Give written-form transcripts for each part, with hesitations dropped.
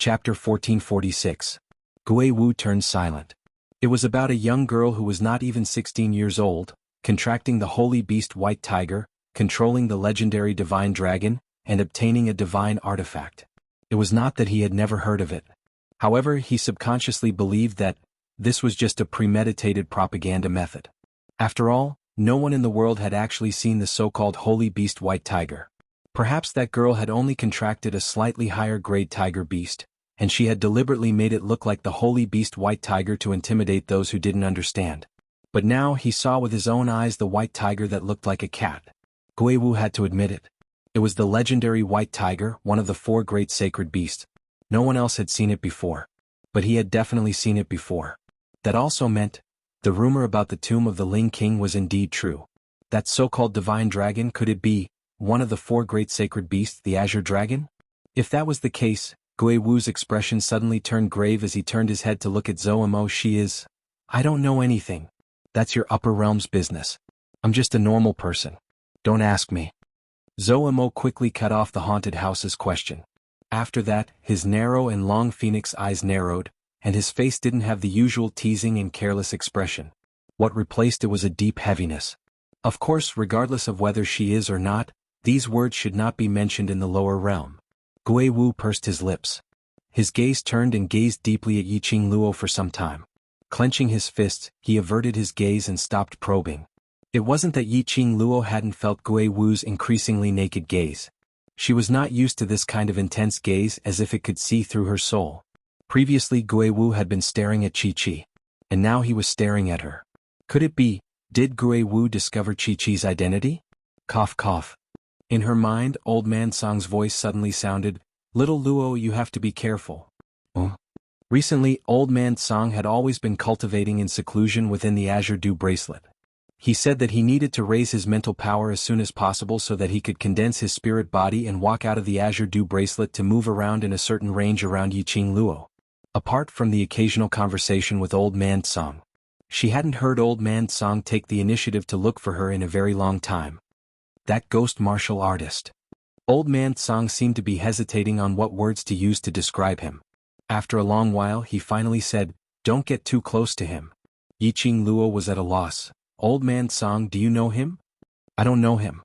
Chapter 1446. Gui Wu turned silent. It was about a young girl who was not even 16 years old, contracting the holy beast White Tiger, controlling the legendary divine dragon, and obtaining a divine artifact. It was not that he had never heard of it. However, he subconsciously believed that this was just a premeditated propaganda method. After all, no one in the world had actually seen the so-called holy beast White Tiger. Perhaps that girl had only contracted a slightly higher grade tiger beast, and she had deliberately made it look like the holy beast White Tiger to intimidate those who didn't understand. But now he saw with his own eyes the White Tiger that looked like a cat. Gui Wu had to admit it. It was the legendary White Tiger, one of the 4 great sacred beasts. No one else had seen it before. But he had definitely seen it before. That also meant the rumor about the tomb of the Ling King was indeed true. That so-called divine dragon, could it be one of the 4 great sacred beasts, the Azure Dragon? If that was the case, Gui Wu's expression suddenly turned grave as he turned his head to look at Zhou Mo. I don't know anything. That's your upper realm's business. I'm just a normal person. Don't ask me. Zhou Mo quickly cut off the haunted house's question. After that, his narrow and long phoenix eyes narrowed, and his face didn't have the usual teasing and careless expression. What replaced it was a deep heaviness. Of course, regardless of whether she is or not, these words should not be mentioned in the lower realm. Gui Wu pursed his lips. His gaze turned and gazed deeply at Yiqing Luo for some time. Clenching his fists, he averted his gaze and stopped probing. It wasn't that Yiqing Luo hadn't felt Gui Wu's increasingly naked gaze. She was not used to this kind of intense gaze, as if it could see through her soul. Previously Gui Wu had been staring at Qi, and now he was staring at her. Could it be, did Gui Wu discover Qi's identity? Cough cough. In her mind, Old Man Song's voice suddenly sounded, "Little Luo, you have to be careful." Recently, Old Man Song had always been cultivating in seclusion within the Azure Dew bracelet. He said that he needed to raise his mental power as soon as possible so that he could condense his spirit body and walk out of the Azure Dew bracelet to move around in a certain range around Yiqing Luo. Apart from the occasional conversation with Old Man Song, she hadn't heard Old Man Song take the initiative to look for her in a very long time. That ghost martial artist. Old Man Song seemed to be hesitating on what words to use to describe him. After a long while he finally said, "Don't get too close to him." Yiqing Luo was at a loss. "Old Man Song, do you know him?" "I don't know him."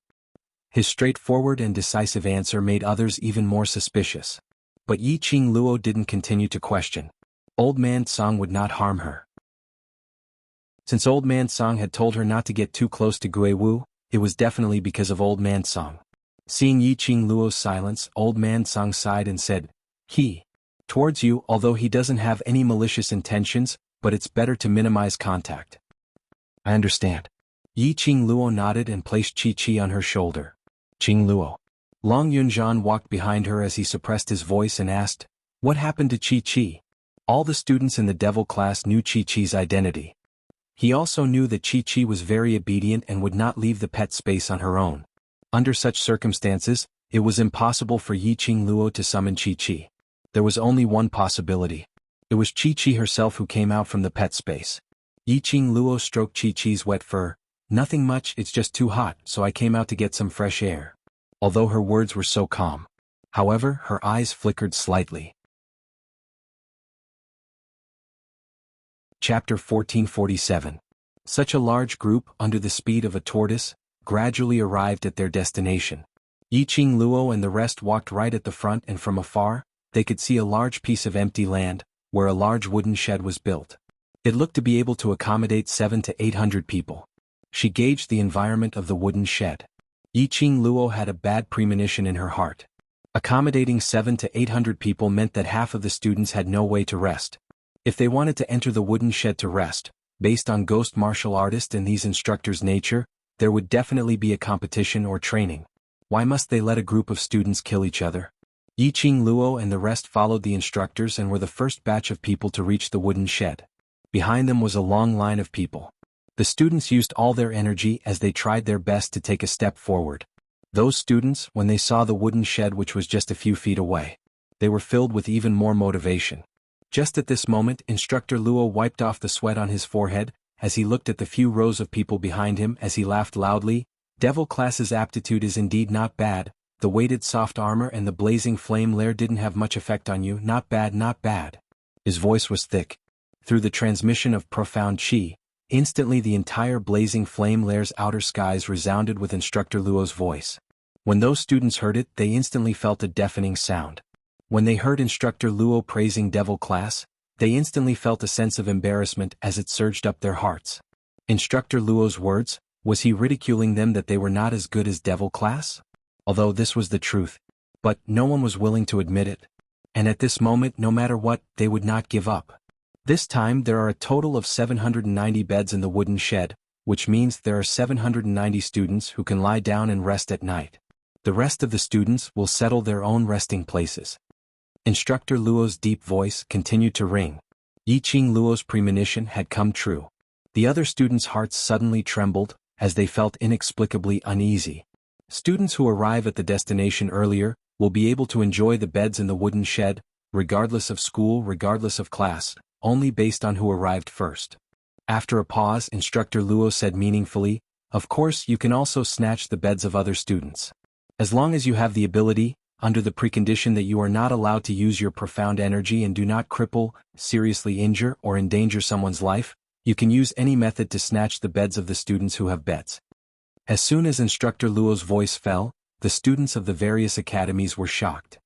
His straightforward and decisive answer made others even more suspicious. But Yiqing Luo didn't continue to question. Old Man Song would not harm her. Since Old Man Song had told her not to get too close to Gui Wu, it was definitely because of Old Man Song. Seeing Yiqing Luo's silence, Old Man Song sighed and said, Towards you, although he doesn't have any malicious intentions, but it's better to minimize contact." "I understand." Yiqing Luo nodded and placed Qi on her shoulder. "Qing Luo." Long Yunzhan walked behind her as he suppressed his voice and asked, "What happened to Qi?" All the students in the devil class knew Qi's identity. He also knew that Qi was very obedient and would not leave the pet space on her own. Under such circumstances, it was impossible for Yiqing Luo to summon Qi. There was only one possibility. It was Qi herself who came out from the pet space. Yiqing Luo stroked Qi's wet fur. "Nothing much, it's just too hot, so I came out to get some fresh air." Although her words were so calm. However, her eyes flickered slightly. Chapter 1447. Such a large group, under the speed of a tortoise, gradually arrived at their destination. Yiqing Luo and the rest walked right at the front, and from afar, they could see a large piece of empty land, where a large wooden shed was built. It looked to be able to accommodate 700 to 800 people. She gauged the environment of the wooden shed. Yiqing Luo had a bad premonition in her heart. Accommodating 700 to 800 people meant that half of the students had no way to rest. If they wanted to enter the wooden shed to rest, based on ghost martial artist and these instructors' nature, there would definitely be a competition or training. Why must they let a group of students kill each other? Yiqing Luo and the rest followed the instructors and were the first batch of people to reach the wooden shed. Behind them was a long line of people. The students used all their energy as they tried their best to take a step forward. Those students, when they saw the wooden shed which was just a few feet away, they were filled with even more motivation. Just at this moment, Instructor Luo wiped off the sweat on his forehead, as he looked at the few rows of people behind him as he laughed loudly. "Devil class's aptitude is indeed not bad, the weighted soft armor and the blazing flame lair didn't have much effect on you. Not bad, not bad. His voice was thick. Through the transmission of profound qi, instantly the entire blazing flame lair's outer skies resounded with Instructor Luo's voice. When those students heard it, they instantly felt a deafening sound. When they heard Instructor Luo praising Devil Class, they instantly felt a sense of embarrassment as it surged up their hearts. Instructor Luo's words, was he ridiculing them that they were not as good as Devil Class? Although this was the truth. But no one was willing to admit it. And at this moment, no matter what, they would not give up. This time there are a total of 790 beds in the wooden shed, which means there are 790 students who can lie down and rest at night. The rest of the students will settle their own resting places. Instructor Luo's deep voice continued to ring. Yiqing Luo's premonition had come true. The other students' hearts suddenly trembled, as they felt inexplicably uneasy. Students who arrive at the destination earlier will be able to enjoy the beds in the wooden shed, regardless of school, regardless of class, only based on who arrived first. After a pause, Instructor Luo said meaningfully, "Of course you can also snatch the beds of other students. As long as you have the ability, under the precondition that you are not allowed to use your profound energy and do not cripple, seriously injure or endanger someone's life, you can use any method to snatch the beds of the students who have beds." As soon as Instructor Luo's voice fell, the students of the various academies were shocked.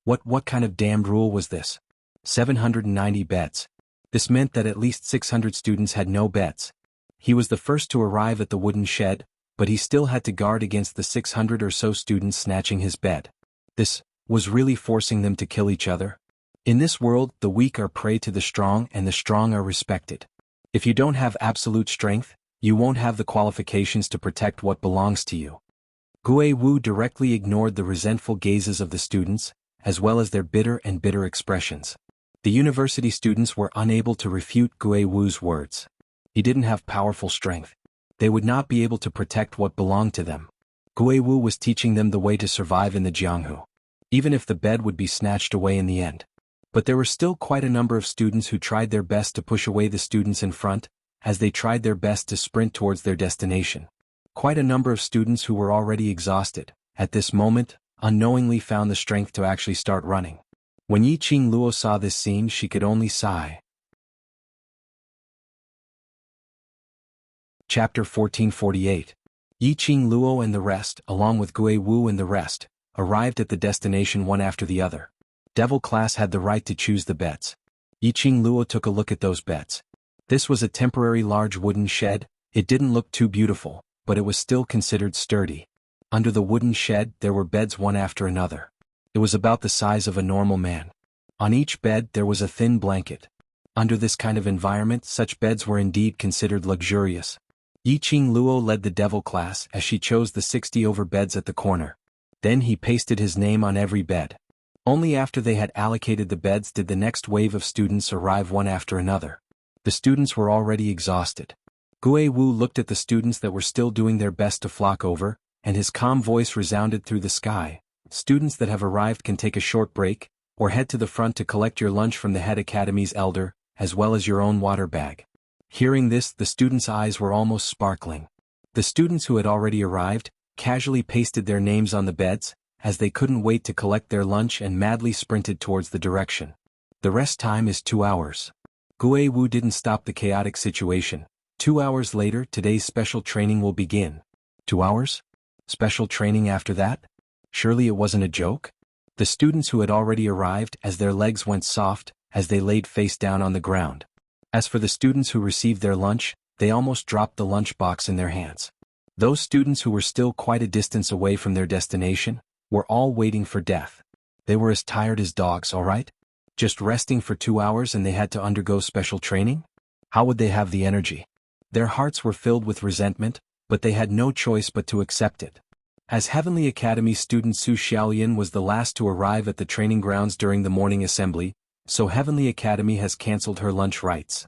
What kind of damned rule was this? 790 beds. This meant that at least 600 students had no beds. He was the first to arrive at the wooden shed, but he still had to guard against the 600 or so students snatching his bed. This was really forcing them to kill each other. In this world, the weak are prey to the strong and the strong are respected. If you don't have absolute strength, you won't have the qualifications to protect what belongs to you. Gue Wu directly ignored the resentful gazes of the students, as well as their bitter expressions. The university students were unable to refute Gue Wu's words. He didn't have powerful strength. They would not be able to protect what belonged to them. Gue Wu was teaching them the way to survive in the Jianghu. Even if the bed would be snatched away in the end. But there were still quite a number of students who tried their best to push away the students in front, as they tried their best to sprint towards their destination. Quite a number of students who were already exhausted, at this moment, unknowingly found the strength to actually start running. When Yiqing Luo saw this scene, she could only sigh. Chapter 1448. Yiqing Luo and the rest, along with Gue Wu and the rest, arrived at the destination one after the other. Devil Class had the right to choose the beds. Yiqing Luo took a look at those beds. This was a temporary large wooden shed. It didn't look too beautiful, but it was still considered sturdy. Under the wooden shed there were beds one after another. It was about the size of a normal man. On each bed there was a thin blanket. Under this kind of environment, such beds were indeed considered luxurious. Yiqing Luo led the Devil Class as she chose the 60 over beds at the corner. Then he pasted his name on every bed. Only after they had allocated the beds did the next wave of students arrive one after another. The students were already exhausted. Gue Wu looked at the students that were still doing their best to flock over, and his calm voice resounded through the sky. Students that have arrived can take a short break, or head to the front to collect your lunch from the head academy's elder, as well as your own water bag. Hearing this, the students' eyes were almost sparkling. The students who had already arrived, casually pasted their names on the beds, as they couldn't wait to collect their lunch and madly sprinted towards the direction. The rest time is 2 hours. Gue Wu didn't stop the chaotic situation. 2 hours later, today's special training will begin. 2 hours? Special training after that? Surely it wasn't a joke? The students who had already arrived, as their legs went soft, as they laid face down on the ground. As for the students who received their lunch, they almost dropped the lunch box in their hands. Those students who were still quite a distance away from their destination, were all waiting for death. They were as tired as dogs, all right? Just resting for 2 hours and they had to undergo special training? How would they have the energy? Their hearts were filled with resentment, but they had no choice but to accept it. As Heavenly Academy student Su Xiaolian was the last to arrive at the training grounds during the morning assembly, so Heavenly Academy has cancelled her lunch rights.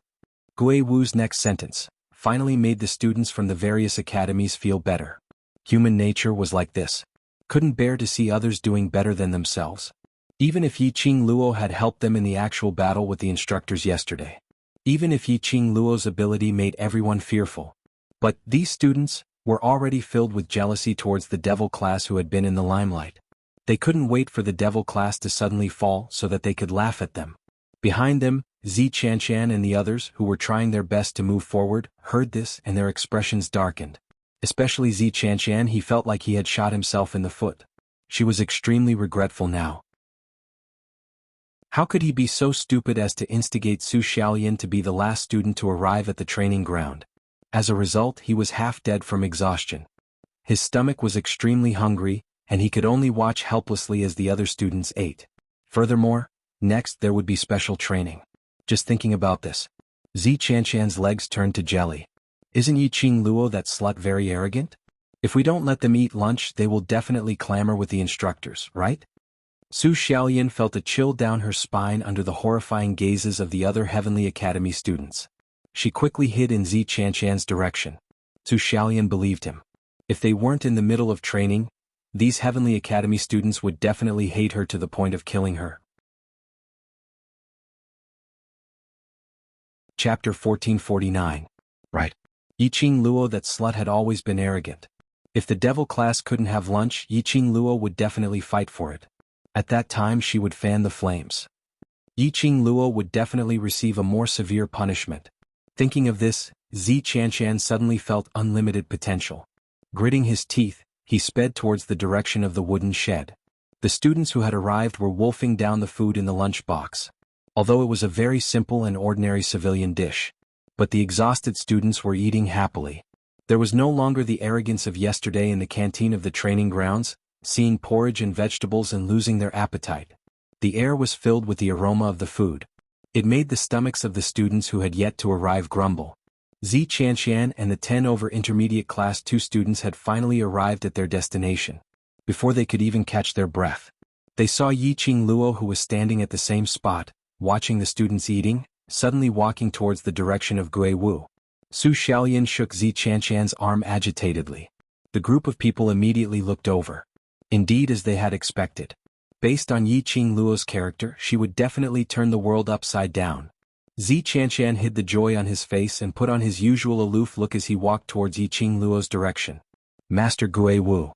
Gue Wu's next sentence finally made the students from the various academies feel better. Human nature was like this. Couldn't bear to see others doing better than themselves. Even if Yiqing Luo had helped them in the actual battle with the instructors yesterday. Even if Yiqing Luo's ability made everyone fearful. But these students, were already filled with jealousy towards the devil class who had been in the limelight. They couldn't wait for the devil class to suddenly fall so that they could laugh at them. Behind them, Zi Qianshan and the others who were trying their best to move forward heard this and their expressions darkened. Especially Zi Qianshan, he felt like he had shot himself in the foot. She was extremely regretful now. How could he be so stupid as to instigate Su Xiaolian to be the last student to arrive at the training ground? As a result, he was half dead from exhaustion. His stomach was extremely hungry, and he could only watch helplessly as the other students ate. Furthermore, next there would be special training. Just thinking about this, Zi Qianshan's legs turned to jelly. Isn't Yiqing Luo that slut very arrogant? If we don't let them eat lunch, they will definitely clamor with the instructors, right? Su Xiaolian felt a chill down her spine under the horrifying gazes of the other Heavenly Academy students. She quickly hid in Zi Qianshan's direction. Su Xiaolian believed him. If they weren't in the middle of training, these Heavenly Academy students would definitely hate her to the point of killing her. Chapter 1449. Right. Yiqing Luo, that slut, had always been arrogant. If the devil class couldn't have lunch, Yiqing Luo would definitely fight for it. At that time she would fan the flames. Yiqing Luo would definitely receive a more severe punishment. Thinking of this, Zi Qianshan suddenly felt unlimited potential. Gritting his teeth, he sped towards the direction of the wooden shed. The students who had arrived were wolfing down the food in the lunchbox. Although it was a very simple and ordinary civilian dish. But the exhausted students were eating happily. There was no longer the arrogance of yesterday in the canteen of the training grounds, seeing porridge and vegetables and losing their appetite. The air was filled with the aroma of the food. It made the stomachs of the students who had yet to arrive grumble. Zi Qianshan and the 10 over intermediate class 2 students had finally arrived at their destination. Before they could even catch their breath, they saw Yiqing Luo, who was standing at the same spot, watching the students eating, suddenly walking towards the direction of Guiwu. Su Xiaolian shook Zi Qianshan's arm agitatedly. The group of people immediately looked over. Indeed, as they had expected. Based on Yiqing Luo's character, she would definitely turn the world upside down. Zi Qianshan hid the joy on his face and put on his usual aloof look as he walked towards Yiqing Luo's direction. Master Guiwu.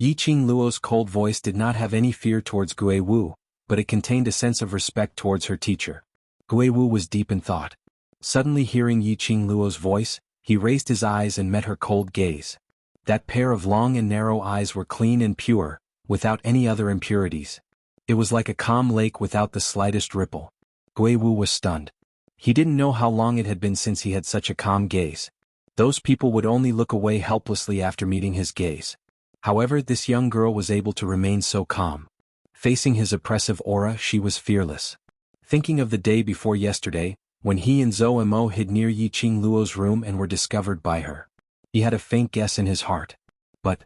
Yiqing Luo's cold voice did not have any fear towards Guiwu, but it contained a sense of respect towards her teacher. Guiwu was deep in thought. Suddenly hearing Yiqing Luo's voice, he raised his eyes and met her cold gaze. That pair of long and narrow eyes were clean and pure, without any other impurities. It was like a calm lake without the slightest ripple. Guiwu was stunned. He didn't know how long it had been since he had such a calm gaze. Those people would only look away helplessly after meeting his gaze. However, this young girl was able to remain so calm. Facing his oppressive aura, she was fearless. Thinking of the day before yesterday, when he and Zhou Mo hid near Yiqing Luo's room and were discovered by her. He had a faint guess in his heart. But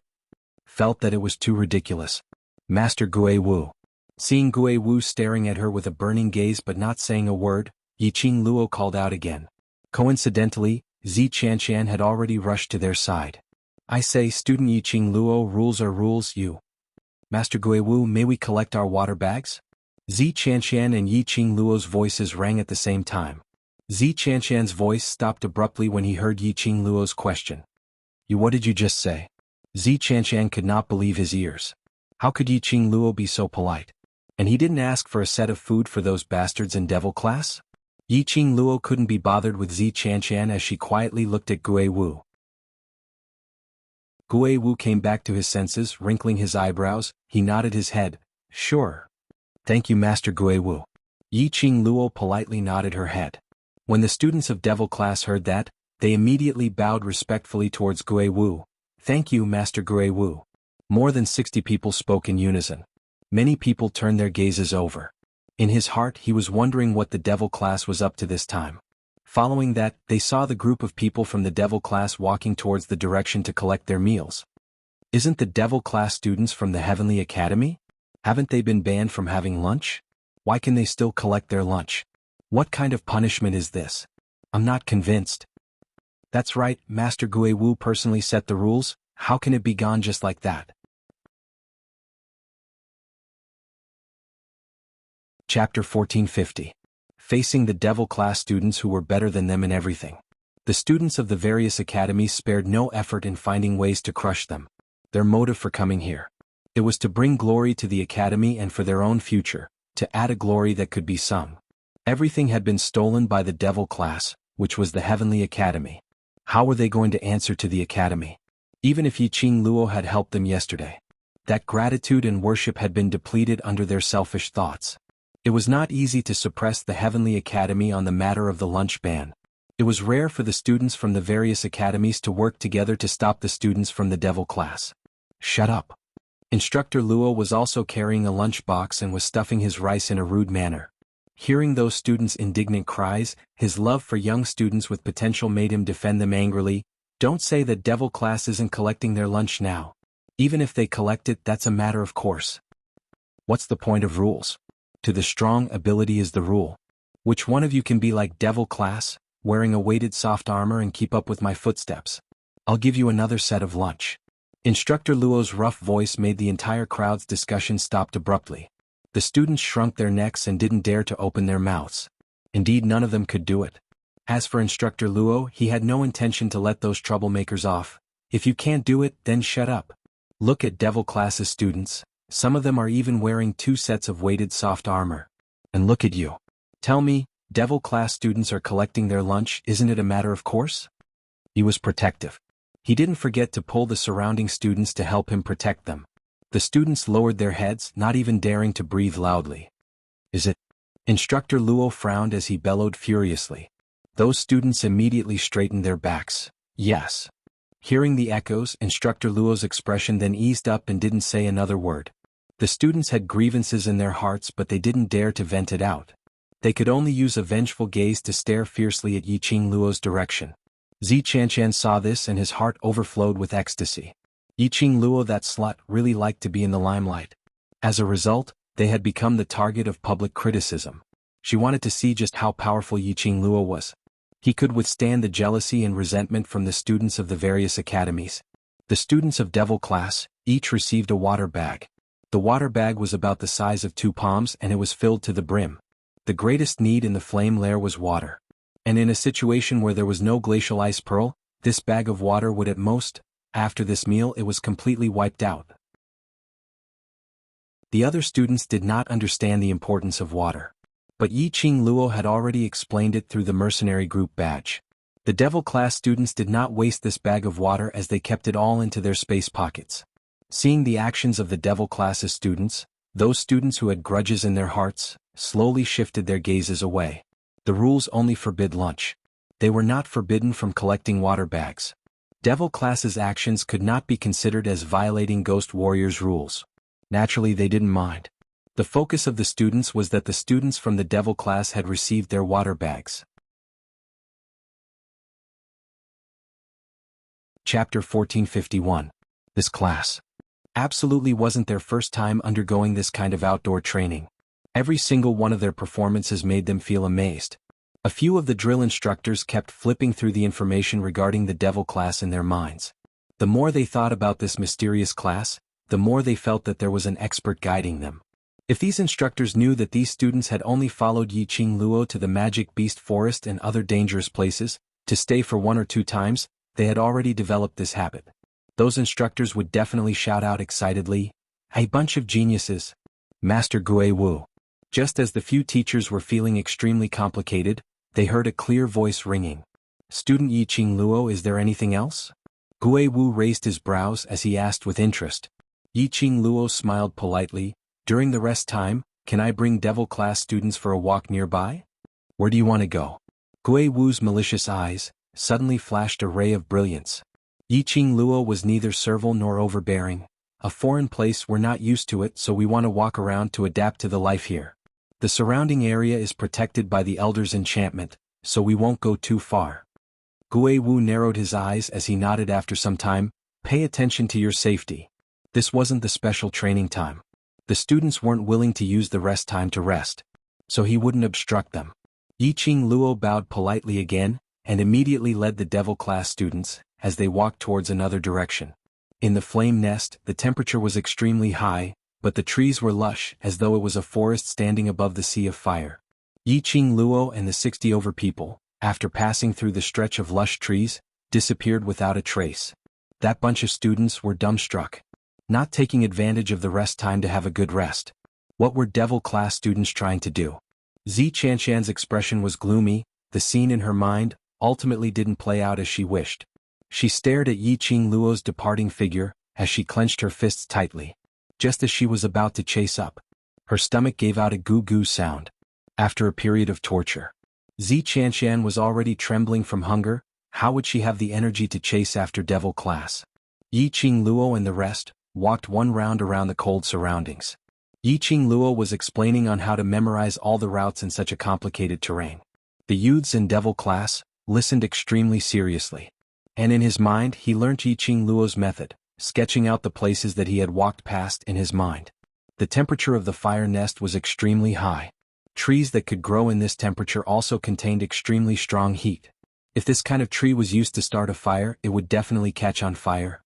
felt that it was too ridiculous. Master Guiwu. Seeing Guiwu staring at her with a burning gaze but not saying a word, Yiqing Luo called out again. Coincidentally, Zi Qianshan had already rushed to their side. I say, student Yiqing Luo, rules are rules. You. Master Guiwu, may we collect our water bags? Zi Qianshan and Yiqing Luo's voices rang at the same time. Zi Qianshan's voice stopped abruptly when he heard Yiqing Luo's question. What did you just say? Zi Qianshan could not believe his ears. How could Yiqing Luo be so polite? And he didn't ask for a set of food for those bastards in devil class? Yiqing Luo couldn't be bothered with Zi Qianshan as she quietly looked at Guiwu. Guiwu came back to his senses, wrinkling his eyebrows. He nodded his head. Sure. Thank you, Master Guiwu. Yiqing Luo politely nodded her head. When the students of devil class heard that, they immediately bowed respectfully towards Guiwu. Thank you, Master Guiwu. More than 60 people spoke in unison. Many people turned their gazes over. In his heart he was wondering what the devil class was up to this time. Following that, they saw the group of people from the devil class walking towards the direction to collect their meals. Isn't the devil class students from the Heavenly Academy? Haven't they been banned from having lunch? Why can they still collect their lunch? What kind of punishment is this? I'm not convinced. That's right, Master Guiwu personally set the rules. How can it be gone just like that? Chapter 1450. Facing the devil class students who were better than them in everything. The students of the various academies spared no effort in finding ways to crush them. Their motive for coming here. It was to bring glory to the academy and for their own future, to add a glory that could be sung. Everything had been stolen by the devil class, which was the heavenly academy. How were they going to answer to the academy? Even if Yiqing Luo had helped them yesterday. That gratitude and worship had been depleted under their selfish thoughts. It was not easy to suppress the heavenly academy on the matter of the lunch ban. It was rare for the students from the various academies to work together to stop the students from the devil class. Shut up. Instructor Luo was also carrying a lunch box and was stuffing his rice in a rude manner. Hearing those students' indignant cries, his love for young students with potential made him defend them angrily. Don't say that devil class isn't collecting their lunch now. Even if they collect it, that's a matter of course. What's the point of rules? To the strong, ability is the rule. Which one of you can be like devil class, wearing a weighted soft armor and keep up with my footsteps? I'll give you another set of lunch. Instructor Luo's rough voice made the entire crowd's discussion stop abruptly. The students shrunk their necks and didn't dare to open their mouths. Indeed, none of them could do it. As for Instructor Luo, he had no intention to let those troublemakers off. If you can't do it, then shut up. Look at devil class's students. Some of them are even wearing 2 sets of weighted soft armor. And look at you. Tell me, devil class students are collecting their lunch, isn't it a matter of course? He was protective. He didn't forget to pull the surrounding students to help him protect them. The students lowered their heads, not even daring to breathe loudly. Is it? Instructor Luo frowned as he bellowed furiously. Those students immediately straightened their backs. Yes. Hearing the echoes, Instructor Luo's expression then eased up and didn't say another word. The students had grievances in their hearts, but they didn't dare to vent it out. They could only use a vengeful gaze to stare fiercely at Yiqing Luo's direction. Zi Qianshan saw this and his heart overflowed with ecstasy. Yiqing Luo, that slut, really liked to be in the limelight. As a result, they had become the target of public criticism. She wanted to see just how powerful Yiqing Luo was. He could withstand the jealousy and resentment from the students of the various academies. The students of devil class, each received a water bag. The water bag was about the size of 2 palms and it was filled to the brim. The greatest need in the flame lair was water. And in a situation where there was no glacial ice pearl, this bag of water would at most, after this meal it was completely wiped out. The other students did not understand the importance of water. But Yiqing Luo had already explained it through the mercenary group badge. The devil class students did not waste this bag of water as they kept it all into their space pockets. Seeing the actions of the devil class's students, those students who had grudges in their hearts, slowly shifted their gazes away. The rules only forbid lunch. They were not forbidden from collecting water bags. Devil class's actions could not be considered as violating Ghost Warrior's rules. Naturally, they didn't mind. The focus of the students was that the students from the devil class had received their water bags. Chapter 1451. This class absolutely wasn't their first time undergoing this kind of outdoor training. Every single one of their performances made them feel amazed. A few of the drill instructors kept flipping through the information regarding the devil class in their minds. The more they thought about this mysterious class, the more they felt that there was an expert guiding them. If these instructors knew that these students had only followed Yiqing Luo to the magic beast forest and other dangerous places, to stay for 1 or 2 times, they had already developed this habit. Those instructors would definitely shout out excitedly, "A bunch of geniuses! Master Gui Wu!" Just as the few teachers were feeling extremely complicated, they heard a clear voice ringing. "Student Yiqing Luo, is there anything else?" Gui Wu raised his brows as he asked with interest. Yiqing Luo smiled politely. "During the rest time, can I bring devil class students for a walk nearby? Where do you want to go?" Gui Wu's malicious eyes suddenly flashed a ray of brilliance. Yiqing Luo was neither servile nor overbearing. "A foreign place, we're not used to it, so we want to walk around to adapt to the life here. The surrounding area is protected by the Elder's enchantment, so we won't go too far." Gui Wu narrowed his eyes as he nodded after some time. "Pay attention to your safety. This wasn't the special training time. The students weren't willing to use the rest time to rest, so he wouldn't obstruct them." Yiqing Luo bowed politely again, and immediately led the devil class students, as they walked towards another direction. In the flame nest, the temperature was extremely high, but the trees were lush, as though it was a forest standing above the sea of fire. Yiqing Luo and the 60 over people, After passing through the stretch of lush trees, disappeared without a trace. That bunch of students were dumbstruck. Not taking advantage of the rest time to have a good rest. What were devil class students trying to do? Zi Chanshan's expression was gloomy. The scene in her mind ultimately didn't play out as she wished. She stared at Yi Qing Luo's departing figure as she clenched her fists tightly. Just as she was about to chase up, her stomach gave out a goo-goo sound. After a period of torture, Zi Chanshan was already trembling from hunger. How would she have the energy to chase after devil class? Yi Qing Luo and the rest walked one round around the cold surroundings. Yi Qing Luo was explaining on how to memorize all the routes in such a complicated terrain. The youths in devil class listened extremely seriously. And in his mind he learnt Yi Qing Luo's method, sketching out the places that he had walked past in his mind. The temperature of the fire nest was extremely high. Trees that could grow in this temperature also contained extremely strong heat. If this kind of tree was used to start a fire, it would definitely catch on fire.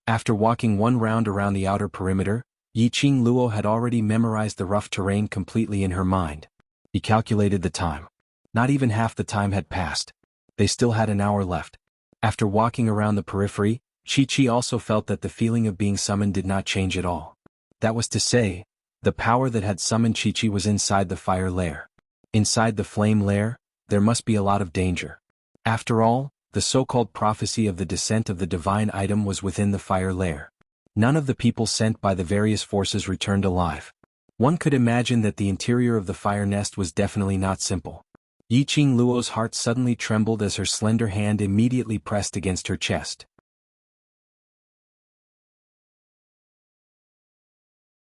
After walking one round around the outer perimeter, Yi Qing Luo had already memorized the rough terrain completely in her mind. He calculated the time. Not even half the time had passed. They still had an hour left. After walking around the periphery, Chi also felt that the feeling of being summoned did not change at all. That was to say, the power that had summoned Chi was inside the fire lair. Inside the flame lair, there must be a lot of danger. After all, the so-called prophecy of the descent of the divine item was within the fire lair. None of the people sent by the various forces returned alive. One could imagine that the interior of the fire nest was definitely not simple. Yi Qing Luo's heart suddenly trembled as her slender hand immediately pressed against her chest.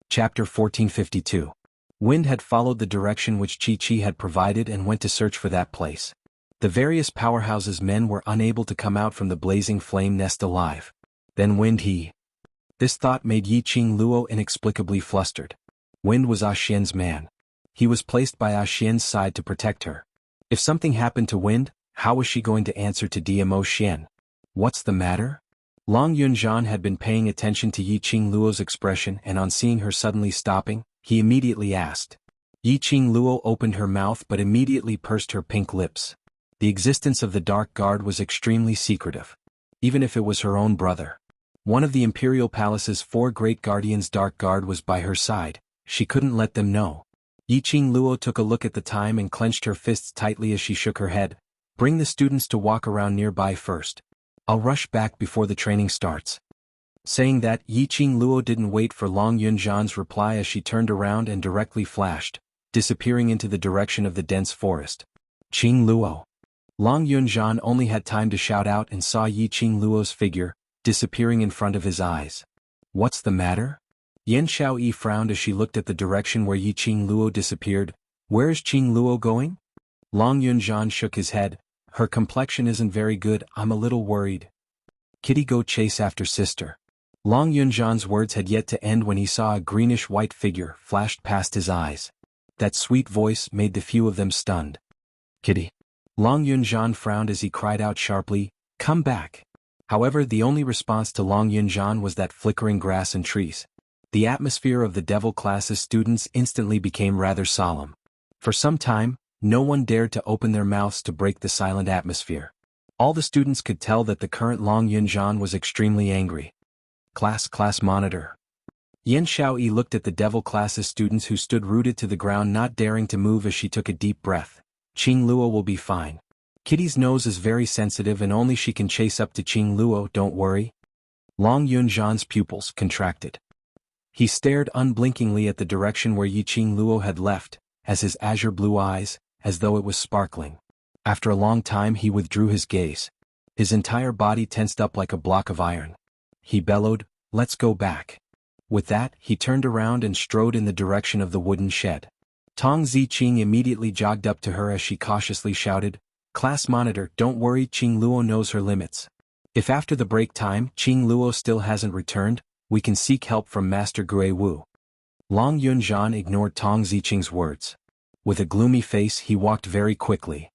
Chapter 1452. Wind had followed the direction which Chi had provided and went to search for that place. The various powerhouses' men were unable to come out from the blazing flame nest alive. Then Wind This thought made Yi Qing Luo inexplicably flustered. Wind was Ah Xian's man. He was placed by Ah Xian's side to protect her. If something happened to Wind, how was she going to answer to Dmo Xian? What's the matter? Long Yunzhan had been paying attention to Yi Qing Luo's expression, and on seeing her suddenly stopping, he immediately asked. Yi Qing Luo opened her mouth but immediately pursed her pink lips. The existence of the Dark Guard was extremely secretive. Even if it was her own brother. One of the Imperial Palace's 4 great guardians' Dark Guard was by her side. She couldn't let them know. Yi Qing Luo took a look at the time and clenched her fists tightly as she shook her head. Bring the students to walk around nearby first. I'll rush back before the training starts. Saying that, Yi Qing Luo didn't wait for Long Yunzhan's reply as she turned around and directly flashed, disappearing into the direction of the dense forest. Qing Luo. Long Yunzhan only had time to shout out and saw Yi Qing Luo's figure, disappearing in front of his eyes. What's the matter? Yan Xiaoyi frowned as she looked at the direction where Yi Qing Luo disappeared. Where's Qing Luo going? Long Yunzhan shook his head. Her complexion isn't very good, I'm a little worried. Kitty, go chase after sister. Long Yunzhan's words had yet to end when he saw a greenish-white figure flashed past his eyes. That sweet voice made the few of them stunned. Kitty. Long Yunzhan frowned as he cried out sharply, come back. However, the only response to Long Yunzhan was that flickering grass and trees. The atmosphere of the devil class's students instantly became rather solemn. For some time, no one dared to open their mouths to break the silent atmosphere. All the students could tell that the current Long Yunzhan was extremely angry. Class monitor. Yan Xiaoyi looked at the devil class's students who stood rooted to the ground, not daring to move as she took a deep breath. Qing Luo will be fine. Kitty's nose is very sensitive and only she can chase up to Qing Luo, don't worry. Long Yunzhan's pupils contracted. He stared unblinkingly at the direction where Yi Qing Luo had left, as his azure blue eyes, as though it was sparkling. After a long time he withdrew his gaze. His entire body tensed up like a block of iron. He bellowed, let's go back. With that, he turned around and strode in the direction of the wooden shed. Tong Ziqing immediately jogged up to her as she cautiously shouted, Class monitor, don't worry, Qing Luo knows her limits. If after the break time Qing Luo still hasn't returned, we can seek help from Master Gue Wu. Long Yunzhan ignored Tong Ziqing's words. With a gloomy face he walked very quickly.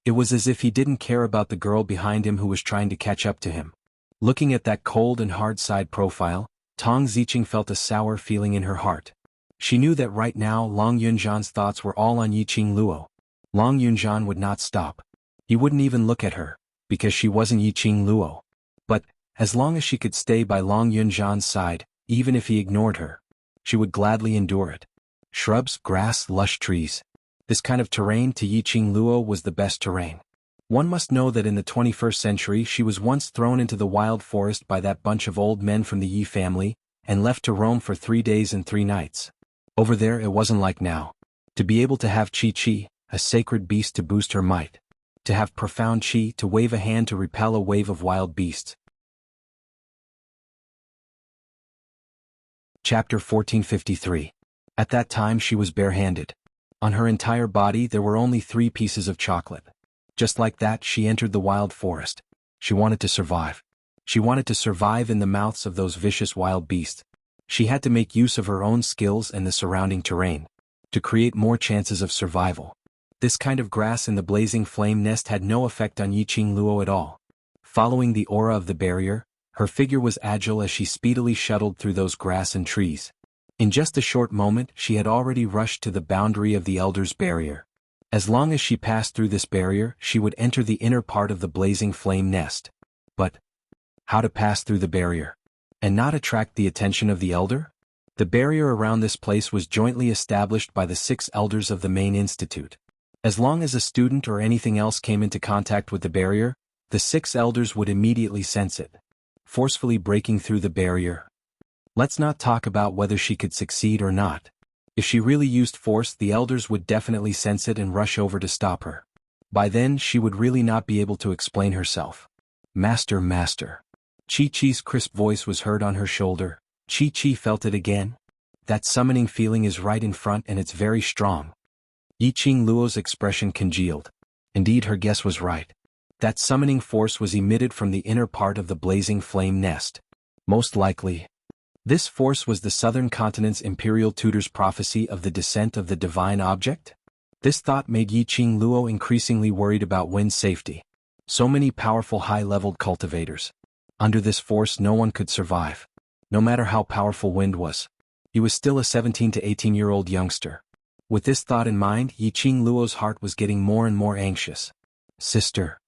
It was as if he didn't care about the girl behind him who was trying to catch up to him. Looking at that cold and hard side profile, Tong Ziqing felt a sour feeling in her heart. She knew that right now Long Yunjian's thoughts were all on Yiqing Luo. Long Yunjian would not stop. He wouldn't even look at her, because she wasn't Yiqing Luo. But, as long as she could stay by Long Yunjian's side, even if he ignored her, she would gladly endure it. Shrubs, grass, lush trees. This kind of terrain to Yiqing Luo was the best terrain. One must know that in the 21st century she was once thrown into the wild forest by that bunch of old men from the Yi family, and left to roam for 3 days and 3 nights. Over there it wasn't like now. To be able to have Qi, a sacred beast to boost her might. To have profound Qi to wave a hand to repel a wave of wild beasts. Chapter 1453. At that time she was barehanded. On her entire body there were only 3 pieces of chocolate. Just like that she entered the wild forest. She wanted to survive. She wanted to survive in the mouths of those vicious wild beasts. She had to make use of her own skills and the surrounding terrain, to create more chances of survival. This kind of grass in the blazing flame nest had no effect on Yiqing Luo at all. Following the aura of the barrier, her figure was agile as she speedily shuttled through those grass and trees. In just a short moment she had already rushed to the boundary of the Elder's barrier. As long as she passed through this barrier she would enter the inner part of the blazing flame nest. But how to pass through the barrier? And not attract the attention of the Elder? The barrier around this place was jointly established by the 6 elders of the main institute. As long as a student or anything else came into contact with the barrier, the 6 elders would immediately sense it, forcefully breaking through the barrier. Let's not talk about whether she could succeed or not. If she really used force, the elders would definitely sense it and rush over to stop her. By then she would really not be able to explain herself. Master, master. Chi-Chi's crisp voice was heard on her shoulder. Chi-Chi felt it again. That summoning feeling is right in front and it's very strong. Yiqing Luo's expression congealed. Indeed her guess was right. That summoning force was emitted from the inner part of the blazing flame nest. Most likely. This force was the southern continent's imperial tutor's prophecy of the descent of the divine object? This thought made Yiqing Luo increasingly worried about Wen's safety. So many powerful high-leveled cultivators. Under this force no one could survive. No matter how powerful Wind was. He was still a 17 to 18-year-old youngster. With this thought in mind, Yiqing Luo's heart was getting more and more anxious. Sister.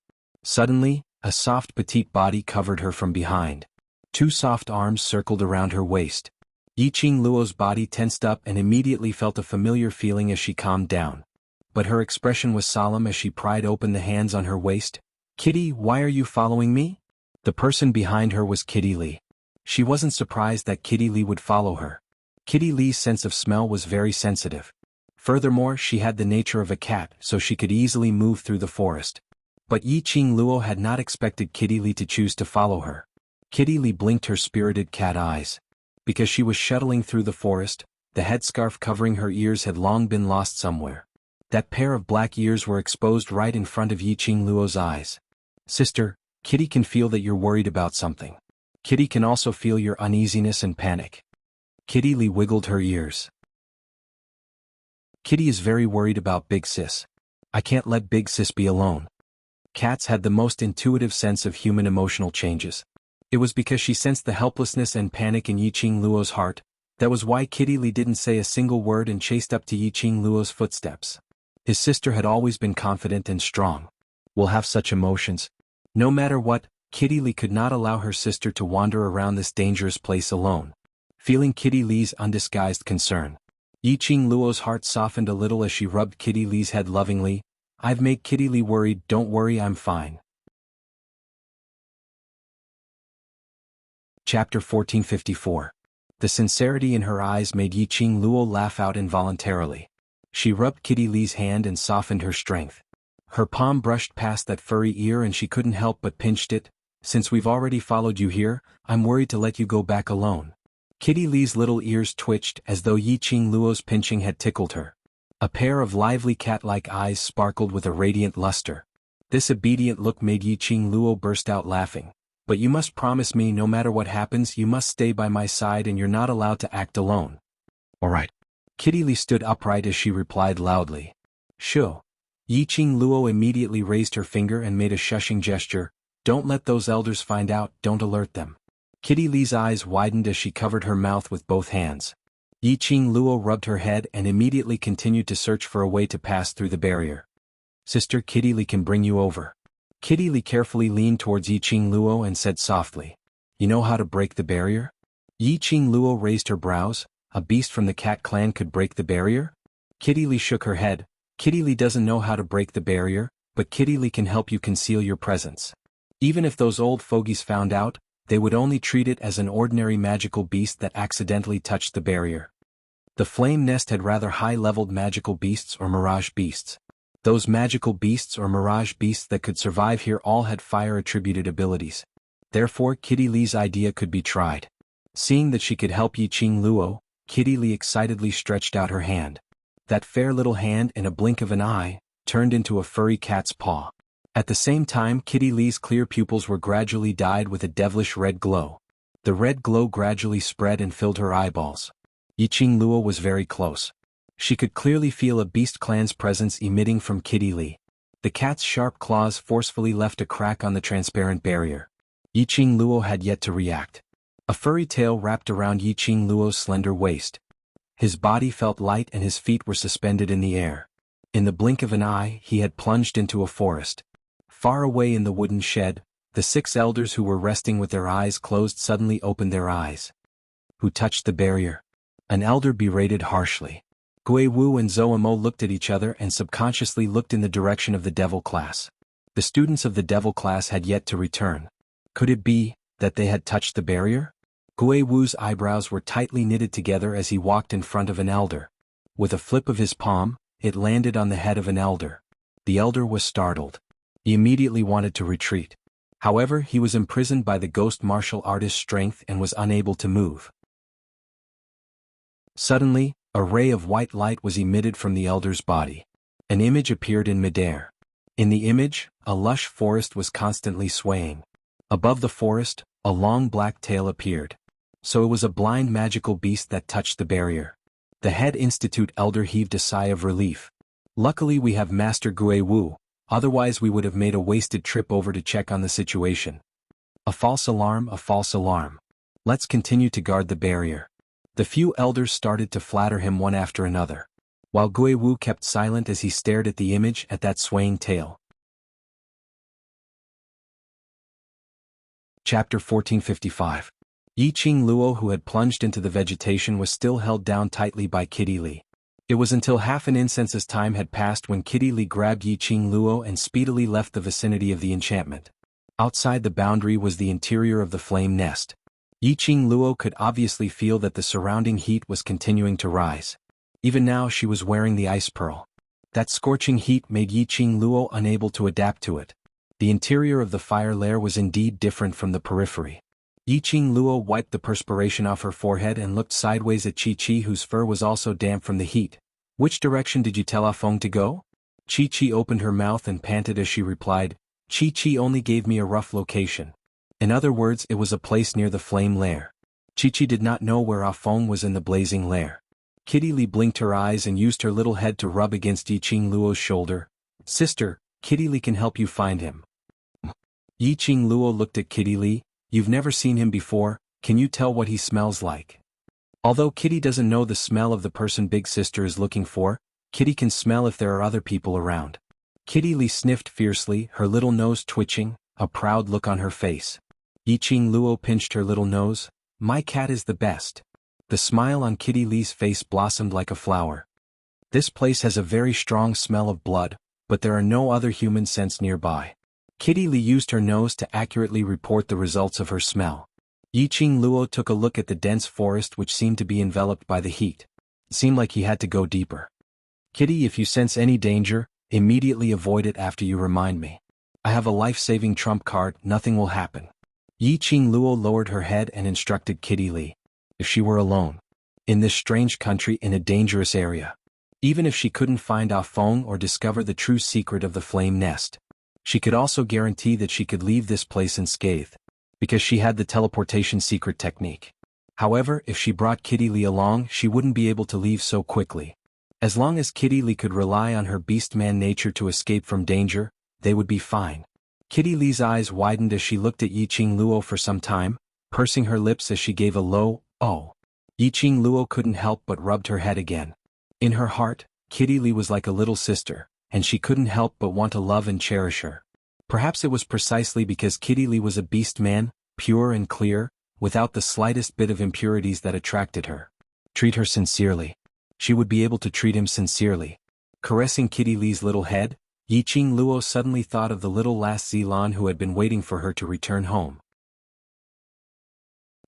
Suddenly, a soft petite body covered her from behind. 2 soft arms circled around her waist. Yiqing Luo's body tensed up and immediately felt a familiar feeling as she calmed down. But her expression was solemn as she pried open the hands on her waist. Kitty, why are you following me? The person behind her was Kitty Lee. She wasn't surprised that Kitty Lee would follow her. Kitty Lee's sense of smell was very sensitive. Furthermore, she had the nature of a cat, so she could easily move through the forest. But Yiqing Luo had not expected Kitty Lee to choose to follow her. Kitty Lee blinked her spirited cat eyes. Because she was shuttling through the forest, the headscarf covering her ears had long been lost somewhere. That pair of black ears were exposed right in front of Yiqing Luo's eyes. Sister, Kitty can feel that you're worried about something. Kitty can also feel your uneasiness and panic. Kitty Lee wiggled her ears. Kitty is very worried about Big Sis. I can't let Big Sis be alone. Cats had the most intuitive sense of human emotional changes. It was because she sensed the helplessness and panic in Yiqing Luo's heart. That was why Kitty Lee didn't say a single word and chased up to Yiqing Luo's footsteps. His sister had always been confident and strong. Will have such emotions. No matter what, Kitty Lee could not allow her sister to wander around this dangerous place alone. Feeling Kitty Lee's undisguised concern, Yiqing Luo's heart softened a little as she rubbed Kitty Lee's head lovingly. I've made Kitty Lee worried, don't worry, I'm fine. Chapter 1454. The sincerity in her eyes made Yiqing Luo laugh out involuntarily. She rubbed Kitty Lee's hand and softened her strength. Her palm brushed past that furry ear and she couldn't help but pinched it. Since we've already followed you here, I'm worried to let you go back alone. Kitty Lee's little ears twitched as though Yiqing Luo's pinching had tickled her. A pair of lively cat-like eyes sparkled with a radiant luster. This obedient look made Yiqing Luo burst out laughing. But you must promise me no matter what happens you must stay by my side and you're not allowed to act alone. All right. Kitty Lee stood upright as she replied loudly. Sure. Yiqing Luo immediately raised her finger and made a shushing gesture. Don't let those elders find out, don't alert them. Kitty Lee's eyes widened as she covered her mouth with both hands. Yiqing Luo rubbed her head and immediately continued to search for a way to pass through the barrier. Sister, Kitty Li can bring you over. Kitty Li carefully leaned towards Yiqing Luo and said softly, "You know how to break the barrier?" Yiqing Luo raised her brows. A beast from the cat clan could break the barrier? Kitty Li shook her head. Kitty Li doesn't know how to break the barrier, but Kitty Li can help you conceal your presence. Even if those old fogies found out, they would only treat it as an ordinary magical beast that accidentally touched the barrier. The flame nest had rather high-leveled magical beasts or mirage beasts. Those magical beasts or mirage beasts that could survive here all had fire-attributed abilities. Therefore, Kitty Li's idea could be tried. Seeing that she could help Yiqing Luo, Kitty Li excitedly stretched out her hand. That fair little hand, in a blink of an eye, turned into a furry cat's paw. At the same time, Kitty Li's clear pupils were gradually dyed with a devilish red glow. The red glow gradually spread and filled her eyeballs. Yiqing Luo was very close. She could clearly feel a beast clan's presence emitting from Kitty Li. The cat's sharp claws forcefully left a crack on the transparent barrier. Yiqing Luo had yet to react. A furry tail wrapped around Yiqing Luo's slender waist. His body felt light and his feet were suspended in the air. In the blink of an eye, he had plunged into a forest. Far away in the wooden shed, the 6 elders who were resting with their eyes closed suddenly opened their eyes. Who touched the barrier? An elder berated harshly. Gui Wu and Zhou Mo looked at each other and subconsciously looked in the direction of the devil class. The students of the devil class had yet to return. Could it be that they had touched the barrier? Gui Wu's eyebrows were tightly knitted together as he walked in front of an elder. With a flip of his palm, it landed on the head of an elder. The elder was startled. He immediately wanted to retreat. However, he was imprisoned by the ghost martial artist's strength and was unable to move. Suddenly, a ray of white light was emitted from the elder's body. An image appeared in midair. In the image, a lush forest was constantly swaying. Above the forest, a long black tail appeared. So it was a blind magical beast that touched the barrier. The head institute elder heaved a sigh of relief. Luckily we have Master Gui Wu, otherwise we would have made a wasted trip over to check on the situation. A false alarm, a false alarm. Let's continue to guard the barrier. The few elders started to flatter him one after another, while Gui Wu kept silent as he stared at the image at that swaying tail. Chapter 1455. Yiqing Luo, who had plunged into the vegetation, was still held down tightly by Kitty Li. It was until half an incense's time had passed when Kitty Li grabbed Yiqing Luo and speedily left the vicinity of the enchantment. Outside the boundary was the interior of the flame nest. Yiqing Luo could obviously feel that the surrounding heat was continuing to rise. Even now she was wearing the ice pearl. That scorching heat made Yiqing Luo unable to adapt to it. The interior of the fire lair was indeed different from the periphery. Yiqing Luo wiped the perspiration off her forehead and looked sideways at Chi-Chi, whose fur was also damp from the heat. "Which direction did you tell Ah Feng to go?" Chi-Chi opened her mouth and panted as she replied, "Chi-Chi only gave me a rough location. In other words, it was a place near the flame lair." Chi-Chi did not know where Ah Feng was in the blazing lair. Kitty Li blinked her eyes and used her little head to rub against Yiqing Luo's shoulder. "Sister, Kitty Li can help you find him." Yiqing Luo looked at Kitty Li. "You've never seen him before, can you tell what he smells like?" Although Kitty doesn't know the smell of the person Big Sister is looking for, Kitty can smell if there are other people around. Kitty Li sniffed fiercely, her little nose twitching, a proud look on her face. Yiqing Luo pinched her little nose. "My cat is the best." The smile on Kitty Li's face blossomed like a flower. "This place has a very strong smell of blood, but there are no other human scents nearby." Kitty Li used her nose to accurately report the results of her smell. Yiqing Luo took a look at the dense forest which seemed to be enveloped by the heat. It seemed like he had to go deeper. "Kitty, if you sense any danger, immediately avoid it after you remind me. I have a life-saving trump card, nothing will happen." Yiqing Luo lowered her head and instructed Kitty Li. If she were alone, in this strange country in a dangerous area, even if she couldn't find Ah Feng or discover the true secret of the flame nest, she could also guarantee that she could leave this place unscathed, because she had the teleportation secret technique. However, if she brought Kitty Li along, she wouldn't be able to leave so quickly. As long as Kitty Li could rely on her beastman nature to escape from danger, they would be fine. Kitty Li's eyes widened as she looked at Yiqing Luo for some time, pursing her lips as she gave a low, "Oh." Yiqing Luo couldn't help but rubbed her head again. In her heart, Kitty Lee was like a little sister, and she couldn't help but want to love and cherish her. Perhaps it was precisely because Kitty Lee was a beast man, pure and clear, without the slightest bit of impurities that attracted her. Treat her sincerely. She would be able to treat him sincerely. Caressing Kitty Lee's little head, Yiqing Luo suddenly thought of the little lass Zilan who had been waiting for her to return home.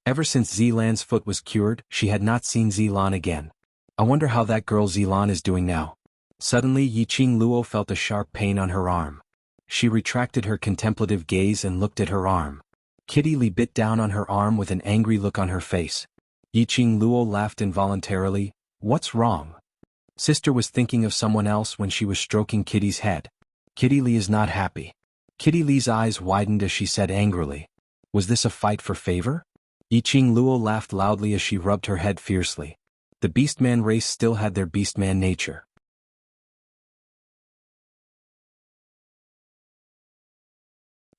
Ever since Zilan's foot was cured, she had not seen Zilan again. I wonder how that girl Zilan is doing now. Suddenly Yiqing Luo felt a sharp pain on her arm. She retracted her contemplative gaze and looked at her arm. Kitty Lee bit down on her arm with an angry look on her face. Yiqing Luo laughed involuntarily. What's wrong? Sister was thinking of someone else when she was stroking Kitty's head. Kitty Lee is not happy. Kitty Lee's eyes widened as she said angrily. Was this a fight for favor? Yiqing Luo laughed loudly as she rubbed her head fiercely. The beastman race still had their beastman nature.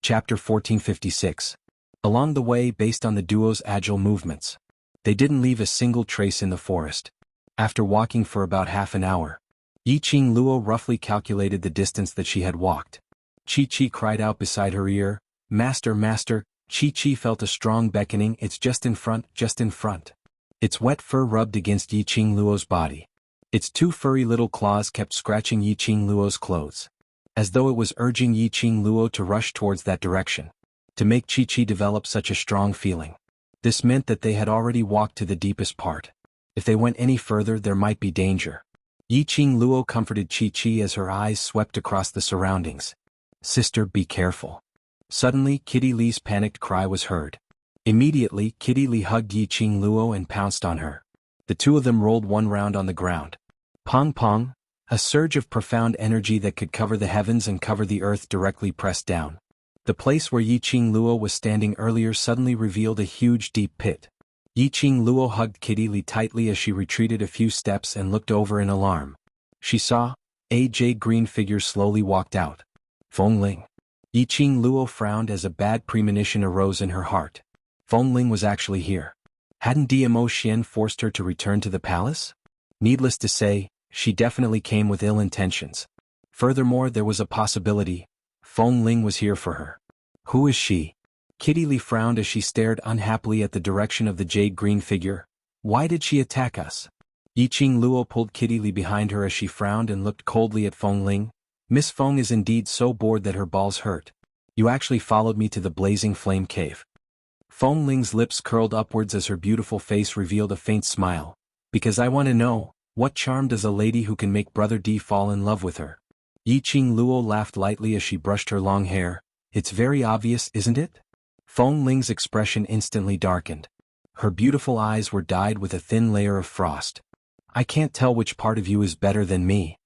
Chapter 1456. Along the way, based on the duo's agile movements, they didn't leave a single trace in the forest. After walking for about half an hour, Yiqing Luo roughly calculated the distance that she had walked. Chi-Chi cried out beside her ear, "Master, master!" Chi-Chi felt a strong beckoning. It's just in front, just in front. Its wet fur rubbed against Yiqing Luo's body. Its two furry little claws kept scratching Yiqing Luo's clothes, as though it was urging Yiqing Luo to rush towards that direction. To make Chi-Chi develop such a strong feeling, this meant that they had already walked to the deepest part. If they went any further, there might be danger. Yiqing Luo comforted Chi-Chi as her eyes swept across the surroundings. Sister, be careful. Suddenly, Kitty Lee's panicked cry was heard. Immediately, Kitty Lee hugged Yiqing Luo and pounced on her. The two of them rolled one round on the ground. Pong pong, a surge of profound energy that could cover the heavens and cover the earth directly pressed down. The place where Yiqing Luo was standing earlier suddenly revealed a huge deep pit. Yiqing Luo hugged Kitty Lee tightly as she retreated a few steps and looked over in alarm. She saw a jade-green figure slowly walked out. Feng Ling. Yiqing Luo frowned as a bad premonition arose in her heart. Feng Ling was actually here. Hadn't Dmo Xian forced her to return to the palace? Needless to say, she definitely came with ill intentions. Furthermore, there was a possibility Feng Ling was here for her. Who is she? Kitty Lee frowned as she stared unhappily at the direction of the jade-green figure. Why did she attack us? Yiqing Luo pulled Kitty Lee behind her as she frowned and looked coldly at Feng Ling. Miss Feng is indeed so bored that her balls hurt. You actually followed me to the blazing flame cave. Feng Ling's lips curled upwards as her beautiful face revealed a faint smile. Because I want to know, what charm does a lady who can make Brother D fall in love with her? Yiqing Luo laughed lightly as she brushed her long hair. It's very obvious, isn't it? Feng Ling's expression instantly darkened. Her beautiful eyes were dyed with a thin layer of frost. I can't tell which part of you is better than me.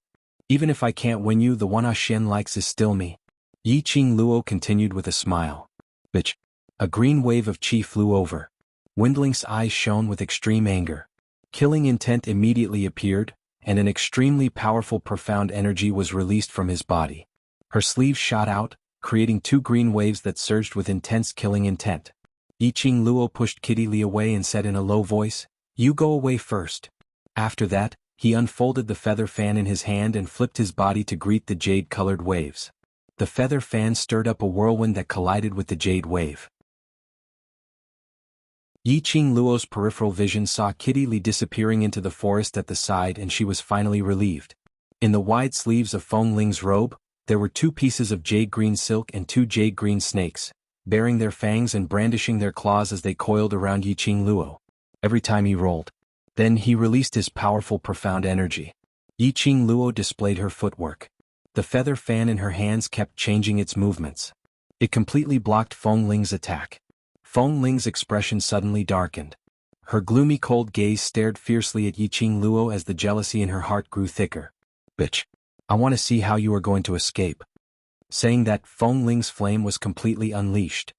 Even if I can't win you, the one Xian likes is still me. Yiqing Luo continued with a smile. Bitch. A green wave of chi flew over. Windling's eyes shone with extreme anger. Killing intent immediately appeared, and an extremely powerful profound energy was released from his body. Her sleeves shot out, creating two green waves that surged with intense killing intent. Yiqing Luo pushed Kitty Lee away and said in a low voice, "You go away first." After that, he unfolded the feather fan in his hand and flipped his body to greet the jade-colored waves. The feather fan stirred up a whirlwind that collided with the jade wave. Yiqing Luo's peripheral vision saw Kitty Lee disappearing into the forest at the side, and she was finally relieved. In the wide sleeves of Feng Ling's robe, there were two pieces of jade-green silk and two jade-green snakes, baring their fangs and brandishing their claws as they coiled around Yiqing Luo. Every time he rolled. Then he released his powerful profound energy. Yiqing Luo displayed her footwork. The feather fan in her hands kept changing its movements. It completely blocked Feng Ling's attack. Feng Ling's expression suddenly darkened. Her gloomy cold gaze stared fiercely at Yiqing Luo as the jealousy in her heart grew thicker. Bitch. I want to see how you are going to escape. Saying that, Feng Ling's flame was completely unleashed.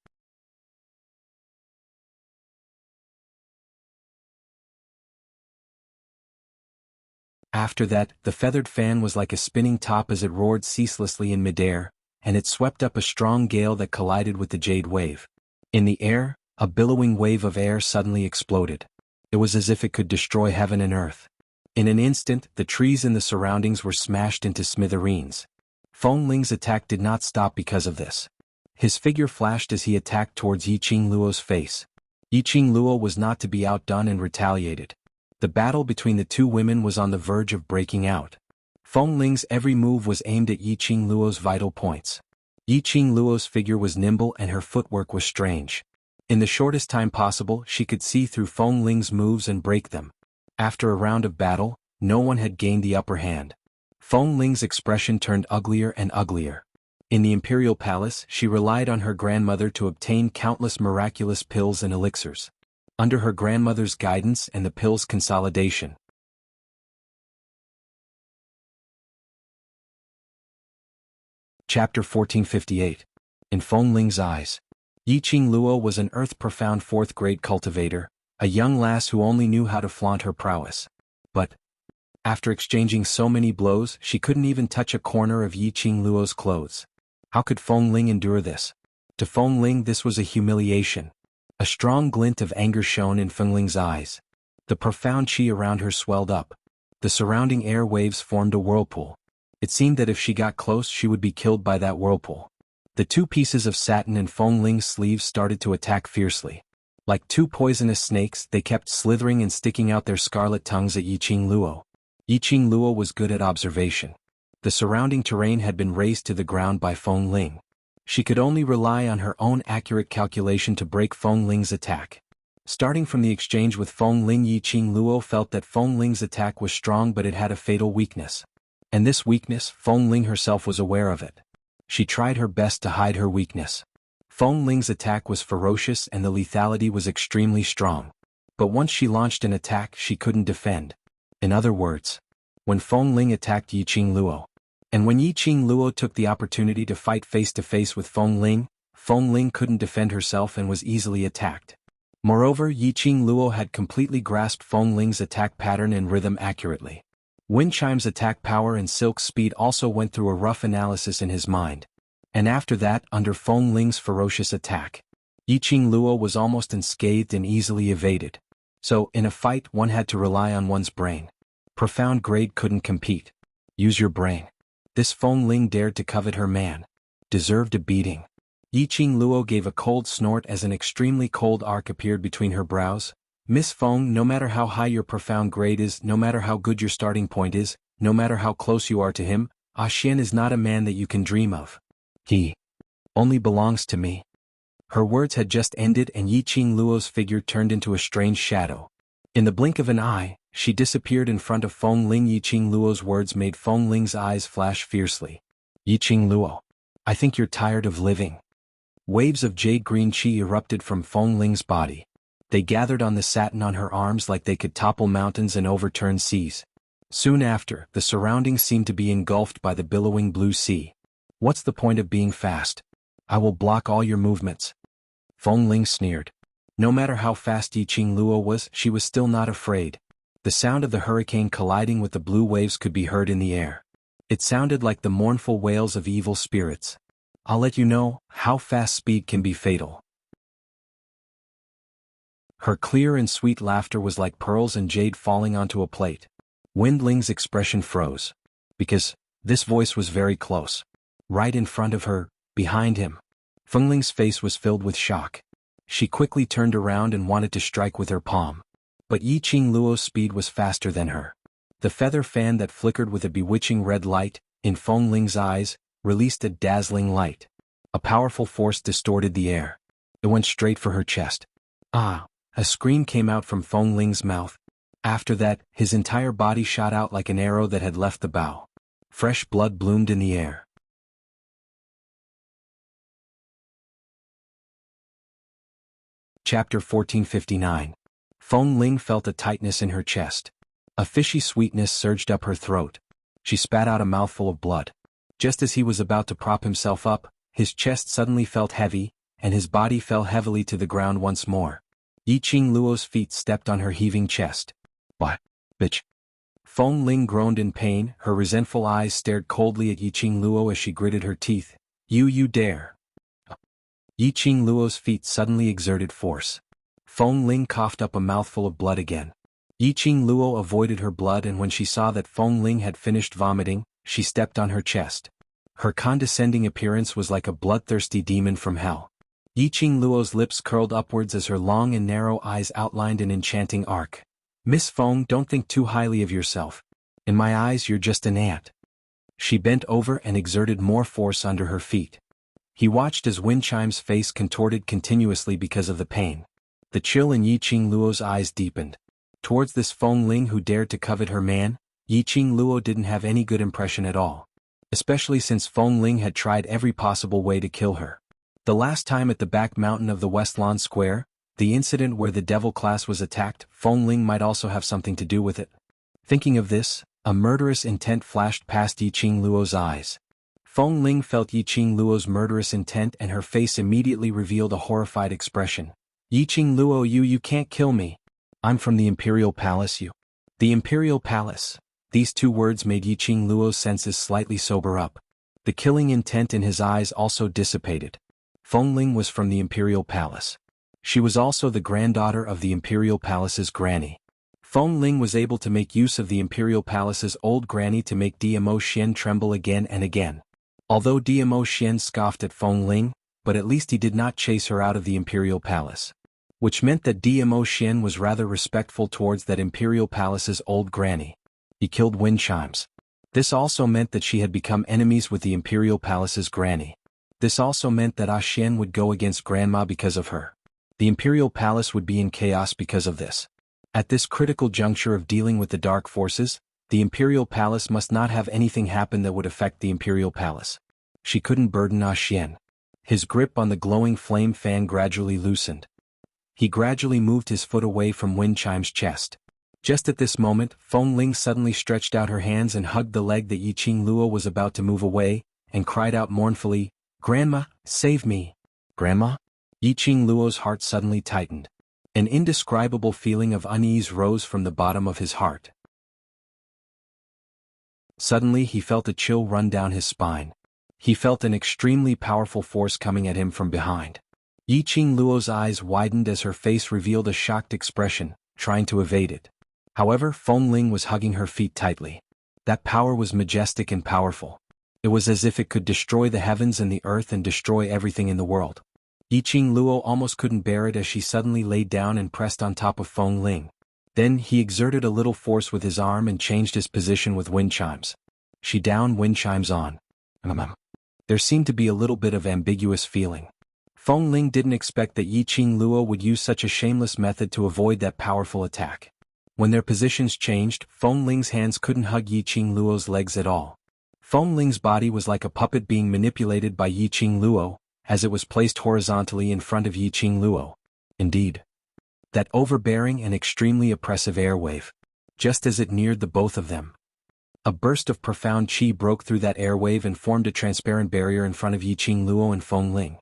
After that, the feathered fan was like a spinning top as it roared ceaselessly in midair, and it swept up a strong gale that collided with the jade wave. In the air, a billowing wave of air suddenly exploded. It was as if it could destroy heaven and earth. In an instant, the trees in the surroundings were smashed into smithereens. Feng Ling's attack did not stop because of this. His figure flashed as he attacked towards Yiqing Luo's face. Yiqing Luo was not to be outdone and retaliated. The battle between the two women was on the verge of breaking out. Feng Ling's every move was aimed at Yiqing Luo's vital points. Yiqing Luo's figure was nimble and her footwork was strange. In the shortest time possible, she could see through Feng Ling's moves and break them. After a round of battle, no one had gained the upper hand. Feng Ling's expression turned uglier and uglier. In the imperial palace, she relied on her grandmother to obtain countless miraculous pills and elixirs. Under her grandmother's guidance and the pills' consolidation. Chapter 1458. In Feng Ling's eyes. Yiqing Luo was an earth-profound fourth-grade cultivator, a young lass who only knew how to flaunt her prowess. But, after exchanging so many blows, she couldn't even touch a corner of Yiqing Luo's clothes. How could Feng Ling endure this? To Feng Ling this was a humiliation. A strong glint of anger shone in Feng Ling's eyes. The profound qi around her swelled up. The surrounding air waves formed a whirlpool. It seemed that if she got close she would be killed by that whirlpool. The two pieces of satin in Feng Ling's sleeves started to attack fiercely. Like two poisonous snakes, they kept slithering and sticking out their scarlet tongues at Yiqing Luo. Yiqing Luo was good at observation. The surrounding terrain had been razed to the ground by Feng Ling. She could only rely on her own accurate calculation to break Feng Ling's attack. Starting from the exchange with Feng Ling, Yiqing Luo felt that Feng Ling's attack was strong, but it had a fatal weakness. And this weakness, Feng Ling herself was aware of it. She tried her best to hide her weakness. Feng Ling's attack was ferocious and the lethality was extremely strong. But once she launched an attack, she couldn't defend. In other words, when Feng Ling attacked Yiqing Luo, and when Yiqing Luo took the opportunity to fight face-to-face with Feng Ling couldn't defend herself and was easily attacked. Moreover, Yiqing Luo had completely grasped Feng Ling's attack pattern and rhythm accurately. Wind Chime's attack power and Silk's speed also went through a rough analysis in his mind. And after that, under Feng Ling's ferocious attack, Yiqing Luo was almost unscathed and easily evaded. So, in a fight, one had to rely on one's brain. Profound grade couldn't compete. Use your brain. This Feng Ling dared to covet her man. Deserved a beating. Yiqing Luo gave a cold snort as an extremely cold arc appeared between her brows. Miss Feng, no matter how high your profound grade is, no matter how good your starting point is, no matter how close you are to him, Ah Xian is not a man that you can dream of. He only belongs to me. Her words had just ended and Yiqing Luo's figure turned into a strange shadow. In the blink of an eye, she disappeared in front of Feng Ling. Yiqing Luo's words made Feng Ling's eyes flash fiercely. Yiqing Luo, I think you're tired of living. Waves of jade-green qi erupted from Feng Ling's body. They gathered on the satin on her arms like they could topple mountains and overturn seas. Soon after, the surroundings seemed to be engulfed by the billowing blue sea. What's the point of being fast? I will block all your movements. Feng Ling sneered. No matter how fast Yiqing Luo was, she was still not afraid. The sound of the hurricane colliding with the blue waves could be heard in the air. It sounded like the mournful wails of evil spirits. I'll let you know how fast speed can be fatal. Her clear and sweet laughter was like pearls and jade falling onto a plate. Windling's expression froze. Because this voice was very close. Right in front of her, behind him. Fengling's face was filled with shock. She quickly turned around and wanted to strike with her palm. But Yiqing Luo's speed was faster than her. The feather fan that flickered with a bewitching red light, in Fengling's eyes, released a dazzling light. A powerful force distorted the air. It went straight for her chest. Ah! A scream came out from Feng Ling's mouth. After that, his entire body shot out like an arrow that had left the bow. Fresh blood bloomed in the air. Chapter 1459. Feng Ling felt a tightness in her chest. A fishy sweetness surged up her throat. She spat out a mouthful of blood. Just as he was about to prop himself up, his chest suddenly felt heavy, and his body fell heavily to the ground once more. Yiqing Luo's feet stepped on her heaving chest. What? Bitch. Feng Ling groaned in pain, her resentful eyes stared coldly at Yiqing Luo as she gritted her teeth. You dare. Yiqing Luo's feet suddenly exerted force. Feng Ling coughed up a mouthful of blood again. Yiqing Luo avoided her blood, and when she saw that Feng Ling had finished vomiting, she stepped on her chest. Her condescending appearance was like a bloodthirsty demon from hell. Yiqing Luo's lips curled upwards as her long and narrow eyes outlined an enchanting arc. "Miss Feng, don't think too highly of yourself. In my eyes you're just an ant." She bent over and exerted more force under her feet. He watched as wind chime's face contorted continuously because of the pain. The chill in Yiqing Luo's eyes deepened. Towards this Feng Ling who dared to covet her man, Yiqing Luo didn't have any good impression at all. Especially since Feng Ling had tried every possible way to kill her. The last time at the back mountain of the West Lawn Square, the incident where the devil class was attacked, Feng Ling might also have something to do with it. Thinking of this, a murderous intent flashed past Yiqing Luo's eyes. Feng Ling felt Yiqing Luo's murderous intent, and her face immediately revealed a horrified expression. "Yiqing Luo, you can't kill me. I'm from the Imperial Palace. You." The Imperial Palace. These two words made Yiqing Luo's senses slightly sober up. The killing intent in his eyes also dissipated. Feng Ling was from the Imperial Palace. She was also the granddaughter of the Imperial Palace's granny. Feng Ling was able to make use of the Imperial Palace's old granny to make Dmo Xian tremble again and again. Although Dmo Xian scoffed at Feng Ling, but at least he did not chase her out of the Imperial Palace. Which meant that Dmo Xian was rather respectful towards that Imperial Palace's old granny. He killed wind chimes. This also meant that she had become enemies with the Imperial Palace's granny. This also meant that Xian would go against Grandma because of her. The Imperial Palace would be in chaos because of this. At this critical juncture of dealing with the dark forces, the Imperial Palace must not have anything happen that would affect the Imperial Palace. She couldn't burden Xian. His grip on the glowing flame fan gradually loosened. He gradually moved his foot away from Wind Chime's chest. Just at this moment, Feng Ling suddenly stretched out her hands and hugged the leg that Yiqing Luo was about to move away, and cried out mournfully, "Grandma, save me." "Grandma?" Yiqing Luo's heart suddenly tightened. An indescribable feeling of unease rose from the bottom of his heart. Suddenly he felt a chill run down his spine. He felt an extremely powerful force coming at him from behind. Yiqing Luo's eyes widened as her face revealed a shocked expression, trying to evade it. However, Feng Ling was hugging her feet tightly. That power was majestic and powerful. It was as if it could destroy the heavens and the earth and destroy everything in the world. Yiqing Luo almost couldn't bear it as she suddenly laid down and pressed on top of Feng Ling. Then he exerted a little force with his arm and changed his position with wind chimes. She down wind chimes on. There seemed to be a little bit of ambiguous feeling. Feng Ling didn't expect that Yiqing Luo would use such a shameless method to avoid that powerful attack. When their positions changed, Feng Ling's hands couldn't hug Yiqing Luo's legs at all. Feng Ling's body was like a puppet being manipulated by Yiqing Luo, as it was placed horizontally in front of Yiqing Luo. Indeed. That overbearing and extremely oppressive airwave. Just as it neared the both of them. A burst of profound qi broke through that airwave and formed a transparent barrier in front of Yiqing Luo and Feng Ling.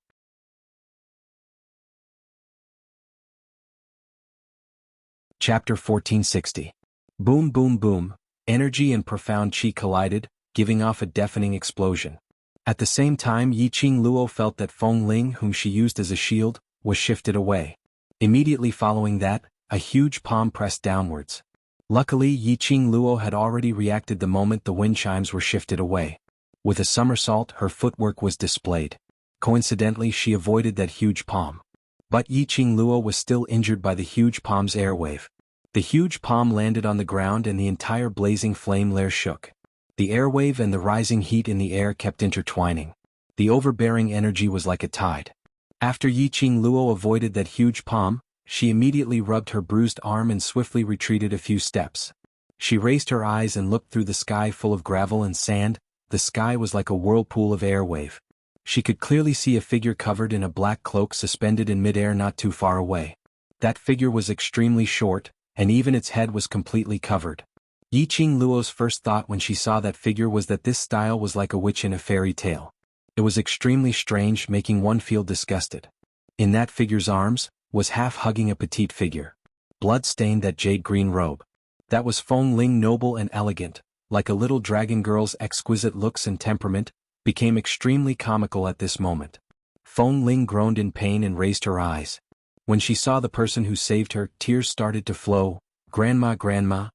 Chapter 1460. Boom boom boom, energy and profound qi collided, giving off a deafening explosion. At the same time, Yiqing Luo felt that Feng Ling, whom she used as a shield, was shifted away. Immediately following that, a huge palm pressed downwards. Luckily, Yiqing Luo had already reacted the moment the wind chimes were shifted away. With a somersault, her footwork was displayed. Coincidentally, she avoided that huge palm. But Yiqing Luo was still injured by the huge palm's airwave. The huge palm landed on the ground and the entire blazing flame layer shook. The airwave and the rising heat in the air kept intertwining. The overbearing energy was like a tide. After Yiqing Luo avoided that huge palm, she immediately rubbed her bruised arm and swiftly retreated a few steps. She raised her eyes and looked through the sky full of gravel and sand. The sky was like a whirlpool of airwave. She could clearly see a figure covered in a black cloak suspended in midair not too far away. That figure was extremely short, and even its head was completely covered. Yiqing Luo's first thought when she saw that figure was that this style was like a witch in a fairy tale. It was extremely strange, making one feel disgusted. In that figure's arms, was half hugging a petite figure. Blood-stained that jade-green robe. That was Feng Ling, noble and elegant, like a little dragon girl's exquisite looks and temperament, became extremely comical at this moment. Feng Ling groaned in pain and raised her eyes. When she saw the person who saved her, tears started to flow. "Grandma, grandma."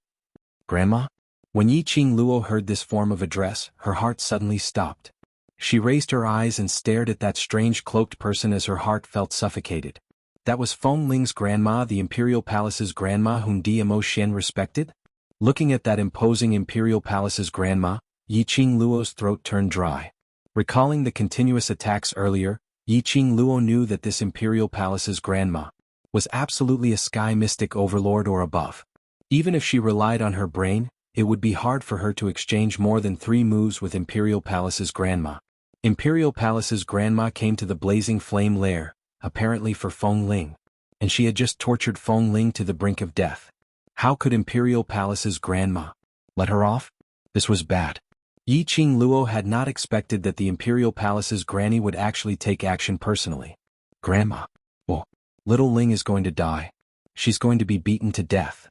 "Grandma?" When Yi Qing Luo heard this form of address, her heart suddenly stopped. She raised her eyes and stared at that strange cloaked person as her heart felt suffocated. That was Feng Ling's grandma, the Imperial Palace's grandma whom Mo Xian respected? Looking at that imposing Imperial Palace's grandma, Yi Qing Luo's throat turned dry. Recalling the continuous attacks earlier, Yi Qing Luo knew that this Imperial Palace's grandma was absolutely a sky mystic overlord or above. Even if she relied on her brain, it would be hard for her to exchange more than 3 moves with Imperial Palace's grandma. Imperial Palace's grandma came to the Blazing Flame lair, apparently for Feng Ling, and she had just tortured Feng Ling to the brink of death. How could Imperial Palace's grandma let her off? This was bad. Yi Qing Luo had not expected that the Imperial Palace's granny would actually take action personally. "Grandma. Well, little Ling is going to die. She's going to be beaten to death."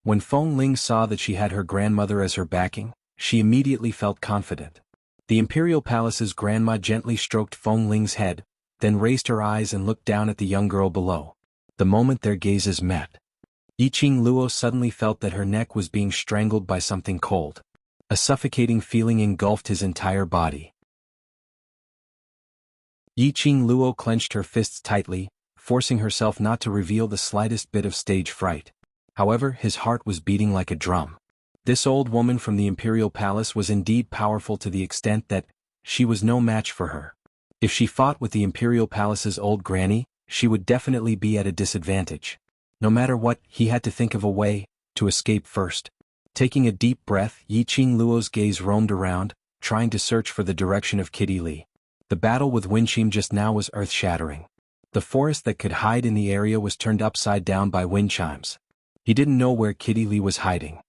When Feng Ling saw that she had her grandmother as her backing, she immediately felt confident. The Imperial Palace's grandma gently stroked Feng Ling's head, then raised her eyes and looked down at the young girl below. The moment their gazes met, Yi Qing Luo suddenly felt that her neck was being strangled by something cold. A suffocating feeling engulfed his entire body. Yi Qing Luo clenched her fists tightly, forcing herself not to reveal the slightest bit of stage fright. However, his heart was beating like a drum. This old woman from the Imperial Palace was indeed powerful to the extent that she was no match for her. If she fought with the Imperial Palace's old granny, she would definitely be at a disadvantage. No matter what, he had to think of a way to escape first. Taking a deep breath, Yi Qing Luo's gaze roamed around, trying to search for the direction of Kitty Li. The battle with Winchim just now was earth-shattering. The forest that could hide in the area was turned upside down by wind chimes. He didn't know where Kitty Li was hiding.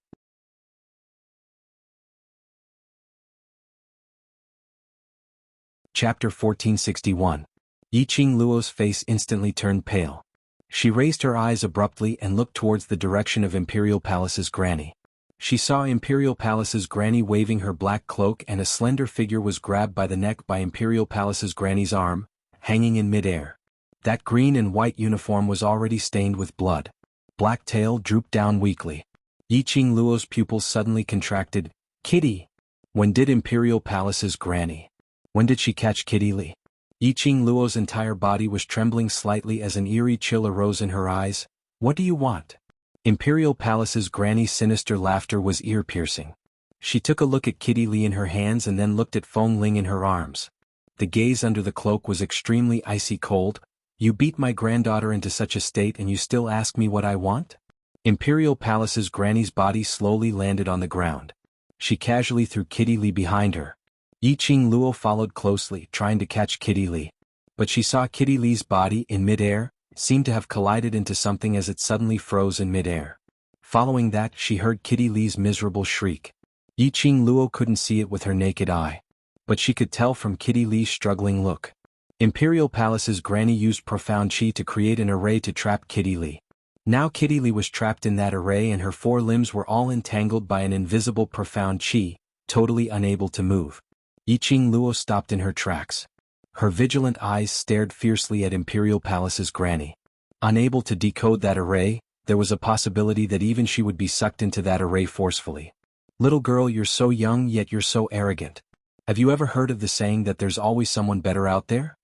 Chapter 1461. Yi Qing Luo's face instantly turned pale. She raised her eyes abruptly and looked towards the direction of Imperial Palace's granny. She saw Imperial Palace's granny waving her black cloak, and a slender figure was grabbed by the neck by Imperial Palace's granny's arm, hanging in midair. That green and white uniform was already stained with blood. Black tail drooped down weakly. Yi Qing Luo's pupils suddenly contracted. "Kitty! When did Imperial Palace's granny? When did she catch Kitty Li?" Yi Qing Luo's entire body was trembling slightly as an eerie chill arose in her eyes. "What do you want?" Imperial Palace's granny's sinister laughter was ear-piercing. She took a look at Kitty Li in her hands and then looked at Feng Ling in her arms. The gaze under the cloak was extremely icy cold. "You beat my granddaughter into such a state and you still ask me what I want?" Imperial Palace's granny's body slowly landed on the ground. She casually threw Kitty Li behind her. Yi Qing Luo followed closely, trying to catch Kitty Li. But she saw Kitty Li's body, in midair, seemed to have collided into something as it suddenly froze in midair. Following that, she heard Kitty Li's miserable shriek. Yi Qing Luo couldn't see it with her naked eye, but she could tell from Kitty Li's struggling look. Imperial Palace's granny used profound qi to create an array to trap Kitty Li. Now Kitty Li was trapped in that array and her 4 limbs were all entangled by an invisible profound qi, totally unable to move. Yi Qing Luo stopped in her tracks. Her vigilant eyes stared fiercely at Imperial Palace's granny. Unable to decode that array, there was a possibility that even she would be sucked into that array forcefully. "Little girl, you're so young yet you're so arrogant. Have you ever heard of the saying that there's always someone better out there?"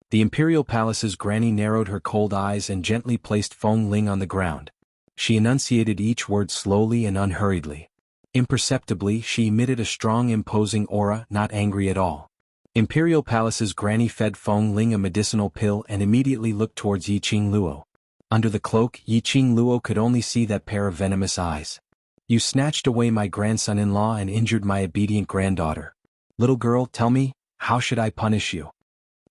The Imperial Palace's granny narrowed her cold eyes and gently placed Feng Ling on the ground. She enunciated each word slowly and unhurriedly. Imperceptibly, she emitted a strong imposing aura, not angry at all. Imperial Palace's granny fed Feng Ling a medicinal pill and immediately looked towards Yi Qing Luo. Under the cloak, Yi Qing Luo could only see that pair of venomous eyes. "You snatched away my grandson-in-law and injured my obedient granddaughter. Little girl, tell me, how should I punish you?"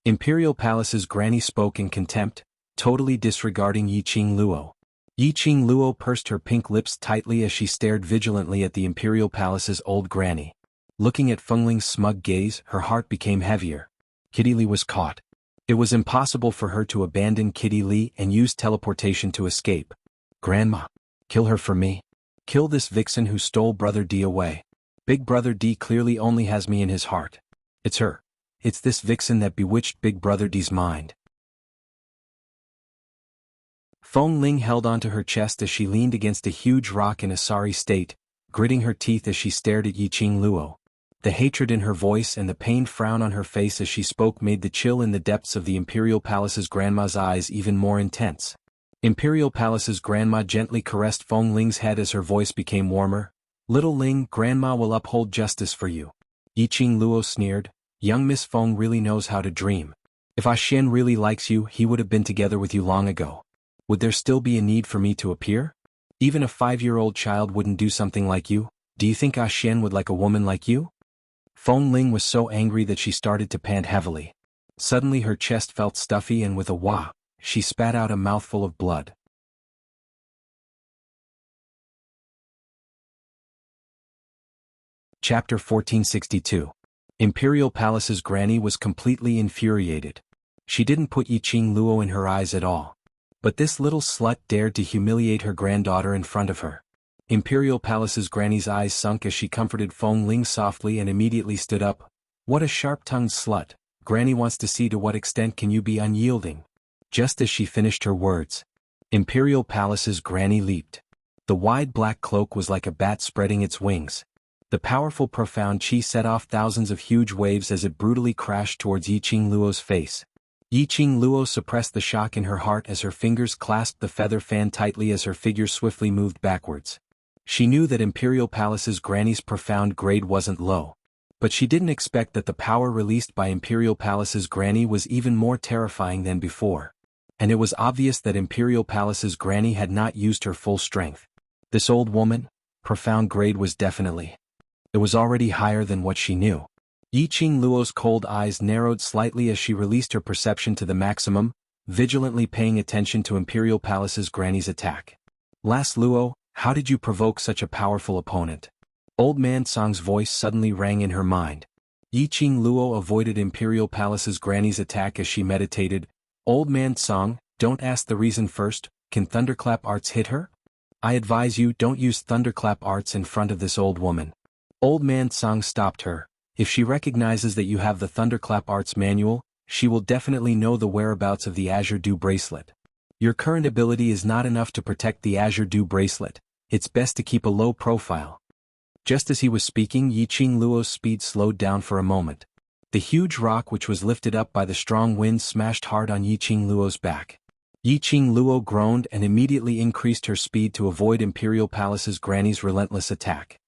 Imperial Palace's granny spoke in contempt, totally disregarding Yi Qing Luo. Yi Qing Luo pursed her pink lips tightly as she stared vigilantly at the Imperial Palace's old granny. Looking at Feng Ling's smug gaze, her heart became heavier. Kitty Li was caught. It was impossible for her to abandon Kitty Li and use teleportation to escape. "Grandma, kill her for me. Kill this vixen who stole Brother D away. Big Brother D clearly only has me in his heart. It's her. It's this vixen that bewitched Big Brother D's mind." Feng Ling held onto her chest as she leaned against a huge rock in a sorry state, gritting her teeth as she stared at Yiqing Luo. The hatred in her voice and the pained frown on her face as she spoke made the chill in the depths of the Imperial Palace's grandma's eyes even more intense. Imperial Palace's grandma gently caressed Feng Ling's head as her voice became warmer. "Little Ling, grandma will uphold justice for you." Yiqing Luo sneered, "Young Miss Feng really knows how to dream. If Ah Xian really likes you, he would have been together with you long ago. Would there still be a need for me to appear? Even a 5-year-old child wouldn't do something like you. Do you think Ah Xian would like a woman like you?" Feng Ling was so angry that she started to pant heavily. Suddenly her chest felt stuffy and with a wah, she spat out a mouthful of blood. Chapter 1462. Imperial Palace's granny was completely infuriated. She didn't put Yiqing Luo in her eyes at all. But this little slut dared to humiliate her granddaughter in front of her. Imperial Palace's granny's eyes sunk as she comforted Feng Ling softly and immediately stood up. "What a sharp-tongued slut. Granny wants to see to what extent can you be unyielding." Just as she finished her words, Imperial Palace's granny leaped. The wide black cloak was like a bat spreading its wings. The powerful profound chi set off thousands of huge waves as it brutally crashed towards Yiqing Luo's face. Yiqing Luo suppressed the shock in her heart as her fingers clasped the feather fan tightly as her figure swiftly moved backwards. She knew that Imperial Palace's granny's profound grade wasn't low. But she didn't expect that the power released by Imperial Palace's granny was even more terrifying than before. And it was obvious that Imperial Palace's granny had not used her full strength. This old woman, profound grade was definitely. It was already higher than what she knew. Yiqing Luo's cold eyes narrowed slightly as she released her perception to the maximum, vigilantly paying attention to Imperial Palace's granny's attack. "Last Luo, how did you provoke such a powerful opponent?" Old Man Song's voice suddenly rang in her mind. Yiqing Luo avoided Imperial Palace's granny's attack as she meditated. "Old Man Song, don't ask the reason first. Can thunderclap arts hit her? I advise you don't use thunderclap arts in front of this old woman." Old Man Song stopped her. "If she recognizes that you have the thunderclap arts manual, she will definitely know the whereabouts of the Azure Dew bracelet. Your current ability is not enough to protect the Azure Dew bracelet. It's best to keep a low profile." Just as he was speaking, Yiqing Luo's speed slowed down for a moment. The huge rock which was lifted up by the strong wind smashed hard on Yiqing Luo's back. Yiqing Luo groaned and immediately increased her speed to avoid Imperial Palace's granny's relentless attack.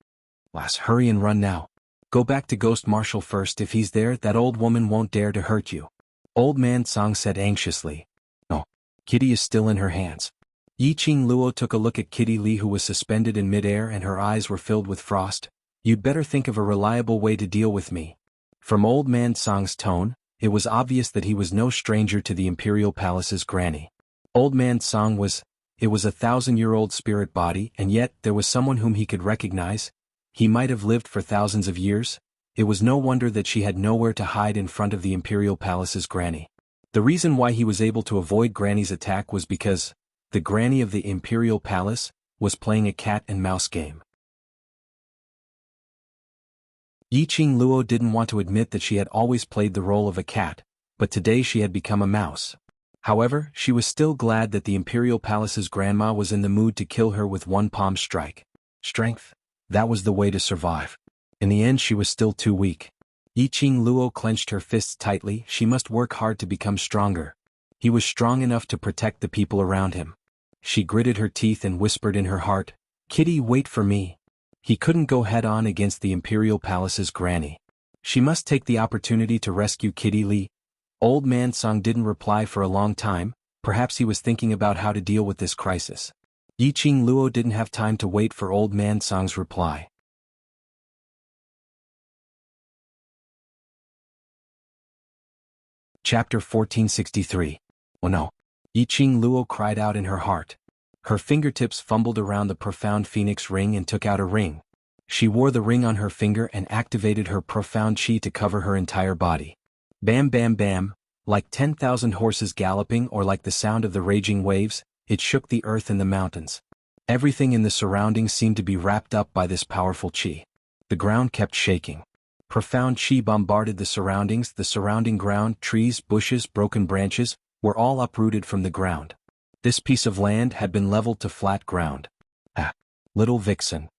"Lass, hurry and run now. Go back to Ghost Marshal first. If he's there, that old woman won't dare to hurt you." Old Man Song said anxiously. "No, Kitty is still in her hands." Yiqing Luo took a look at Kitty Li, who was suspended in midair, and her eyes were filled with frost. "You'd better think of a reliable way to deal with me." From Old Man Song's tone, it was obvious that he was no stranger to the Imperial Palace's granny. Old Man Song was, it was a 1,000-year-old spirit body, and yet there was someone whom he could recognize. He might have lived for thousands of years. It was no wonder that she had nowhere to hide in front of the Imperial Palace's granny. The reason why he was able to avoid Granny's attack was because the granny of the Imperial Palace was playing a cat-and-mouse game. Yiqing Luo didn't want to admit that she had always played the role of a cat, but today she had become a mouse. However, she was still glad that the Imperial Palace's grandma was in the mood to kill her with one palm strike. Strength? That was the way to survive. In the end, she was still too weak. Yiqing Luo clenched her fists tightly. She must work hard to become stronger. He was strong enough to protect the people around him. She gritted her teeth and whispered in her heart, "Kitty, wait for me." He couldn't go head-on against the Imperial Palace's granny. She must take the opportunity to rescue Kitty Li. Old Man Song didn't reply for a long time. Perhaps he was thinking about how to deal with this crisis. Yiqing Luo didn't have time to wait for Old Man Song's reply. Chapter 1463. "Oh no." Yiqing Luo cried out in her heart. Her fingertips fumbled around the profound phoenix ring and took out a ring. She wore the ring on her finger and activated her profound chi to cover her entire body. Bam bam bam, like 10,000 horses galloping or like the sound of the raging waves, it shook the earth and the mountains. Everything in the surroundings seemed to be wrapped up by this powerful chi. The ground kept shaking. Profound chi bombarded the surroundings. The surrounding ground, trees, bushes, broken branches, were all uprooted from the ground. This piece of land had been leveled to flat ground. Ah, little vixen.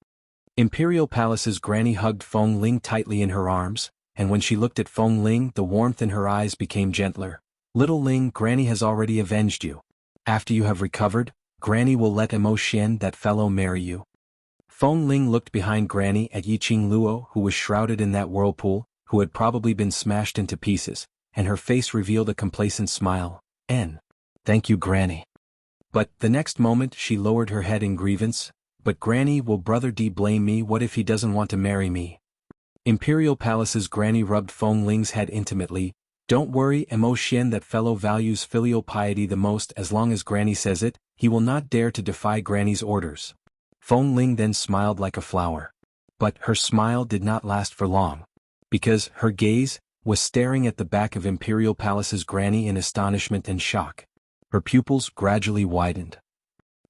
Imperial Palace's granny hugged Feng Ling tightly in her arms, and when she looked at Feng Ling, the warmth in her eyes became gentler. Little Ling, Granny has already avenged you. After you have recovered, Granny will let Emo Xian, that fellow, marry you. Feng Ling looked behind Granny at Yiqing Luo, who was shrouded in that whirlpool, who had probably been smashed into pieces, and her face revealed a complacent smile. Thank you, Granny. But the next moment she lowered her head in grievance. But Granny, will Brother D blame me? What if he doesn't want to marry me? Imperial Palace's Granny rubbed Feng Ling's head intimately. Don't worry, Emo Xian, that fellow values filial piety the most. As long as Granny says it, he will not dare to defy Granny's orders. Feng Ling then smiled like a flower. But her smile did not last for long. Because her gaze was staring at the back of Imperial Palace's Granny in astonishment and shock. Her pupils gradually widened.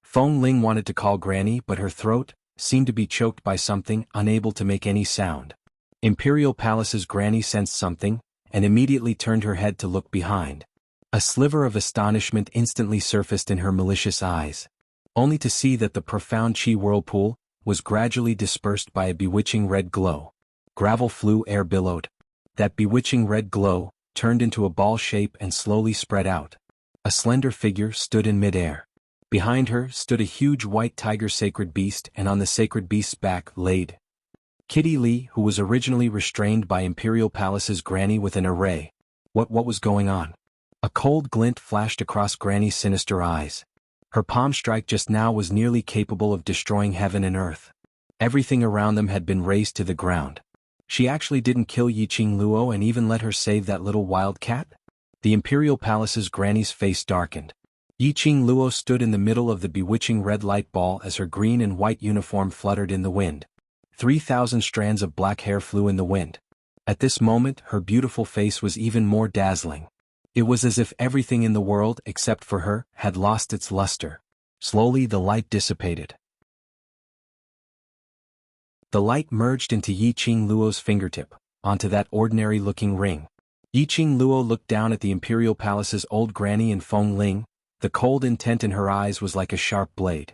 Feng Ling wanted to call Granny, but her throat seemed to be choked by something, unable to make any sound. Imperial Palace's Granny sensed something, and immediately turned her head to look behind. A sliver of astonishment instantly surfaced in her malicious eyes, only to see that the profound chi whirlpool was gradually dispersed by a bewitching red glow. Gravel flew, air billowed. That bewitching red glow turned into a ball shape and slowly spread out. A slender figure stood in midair. Behind her stood a huge white tiger sacred beast, and on the sacred beast's back laid Kitty Lee, who was originally restrained by Imperial Palace's Granny with an array. What was going on? A cold glint flashed across Granny's sinister eyes. Her palm strike just now was nearly capable of destroying heaven and earth. Everything around them had been razed to the ground. She actually didn't kill Yiqing Luo and even let her save that little wild cat? The Imperial Palace's Granny's face darkened. Yiqing Luo stood in the middle of the bewitching red light ball as her green and white uniform fluttered in the wind. 3,000 strands of black hair flew in the wind. At this moment, her beautiful face was even more dazzling. It was as if everything in the world, except for her, had lost its luster. Slowly the light dissipated. The light merged into Yiqing Luo's fingertip, onto that ordinary-looking ring. Yiqing Luo looked down at the Imperial Palace's old Granny and Feng Ling. The cold intent in her eyes was like a sharp blade.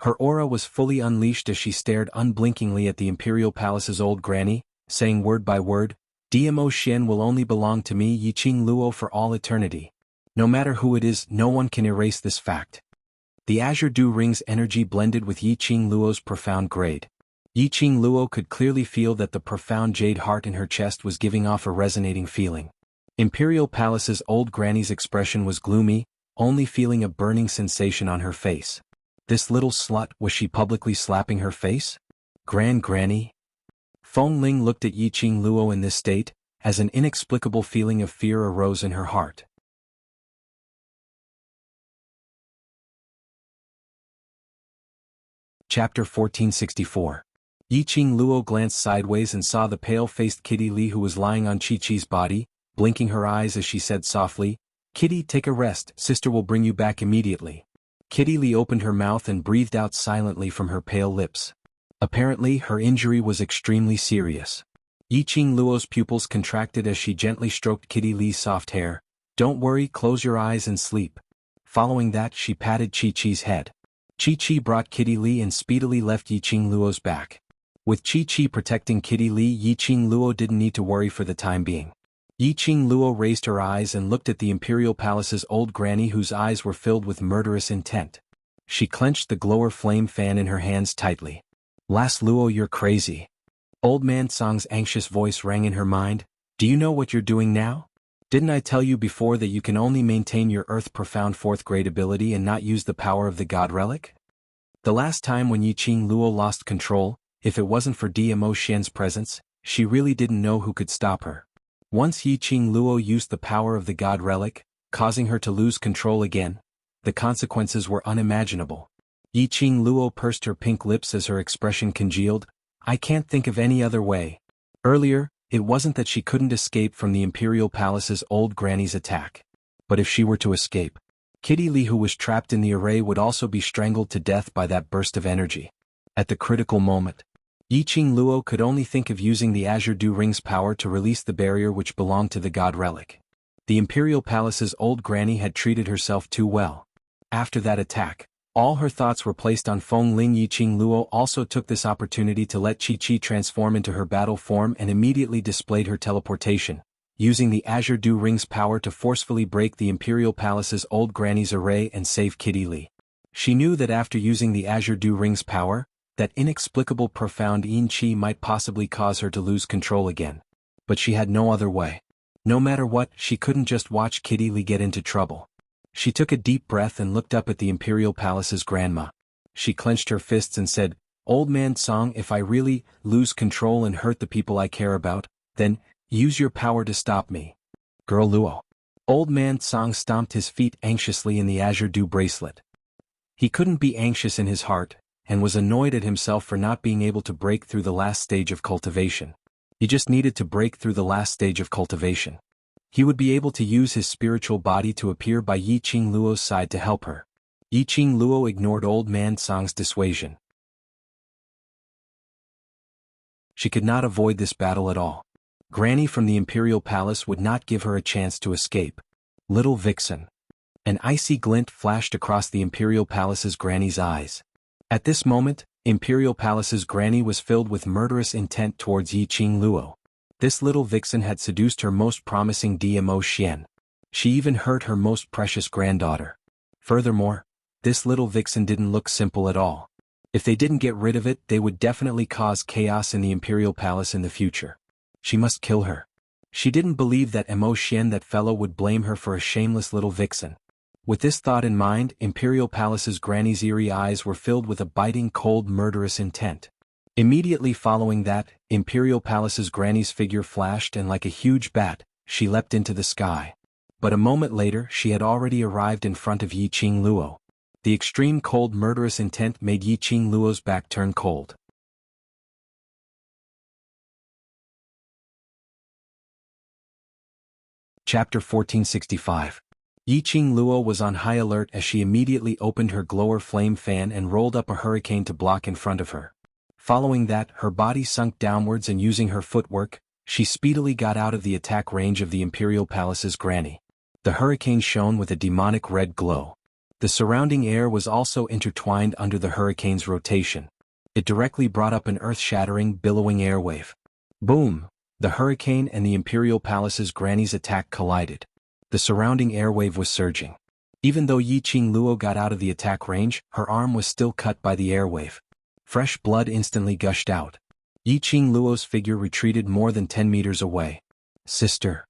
Her aura was fully unleashed as she stared unblinkingly at the Imperial Palace's old Granny, saying word by word, Emo Xian will only belong to me, Yiqing Luo, for all eternity. No matter who it is, no one can erase this fact. The Azure Dew Ring's energy blended with Yiqing Luo's profound grade. Yiqing Luo could clearly feel that the profound jade heart in her chest was giving off a resonating feeling. Imperial Palace's old Granny's expression was gloomy, only feeling a burning sensation on her face. This little slut, was she publicly slapping her face? Granny? Feng Ling looked at Yiqing Luo in this state, as an inexplicable feeling of fear arose in her heart. Chapter 1464. Yiqing Luo glanced sideways and saw the pale-faced Kitty Lee, who was lying on Chi-Chi's body, blinking her eyes as she said softly, Kitty, take a rest, sister will bring you back immediately. Kitty Lee opened her mouth and breathed out silently from her pale lips. Apparently, her injury was extremely serious. Yiqing Luo's pupils contracted as she gently stroked Kitty Lee's soft hair. Don't worry, close your eyes and sleep. Following that, she patted Chi-Chi's head. Chi-Chi brought Kitty Lee and speedily left Yiqing Luo's back. With Chi-Chi protecting Kitty Lee, Yiqing Luo didn't need to worry for the time being. Yiqing Luo raised her eyes and looked at the Imperial Palace's old Granny, whose eyes were filled with murderous intent. She clenched the glower flame fan in her hands tightly. Las Luo, you're crazy. Old Man Song's anxious voice rang in her mind. Do you know what you're doing now? Didn't I tell you before that you can only maintain your Earth profound 4th grade ability and not use the power of the God Relic? The last time when Yiqing Luo lost control, if it wasn't for Emo Xian's presence, she really didn't know who could stop her. Once Yiqing Luo used the power of the God Relic, causing her to lose control again, the consequences were unimaginable. Yiqing Luo pursed her pink lips as her expression congealed. I can't think of any other way. Earlier, it wasn't that she couldn't escape from the Imperial Palace's old Granny's attack. But if she were to escape, Kitty Lee, who was trapped in the array, would also be strangled to death by that burst of energy. At the critical moment, Yiqing Luo could only think of using the Azure Dew Ring's power to release the barrier which belonged to the God Relic. The Imperial Palace's old Granny had treated herself too well. After that attack, all her thoughts were placed on Feng Ling. Yiqing Luo also took this opportunity to let Qi transform into her battle form and immediately displayed her teleportation, using the Azure Dew Ring's power to forcefully break the Imperial Palace's old granny's array and save Kitty Li. She knew that after using the Azure Dew Ring's power, that inexplicable profound yin qi might possibly cause her to lose control again. But she had no other way. No matter what, she couldn't just watch Kitty Li get into trouble. She took a deep breath and looked up at the Imperial Palace's grandma. She clenched her fists and said, "Old man Song, if I really lose control and hurt the people I care about, then use your power to stop me." Girl Luo. Old man Song stomped his feet anxiously in the Azure Dew bracelet. He couldn't be anxious in his heart, and was annoyed at himself for not being able to break through the last stage of cultivation. He just needed to break through the last stage of cultivation. He would be able to use his spiritual body to appear by Yiqing Luo's side to help her. Yiqing Luo ignored old man Song's dissuasion. She could not avoid this battle at all. Granny from the Imperial Palace would not give her a chance to escape. Little Vixen. An icy glint flashed across the Imperial Palace's granny's eyes. At this moment, Imperial Palace's granny was filled with murderous intent towards Yiqing Luo. This little vixen had seduced her most promising DMO Xian. She even hurt her most precious granddaughter. Furthermore, this little vixen didn't look simple at all. If they didn't get rid of it, they would definitely cause chaos in the Imperial Palace in the future. She must kill her. She didn't believe that Mo Xian, that fellow, would blame her for a shameless little vixen. With this thought in mind, Imperial Palace's granny's eerie eyes were filled with a biting, cold, murderous intent. Immediately following that, Imperial Palace's granny's figure flashed, and like a huge bat, she leapt into the sky. But a moment later, she had already arrived in front of Yiqing Luo. The extreme cold, murderous intent made Yiqing Luo's back turn cold. Chapter 1465. Yiqing Luo was on high alert as she immediately opened her glower flame fan and rolled up a hurricane to block in front of her. Following that, her body sunk downwards, and using her footwork, she speedily got out of the attack range of the Imperial Palace's granny. The hurricane shone with a demonic red glow. The surrounding air was also intertwined under the hurricane's rotation. It directly brought up an earth-shattering, billowing airwave. Boom! The hurricane and the Imperial Palace's granny's attack collided. The surrounding airwave was surging. Even though Yiqing Luo got out of the attack range, her arm was still cut by the airwave. Fresh blood instantly gushed out. Yiqing Luo's figure retreated more than 10 meters away. "Sister."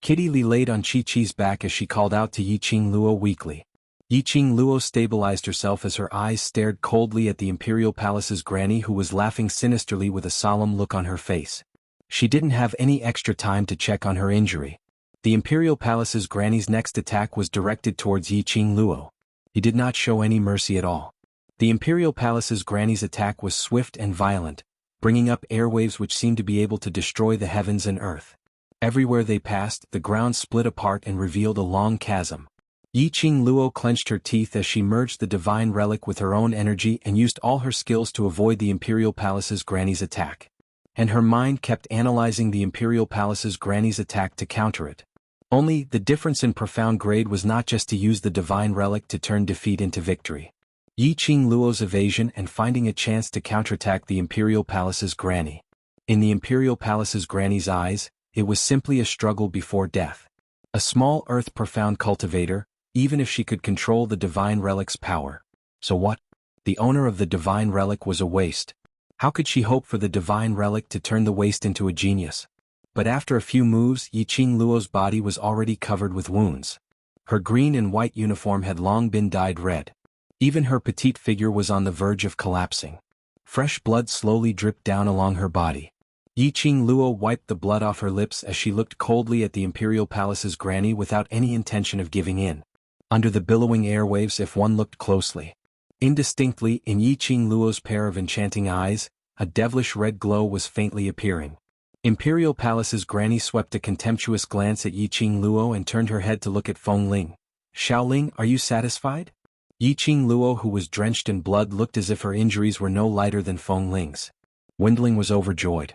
Kitty Li laid on Chi-Chi's back as she called out to Yiqing Luo weakly. Yiqing Luo stabilized herself as her eyes stared coldly at the Imperial Palace's granny, who was laughing sinisterly with a solemn look on her face. She didn't have any extra time to check on her injury. The Imperial Palace's granny's next attack was directed towards Yiqing Luo. He did not show any mercy at all. The Imperial Palace's granny's attack was swift and violent, bringing up airwaves which seemed to be able to destroy the heavens and earth. Everywhere they passed, the ground split apart and revealed a long chasm. Yiqing Luo clenched her teeth as she merged the divine relic with her own energy and used all her skills to avoid the Imperial Palace's granny's attack. And her mind kept analyzing the Imperial Palace's granny's attack to counter it. Only, the difference in profound grade was not just to use the divine relic to turn defeat into victory. Yiqing Luo's evasion and finding a chance to counterattack the Imperial Palace's granny. In the Imperial Palace's granny's eyes, it was simply a struggle before death. A small earth-profound cultivator, even if she could control the divine relic's power. So what? The owner of the divine relic was a waste. How could she hope for the divine relic to turn the waste into a genius? But after a few moves, Yiqing Luo's body was already covered with wounds. Her green and white uniform had long been dyed red. Even her petite figure was on the verge of collapsing. Fresh blood slowly dripped down along her body. Yiqing Luo wiped the blood off her lips as she looked coldly at the Imperial Palace's granny without any intention of giving in. Under the billowing airwaves, if one looked closely, indistinctly, in Yiqing Luo's pair of enchanting eyes, a devilish red glow was faintly appearing. Imperial Palace's granny swept a contemptuous glance at Yiqing Luo and turned her head to look at Feng Ling. "Xiaoling, are you satisfied?" Yiqing Luo, who was drenched in blood, looked as if her injuries were no lighter than Feng Ling's. Wendling was overjoyed.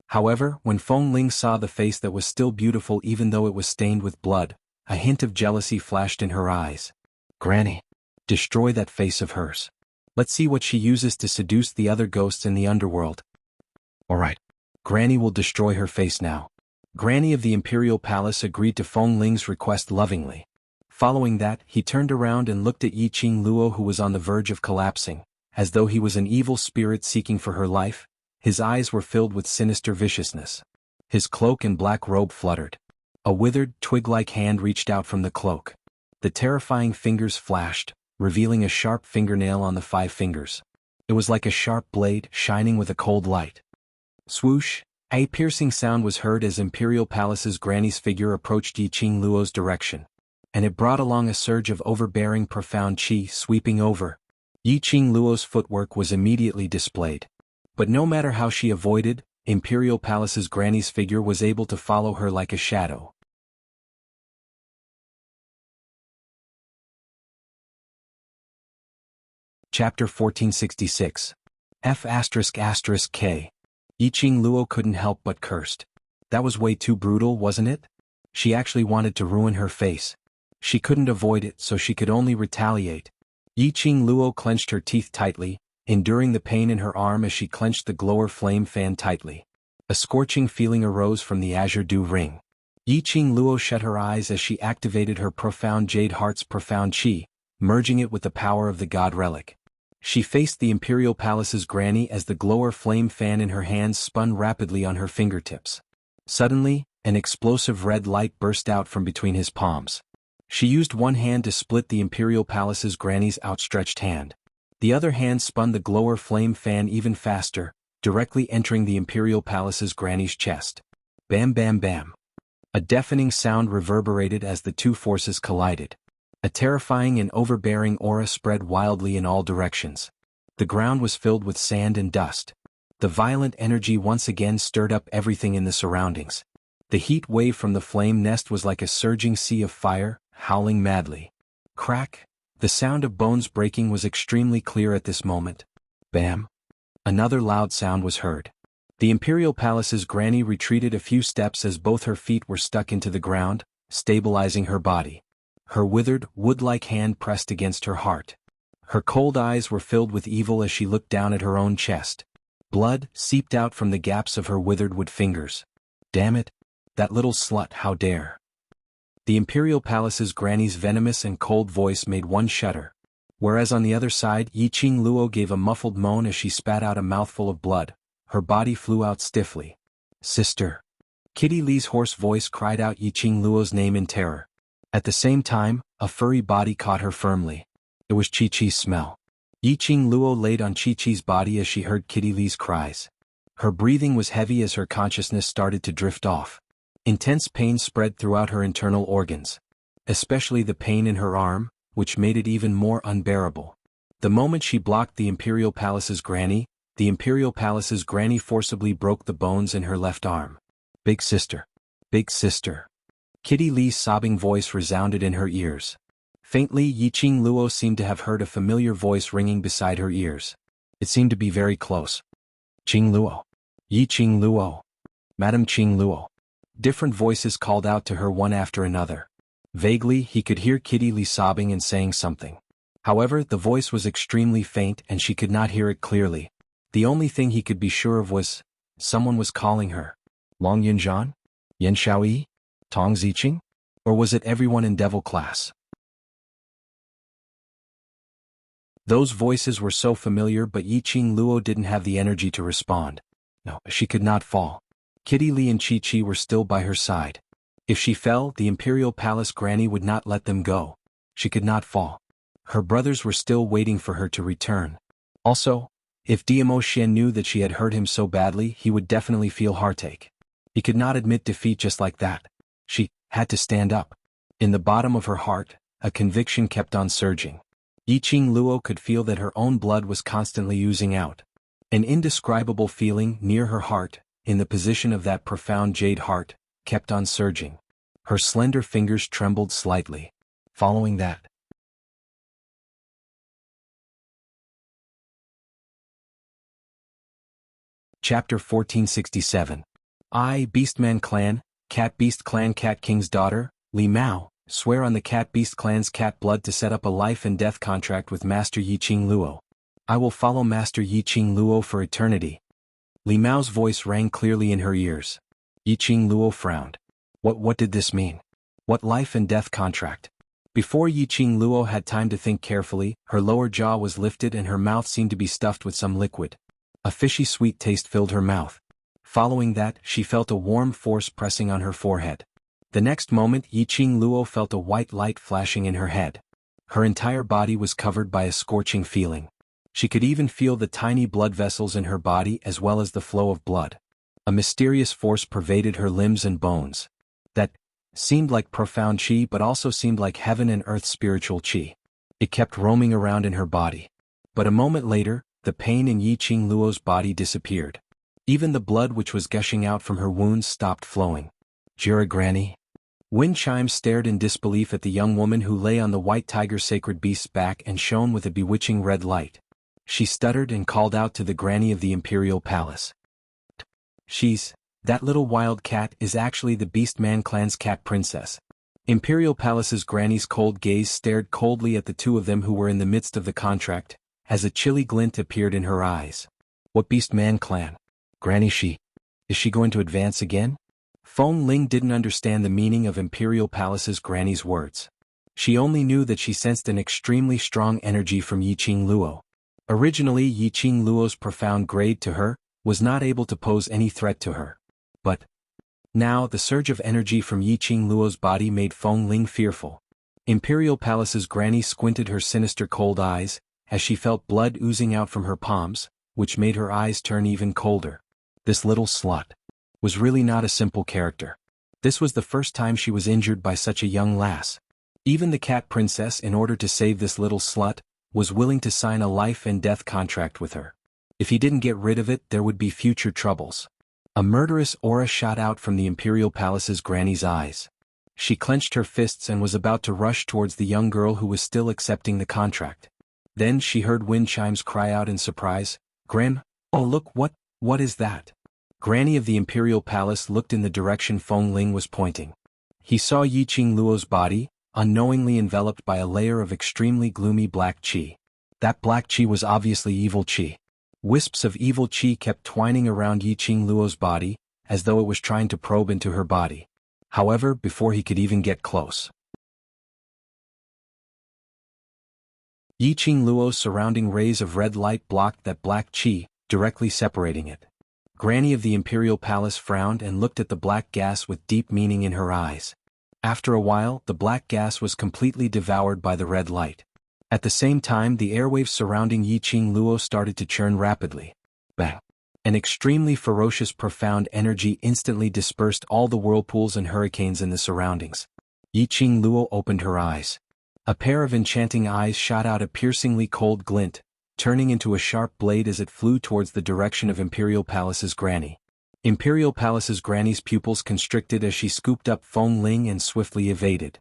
However, when Feng Ling saw the face that was still beautiful even though it was stained with blood, A hint of jealousy flashed in her eyes. Granny. Destroy that face of hers. Let's see what she uses to seduce the other ghosts in the underworld. Alright. Granny will destroy her face now. Granny of the Imperial Palace agreed to Feng Ling's request lovingly. Following that, he turned around and looked at Yi Qing Luo, who was on the verge of collapsing, as though he was an evil spirit seeking for her life. His eyes were filled with sinister viciousness. His cloak and black robe fluttered. A withered, twig-like hand reached out from the cloak. The terrifying fingers flashed, revealing a sharp fingernail on the 5 fingers. It was like a sharp blade, shining with a cold light. Swoosh! A piercing sound was heard as Imperial Palace's Granny's figure approached Yi Qing Luo's direction. And it brought along a surge of overbearing profound qi sweeping over. Yi Qing Luo's footwork was immediately displayed. But no matter how she avoided, Imperial Palace's Granny's figure was able to follow her like a shadow. Chapter 1466. F***K. Yi Qing Luo couldn't help but cursed. That was way too brutal, wasn't it? She actually wanted to ruin her face. She couldn't avoid it, so she could only retaliate. Yi Qing Luo clenched her teeth tightly, enduring the pain in her arm as she clenched the glower flame fan tightly. A scorching feeling arose from the azure dew ring. Yi Qing Luo shut her eyes as she activated her profound Jade Heart's profound qi, merging it with the power of the god relic. She faced the Imperial Palace's Granny as the glower flame fan in her hands spun rapidly on her fingertips. Suddenly, an explosive red light burst out from between his palms. She used one hand to split the Imperial Palace's Granny's outstretched hand. The other hand spun the glower flame fan even faster, directly entering the Imperial Palace's Granny's chest. Bam bam bam. A deafening sound reverberated as the two forces collided. A terrifying and overbearing aura spread wildly in all directions. The ground was filled with sand and dust. The violent energy once again stirred up everything in the surroundings. The heat wave from the flame nest was like a surging sea of fire, howling madly. Crack! The sound of bones breaking was extremely clear at this moment. Bam! Another loud sound was heard. The Imperial Palace's Granny retreated a few steps as both her feet were stuck into the ground, stabilizing her body. Her withered, wood-like hand pressed against her heart. Her cold eyes were filled with evil as she looked down at her own chest. Blood seeped out from the gaps of her withered wood fingers. Damn it! That little slut, how dare! The Imperial Palace's Granny's venomous and cold voice made one shudder. Whereas on the other side, Yi Qing Luo gave a muffled moan as she spat out a mouthful of blood. Her body flew out stiffly. Sister! Kitty Lee's hoarse voice cried out Yi Qing Luo's name in terror. At the same time, a furry body caught her firmly. It was Chi-Chi's smell. Yi Qing Luo laid on Chi-Chi's body as she heard Kitty Lee's cries. Her breathing was heavy as her consciousness started to drift off. Intense pain spread throughout her internal organs. Especially the pain in her arm, which made it even more unbearable. The moment she blocked the Imperial Palace's Granny, the Imperial Palace's Granny forcibly broke the bones in her left arm. Big sister. Big sister. Kitty Lee's sobbing voice resounded in her ears. Faintly, Yi Qing Luo seemed to have heard a familiar voice ringing beside her ears. It seemed to be very close. Qing Luo. Yi Qing Luo. Madam Qing Luo. Different voices called out to her one after another. Vaguely, he could hear Kitty Lee sobbing and saying something. However, the voice was extremely faint and she could not hear it clearly. The only thing he could be sure of was, someone was calling her. Long Yunjian? Yan Xiaoyi? Tong Ziqing? Or was it everyone in Devil class? Those voices were so familiar, but Yi Qing Luo didn't have the energy to respond. No, she could not fall. Kitty Lee and Chi-Chi were still by her side. If she fell, the Imperial Palace Granny would not let them go. She could not fall. Her brothers were still waiting for her to return. Also, if Diamo Xian knew that she had hurt him so badly, he would definitely feel heartache. He could not admit defeat just like that. She had to stand up. In the bottom of her heart, a conviction kept on surging. Yi Qing Luo could feel that her own blood was constantly oozing out. An indescribable feeling near her heart, in the position of that profound jade heart, kept on surging. Her slender fingers trembled slightly. Following that, Chapter 1467. I, Beastman Clan, Cat Beast Clan Cat King's daughter, Li Mao, Swear on the Cat Beast clan's cat blood to set up a life and death contract with Master Yiqing Luo. I will follow Master Yiqing Luo for eternity. Li Mao's voice rang clearly in her ears. Yiqing Luo frowned. What did this mean? What life and death contract? Before Yiqing Luo had time to think carefully, her lower jaw was lifted and her mouth seemed to be stuffed with some liquid. A fishy sweet taste filled her mouth. Following that, she felt a warm force pressing on her forehead. The next moment Yiqing Luo felt a white light flashing in her head. Her entire body was covered by a scorching feeling. She could even feel the tiny blood vessels in her body as well as the flow of blood. A mysterious force pervaded her limbs and bones. That seemed like profound qi but also seemed like heaven and earth spiritual qi. It kept roaming around in her body. But a moment later, the pain in Yiqing Luo's body disappeared. Even the blood which was gushing out from her wounds stopped flowing. Jira Granny? Wind Chime stared in disbelief at the young woman who lay on the white tiger sacred beast's back and shone with a bewitching red light. She stuttered and called out to the granny of the imperial palace. That little wild cat is actually the Beastman clan's cat princess. Imperial Palace's granny's cold gaze stared coldly at the two of them who were in the midst of the contract, as a chilly glint appeared in her eyes. What Beastman clan? Granny is she going to advance again? Feng Ling didn't understand the meaning of Imperial Palace's granny's words. She only knew that she sensed an extremely strong energy from Yiqing Luo. Originally Yiqing Luo's profound grade to her was not able to pose any threat to her. But now the surge of energy from Yiqing Luo's body made Feng Ling fearful. Imperial Palace's granny squinted her sinister cold eyes, as she felt blood oozing out from her palms, which made her eyes turn even colder. This little slut was really not a simple character. This was the first time she was injured by such a young lass. Even the cat princess, in order to save this little slut, was willing to sign a life and death contract with her. If he didn't get rid of it, there would be future troubles. A murderous aura shot out from the Imperial Palace's granny's eyes. She clenched her fists and was about to rush towards the young girl who was still accepting the contract. Then she heard Wind Chimes cry out in surprise, "Gran, oh look, what is that?" Granny of the Imperial Palace looked in the direction Feng Ling was pointing. He saw Yiqing Luo's body, unknowingly enveloped by a layer of extremely gloomy black qi. That black qi was obviously evil qi. Wisps of evil qi kept twining around Yiqing Luo's body, as though it was trying to probe into her body. However, before he could even get close, Yiqing Luo's surrounding rays of red light blocked that black qi, directly separating it. Granny of the Imperial Palace frowned and looked at the black gas with deep meaning in her eyes. After a while, the black gas was completely devoured by the red light. At the same time, the airwaves surrounding Yiqing Luo started to churn rapidly. Bang! An extremely ferocious profound energy instantly dispersed all the whirlpools and hurricanes in the surroundings. Yiqing Luo opened her eyes. A pair of enchanting eyes shot out a piercingly cold glint, turning into a sharp blade as it flew towards the direction of Imperial Palace's granny. Imperial Palace's granny's pupils constricted as she scooped up Feng Ling and swiftly evaded.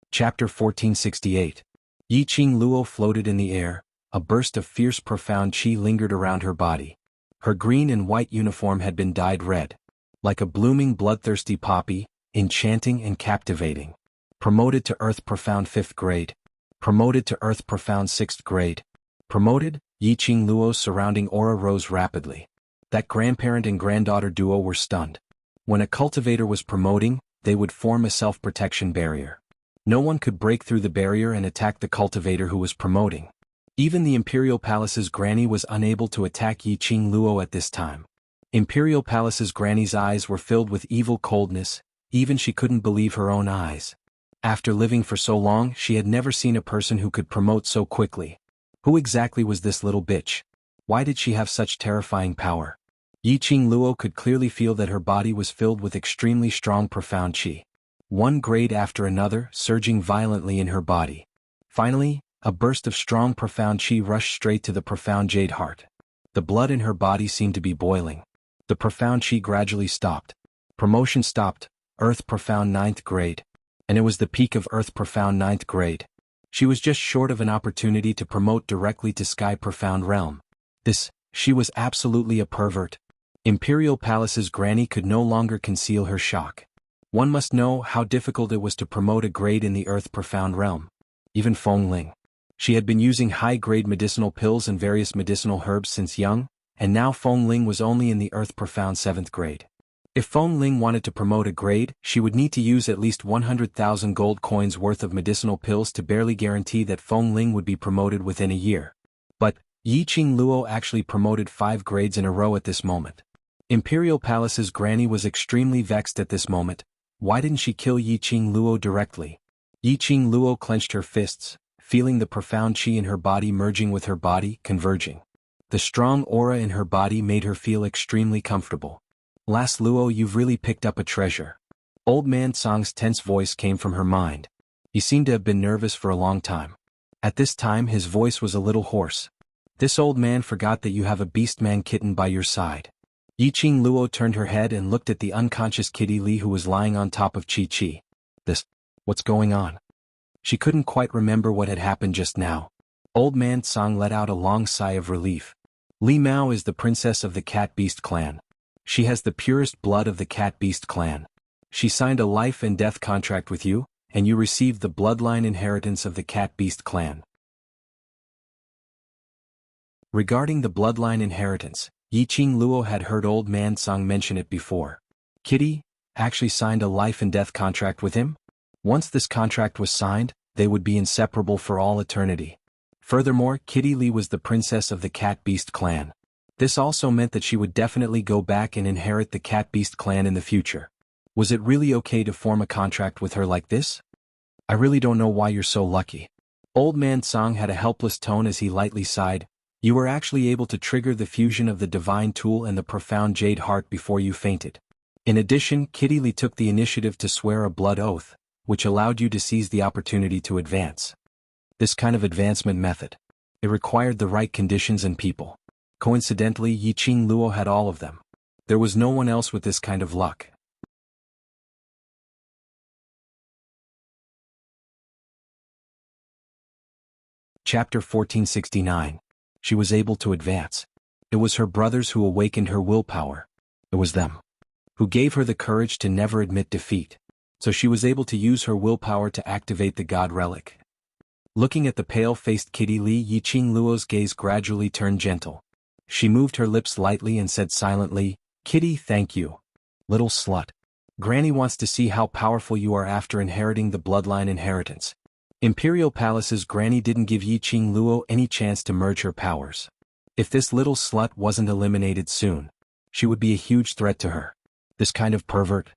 Chapter 1468. Yiqing Luo floated in the air, a burst of fierce profound qi lingered around her body. Her green and white uniform had been dyed red. Like a blooming bloodthirsty poppy, enchanting and captivating. Promoted to Earth Profound 5th grade. Promoted to Earth Profound 6th grade. Promoted, Yiqing Luo's surrounding aura rose rapidly. That grandparent and granddaughter duo were stunned. When a cultivator was promoting, they would form a self-protection barrier. No one could break through the barrier and attack the cultivator who was promoting. Even the Imperial Palace's granny was unable to attack Yiqing Luo at this time. Imperial Palace's granny's eyes were filled with evil coldness, even she couldn't believe her own eyes. After living for so long, she had never seen a person who could promote so quickly. Who exactly was this little bitch? Why did she have such terrifying power? Yiqing Luo could clearly feel that her body was filled with extremely strong profound qi. One grade after another, surging violently in her body. Finally, a burst of strong profound qi rushed straight to the profound jade heart. The blood in her body seemed to be boiling. The profound qi gradually stopped. Promotion stopped, Earth Profound 9th grade. And it was the peak of Earth Profound 9th grade. She was just short of an opportunity to promote directly to Sky Profound Realm. She was absolutely a pervert. Imperial Palace's granny could no longer conceal her shock. One must know how difficult it was to promote a grade in the Earth Profound realm. Even Feng Ling. She had been using high-grade medicinal pills and various medicinal herbs since young, and now Feng Ling was only in the Earth Profound 7th grade. If Feng Ling wanted to promote a grade, she would need to use at least 100,000 gold coins worth of medicinal pills to barely guarantee that Feng Ling would be promoted within a year. But Yiqing Luo actually promoted 5 grades in a row at this moment. Imperial Palace's granny was extremely vexed at this moment. Why didn't she kill Yiqing Luo directly? Yiqing Luo clenched her fists, feeling the profound qi in her body merging with her body, converging. The strong aura in her body made her feel extremely comfortable. Last Luo, you've really picked up a treasure. Old Man Song's tense voice came from her mind. He seemed to have been nervous for a long time. At this time his voice was a little hoarse. This old man forgot that you have a beastman kitten by your side. Yiqing Luo turned her head and looked at the unconscious Kitty Li who was lying on top of Chi Chi. What's going on? She couldn't quite remember what had happened just now. Old Man Song let out a long sigh of relief. Li Mao is the princess of the Cat Beast clan. She has the purest blood of the Cat Beast clan. She signed a life and death contract with you, and you received the bloodline inheritance of the Cat Beast clan. Regarding the bloodline inheritance, Yiqing Luo had heard Old Man Song mention it before. Kitty actually signed a life and death contract with him? Once this contract was signed, they would be inseparable for all eternity. Furthermore, Kitty Li was the princess of the Cat Beast clan. This also meant that she would definitely go back and inherit the Cat Beast clan in the future. Was it really okay to form a contract with her like this? I really don't know why you're so lucky. Old Man Song had a helpless tone as he lightly sighed. You were actually able to trigger the fusion of the divine tool and the profound jade heart before you fainted. In addition, Kitty Li took the initiative to swear a blood oath, which allowed you to seize the opportunity to advance. This kind of advancement method. It required the right conditions and people. Coincidentally, Yiqing Luo had all of them. There was no one else with this kind of luck. Chapter 1469. She was able to advance. It was her brothers who awakened her willpower. It was them who gave her the courage to never admit defeat. So she was able to use her willpower to activate the God Relic. Looking at the pale-faced Kitty Li, Yiqing Luo's gaze gradually turned gentle. She moved her lips lightly and said silently, Kitty, thank you. Little slut. Granny wants to see how powerful you are after inheriting the bloodline inheritance. Imperial Palace's granny didn't give Yiqing Luo any chance to merge her powers. If this little slut wasn't eliminated soon, she would be a huge threat to her. This kind of pervert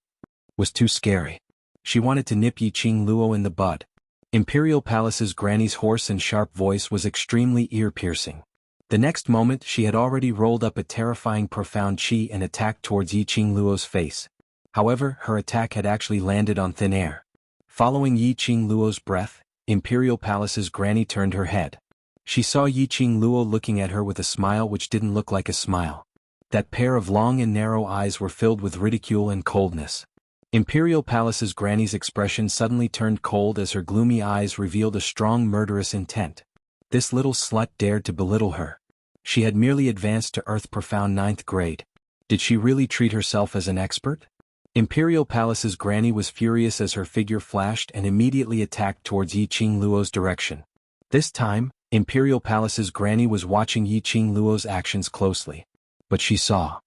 was too scary. She wanted to nip Yiqing Luo in the bud. Imperial Palace's granny's hoarse and sharp voice was extremely ear-piercing. The next moment she had already rolled up a terrifying profound qi and attacked towards Yiqing Luo's face. However, her attack had actually landed on thin air. Following Yiqing Luo's breath, Imperial Palace's granny turned her head. She saw Yiqing Luo looking at her with a smile which didn't look like a smile. That pair of long and narrow eyes were filled with ridicule and coldness. Imperial Palace's granny's expression suddenly turned cold as her gloomy eyes revealed a strong murderous intent. This little slut dared to belittle her. She had merely advanced to Earth Profound 9th grade. Did she really treat herself as an expert? Imperial Palace's granny was furious as her figure flashed and immediately attacked towards Yiqing Luo's direction. This time, Imperial Palace's granny was watching Yiqing Luo's actions closely. But she saw.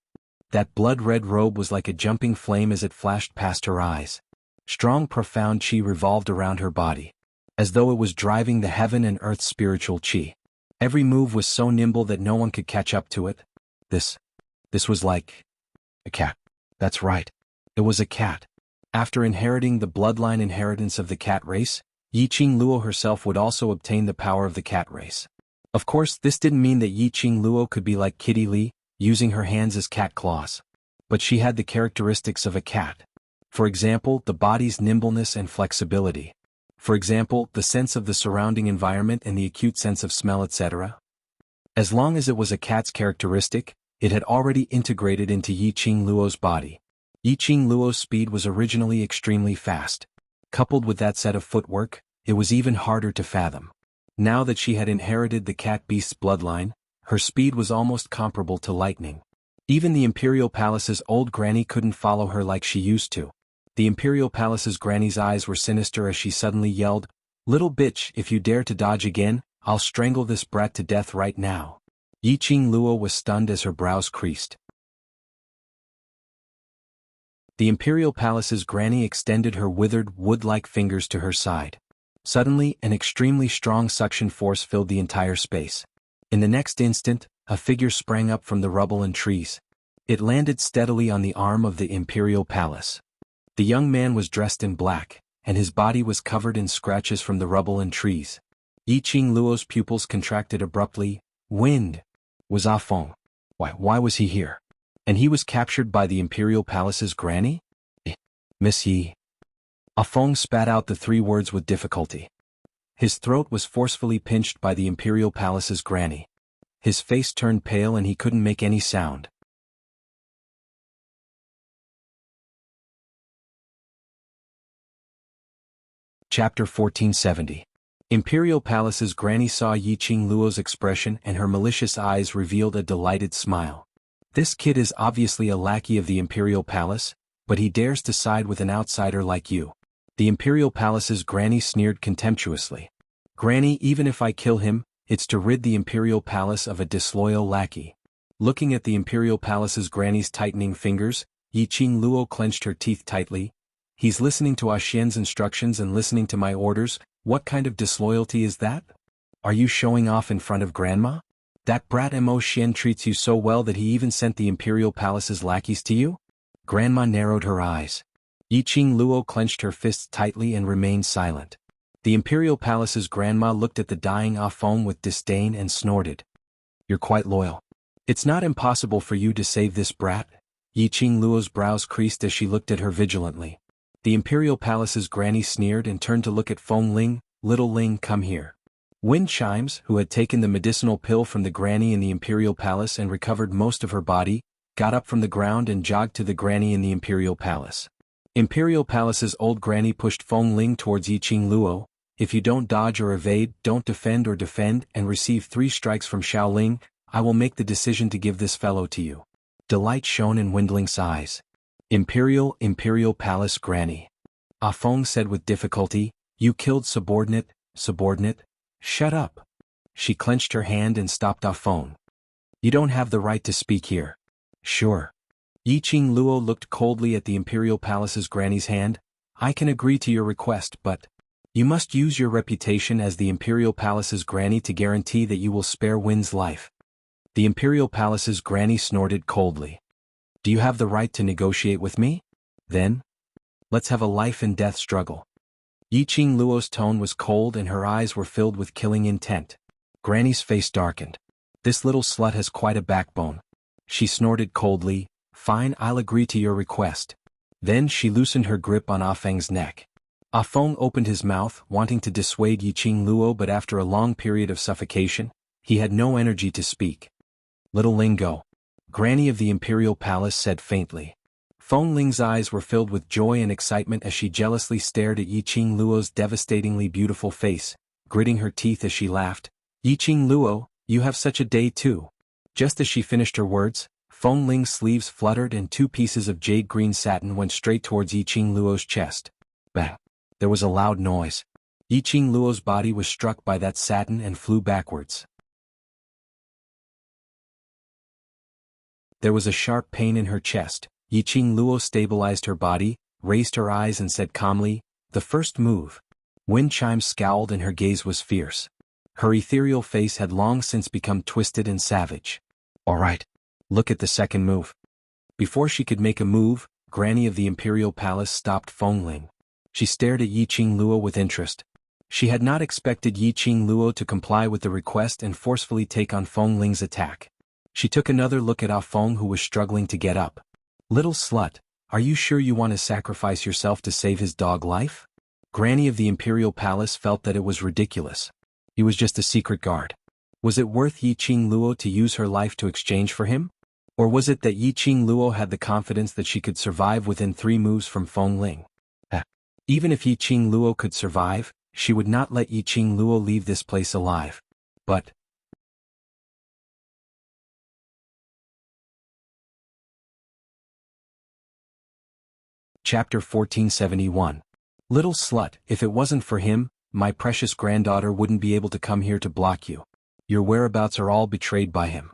That blood-red robe was like a jumping flame as it flashed past her eyes. Strong profound qi revolved around her body, as though it was driving the heaven and earth's spiritual qi. Every move was so nimble that no one could catch up to it. This was like a cat. That's right. It was a cat. After inheriting the bloodline inheritance of the cat race, Yiqing Luo herself would also obtain the power of the cat race. Of course, this didn't mean that Yiqing Luo could be like Kitty Li, using her hands as cat claws. But she had the characteristics of a cat. For example, the body's nimbleness and flexibility. For example, the sense of the surrounding environment and the acute sense of smell, etc. As long as it was a cat's characteristic, it had already integrated into Yiqing Luo's body. Yiqing Luo's speed was originally extremely fast. Coupled with that set of footwork, it was even harder to fathom. Now that she had inherited the cat beast's bloodline, her speed was almost comparable to lightning. Even the Imperial Palace's old granny couldn't follow her like she used to. The Imperial Palace's granny's eyes were sinister as she suddenly yelled, "Little bitch, if you dare to dodge again, I'll strangle this brat to death right now." Yiqing Luo was stunned as her brows creased. The Imperial Palace's granny extended her withered, wood-like fingers to her side. Suddenly, an extremely strong suction force filled the entire space. In the next instant, a figure sprang up from the rubble and trees. It landed steadily on the arm of the Imperial Palace. The young man was dressed in black, and his body was covered in scratches from the rubble and trees. Yiqing Luo's pupils contracted abruptly. Wind! Was Ah Feng. Why was he here? And he was captured by the Imperial Palace's granny? Miss Yi. Ah Feng spat out the 3 words with difficulty. His throat was forcefully pinched by the Imperial Palace's granny. His face turned pale and he couldn't make any sound. Chapter 1470. Imperial Palace's granny saw Yiqing Luo's expression and her malicious eyes revealed a delighted smile. This kid is obviously a lackey of the Imperial Palace, but he dares to side with an outsider like you. The Imperial Palace's granny sneered contemptuously. Granny, even if I kill him, it's to rid the Imperial Palace of a disloyal lackey. Looking at the Imperial Palace's granny's tightening fingers, Yiqing Luo clenched her teeth tightly. He's listening to Ah Xian's instructions and listening to my orders. What kind of disloyalty is that? Are you showing off in front of Grandma? That brat Mo Xian treats you so well that he even sent the Imperial Palace's lackeys to you? Grandma narrowed her eyes. Yiqing Luo clenched her fists tightly and remained silent. The Imperial Palace's grandma looked at the dying Ah Feng with disdain and snorted. You're quite loyal. It's not impossible for you to save this brat. Yiqing Luo's brows creased as she looked at her vigilantly. The Imperial Palace's granny sneered and turned to look at Feng Ling. Little Ling, come here. Wind Chimes, who had taken the medicinal pill from the granny in the Imperial Palace and recovered most of her body, got up from the ground and jogged to the granny in the Imperial Palace. Imperial Palace's old granny pushed Feng Ling towards Yiqing Luo. If you don't dodge or evade, don't defend or defend, and receive 3 strikes from Xiaoling, I will make the decision to give this fellow to you. Delight shone in Windling's eyes. Imperial Palace granny. Ah Feng said with difficulty, you killed subordinate. Shut up. She clenched her hand and stopped Ah Feng. You don't have the right to speak here. Sure. Yiqing Luo looked coldly at the Imperial Palace's granny's hand. I can agree to your request, but you must use your reputation as the Imperial Palace's granny to guarantee that you will spare Win's life. The Imperial Palace's granny snorted coldly. Do you have the right to negotiate with me? Then, let's have a life and death struggle. Yiqing Luo's tone was cold and her eyes were filled with killing intent. Granny's face darkened. This little slut has quite a backbone. She snorted coldly. Fine, I'll agree to your request. Then she loosened her grip on Ah Feng's neck. Ah Feng opened his mouth, wanting to dissuade Yiqing Luo, but after a long period of suffocation, he had no energy to speak. Little Ling, go. Granny of the Imperial Palace said faintly. Feng Ling's eyes were filled with joy and excitement as she jealously stared at Yiqing Luo's devastatingly beautiful face, gritting her teeth as she laughed. Yiqing Luo, you have such a day too. Just as she finished her words, Feng Ling's sleeves fluttered and 2 pieces of jade green satin went straight towards Yiqing Luo's chest. Bang! There was a loud noise. Yiqing Luo's body was struck by that satin and flew backwards. There was a sharp pain in her chest. Yiqing Luo stabilized her body, raised her eyes and said calmly, the first move. Wind Chimes scowled and her gaze was fierce. Her ethereal face had long since become twisted and savage. All right. Look at the second move. Before she could make a move, Granny of the Imperial Palace stopped Feng Ling. She stared at Yiqing Luo with interest. She had not expected Yiqing Luo to comply with the request and forcefully take on Feng Ling's attack. She took another look at Ah Feng, who was struggling to get up. Little slut, are you sure you want to sacrifice yourself to save his dog life? Granny of the Imperial Palace felt that it was ridiculous. He was just a secret guard. Was it worth Yiqing Luo to use her life to exchange for him? Or was it that Yiqing Luo had the confidence that she could survive within 3 moves from Feng Ling? Even if Yiqing Luo could survive, she would not let Yiqing Luo leave this place alive. But Chapter 1471. Little slut, if it wasn't for him, my precious granddaughter wouldn't be able to come here to block you. Your whereabouts are all betrayed by him.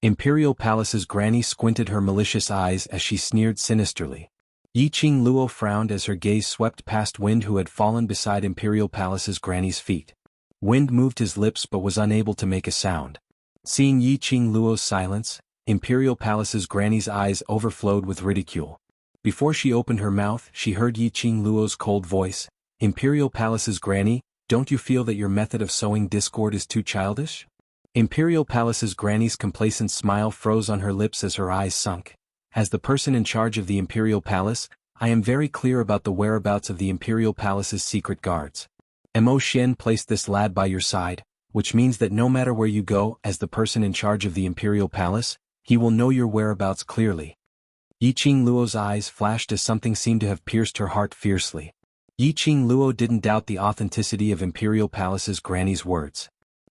Imperial Palace's granny squinted her malicious eyes as she sneered sinisterly. Yiqing Luo frowned as her gaze swept past Wind, who had fallen beside Imperial Palace's granny's feet. Wind moved his lips but was unable to make a sound. Seeing Yiqing Luo's silence, Imperial Palace's granny's eyes overflowed with ridicule. Before she opened her mouth, she heard Yiqing Luo's cold voice. Imperial Palace's granny, don't you feel that your method of sowing discord is too childish? Imperial Palace's granny's complacent smile froze on her lips as her eyes sunk. As the person in charge of the Imperial Palace, I am very clear about the whereabouts of the Imperial Palace's secret guards. Mo Xian placed this lad by your side, which means that no matter where you go as the person in charge of the Imperial Palace, he will know your whereabouts clearly. Yiqing Luo's eyes flashed as something seemed to have pierced her heart fiercely. Yiqing Luo didn't doubt the authenticity of Imperial Palace's granny's words.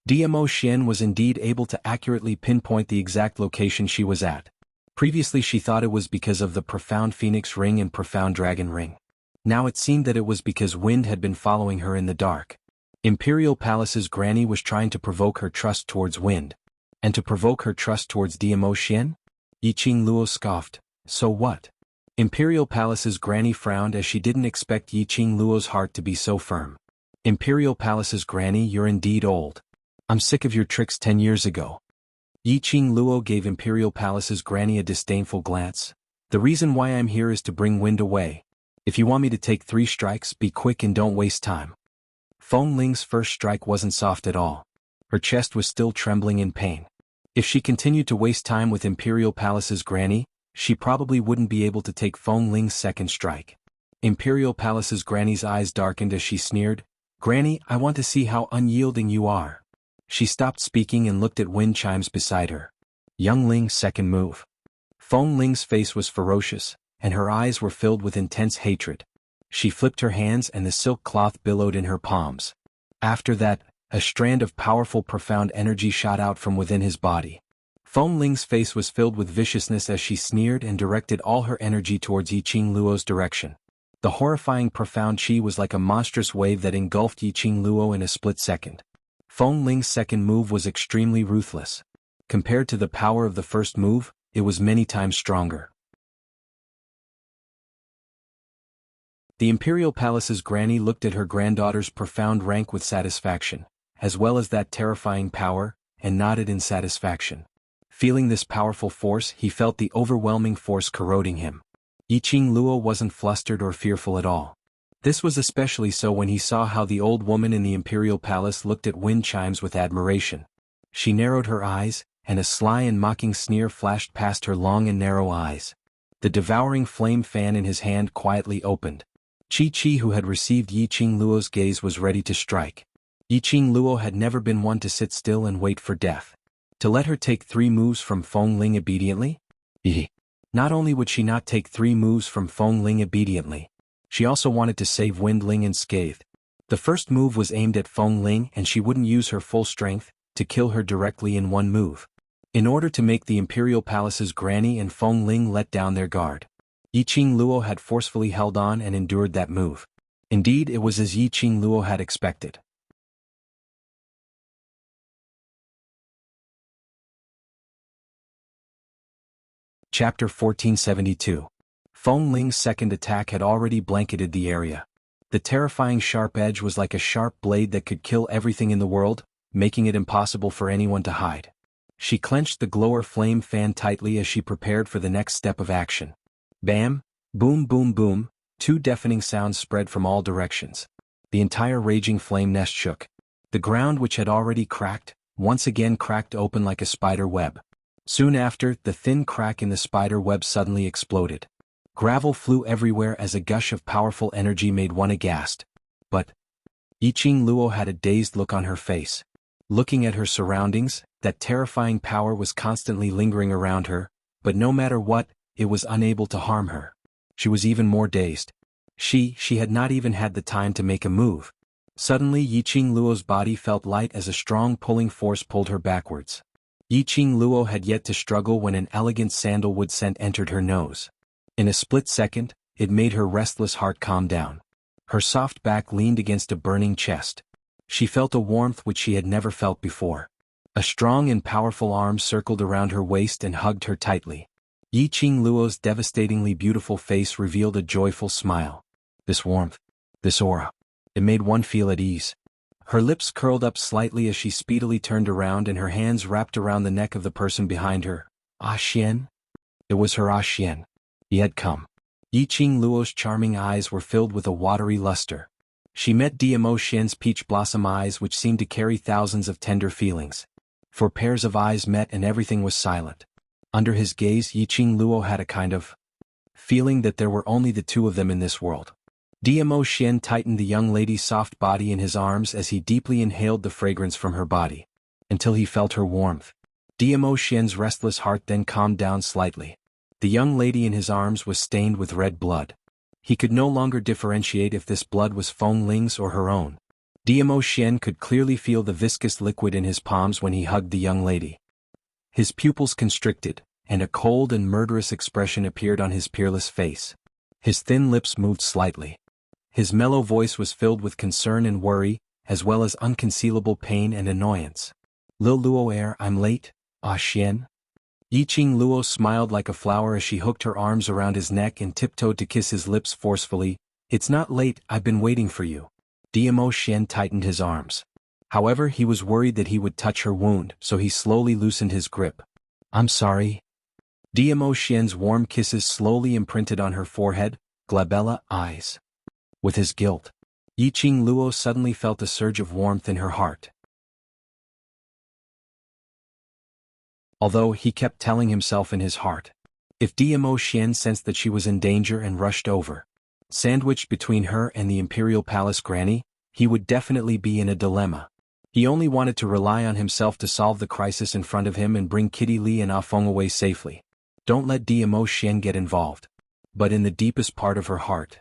Mo Xian was indeed able to accurately pinpoint the exact location she was at. Previously she thought it was because of the Profound Phoenix Ring and Profound Dragon Ring. Now it seemed that it was because Wind had been following her in the dark. Imperial Palace's granny was trying to provoke her trust towards Wind. And to provoke her trust towards Mo Xian? Yiqing Luo scoffed. So what? Imperial Palace's granny frowned as she didn't expect Yiqing Luo's heart to be so firm. Imperial Palace's granny, you're indeed old. I'm sick of your tricks 10 years ago. Yiqing Luo gave Imperial Palace's granny a disdainful glance. The reason why I'm here is to bring Wind away. If you want me to take 3 strikes, be quick and don't waste time. Feng Ling's first strike wasn't soft at all. Her chest was still trembling in pain. If she continued to waste time with Imperial Palace's granny, she probably wouldn't be able to take Feng Ling's second strike. Imperial Palace's granny's eyes darkened as she sneered, Granny, I want to see how unyielding you are. She stopped speaking and looked at wind chimes beside her. Young Ling's second move. Feng Ling's face was ferocious, and her eyes were filled with intense hatred. She flipped her hands and the silk cloth billowed in her palms. After that, a strand of powerful profound energy shot out from within his body. Feng Ling's face was filled with viciousness as she sneered and directed all her energy towards Yiqing Luo's direction. The horrifying profound chi was like a monstrous wave that engulfed Yiqing Luo in a split second. Feng Ling's second move was extremely ruthless. Compared to the power of the first move, it was many times stronger. The Imperial Palace's granny looked at her granddaughter's profound rank with satisfaction, as well as that terrifying power, and nodded in satisfaction. Feeling this powerful force, he felt the overwhelming force corroding him. Yiqing Luo wasn't flustered or fearful at all. This was especially so when he saw how the old woman in the Imperial Palace looked at wind chimes with admiration. She narrowed her eyes, and a sly and mocking sneer flashed past her long and narrow eyes. The devouring flame fan in his hand quietly opened. Chi, who had received Yiqing Luo's gaze, was ready to strike. Yiqing Luo had never been one to sit still and wait for death. To let her take 3 moves from Feng Ling obediently? Not only would she not take 3 moves from Feng Ling obediently, she also wanted to save Wind Ling unscathed. The first move was aimed at Feng Ling and she wouldn't use her full strength to kill her directly in one move. In order to make the Imperial Palace's granny and Feng Ling let down their guard, Yiqing Luo had forcefully held on and endured that move. Indeed, it was as Yiqing Luo had expected. Chapter 1472. Feng Ling's second attack had already blanketed the area. The terrifying sharp edge was like a sharp blade that could kill everything in the world, making it impossible for anyone to hide. She clenched the glower flame fan tightly as she prepared for the next step of action. Bam! Boom boom boom, 2 deafening sounds spread from all directions. The entire raging flame nest shook. The ground, which had already cracked, once again cracked open like a spider web. Soon after, the thin crack in the spider web suddenly exploded. Gravel flew everywhere as a gush of powerful energy made one aghast. But Yiqing Luo had a dazed look on her face. Looking at her surroundings, that terrifying power was constantly lingering around her, but no matter what, it was unable to harm her. She was even more dazed. She had not even had the time to make a move. Suddenly Yiqing Luo's body felt light as a strong pulling force pulled her backwards. Yiqing Luo had yet to struggle when an elegant sandalwood scent entered her nose. In a split second, it made her restless heart calm down. Her soft back leaned against a burning chest. She felt a warmth which she had never felt before. A strong and powerful arm circled around her waist and hugged her tightly. Yi Qing Luo's devastatingly beautiful face revealed a joyful smile. This warmth, this aura, it made one feel at ease. Her lips curled up slightly as she speedily turned around and her hands wrapped around the neck of the person behind her. Ah Xian? It was her Ah Xian. He had come. Yi Qing Luo's charming eyes were filled with a watery luster. She met Diamo Xian's peach blossom eyes which seemed to carry thousands of tender feelings. For pairs of eyes met and everything was silent. Under his gaze Yi Qing Luo had a kind of feeling that there were only the two of them in this world. Diamo Xian tightened the young lady's soft body in his arms as he deeply inhaled the fragrance from her body, until he felt her warmth. Diamo Xian's restless heart then calmed down slightly. The young lady in his arms was stained with red blood. He could no longer differentiate if this blood was Feng Ling's or her own. Diamo Xian could clearly feel the viscous liquid in his palms when he hugged the young lady. His pupils constricted, and a cold and murderous expression appeared on his peerless face. His thin lips moved slightly. His mellow voice was filled with concern and worry, as well as unconcealable pain and annoyance. Lil Luo I'm late, Ah Xian? Yi Qing Luo smiled like a flower as she hooked her arms around his neck and tiptoed to kiss his lips forcefully. It's not late, I've been waiting for you. Diamo Xian tightened his arms. However, he was worried that he would touch her wound, so he slowly loosened his grip. I'm sorry. Diamo Xian's warm kisses slowly imprinted on her forehead, glabella eyes. With his guilt, Yi Qing Luo suddenly felt a surge of warmth in her heart. Although he kept telling himself in his heart, if Diamo Xian sensed that she was in danger and rushed over, sandwiched between her and the Imperial Palace granny, he would definitely be in a dilemma. He only wanted to rely on himself to solve the crisis in front of him and bring Kitty Li and Ah Feng away safely. Don't let Diamo Xian get involved. But in the deepest part of her heart,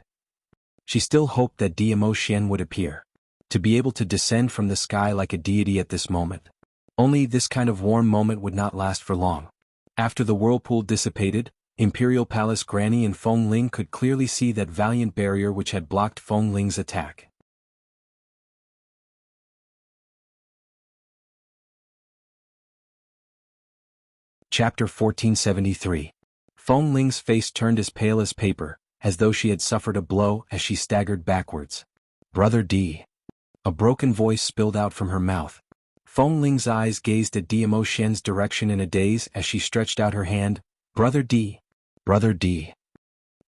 she still hoped that Diamo Xian would appear, to be able to descend from the sky like a deity at this moment. Only this kind of warm moment would not last for long. After the whirlpool dissipated, Imperial Palace Granny and Feng Ling could clearly see that valiant barrier which had blocked Feng Ling's attack. Chapter 1473. Feng Ling's face turned as pale as paper, as though she had suffered a blow as she staggered backwards. Brother D. A broken voice spilled out from her mouth. Feng Ling's eyes gazed at Diamo Xian's direction in a daze as she stretched out her hand. Brother D. Brother D.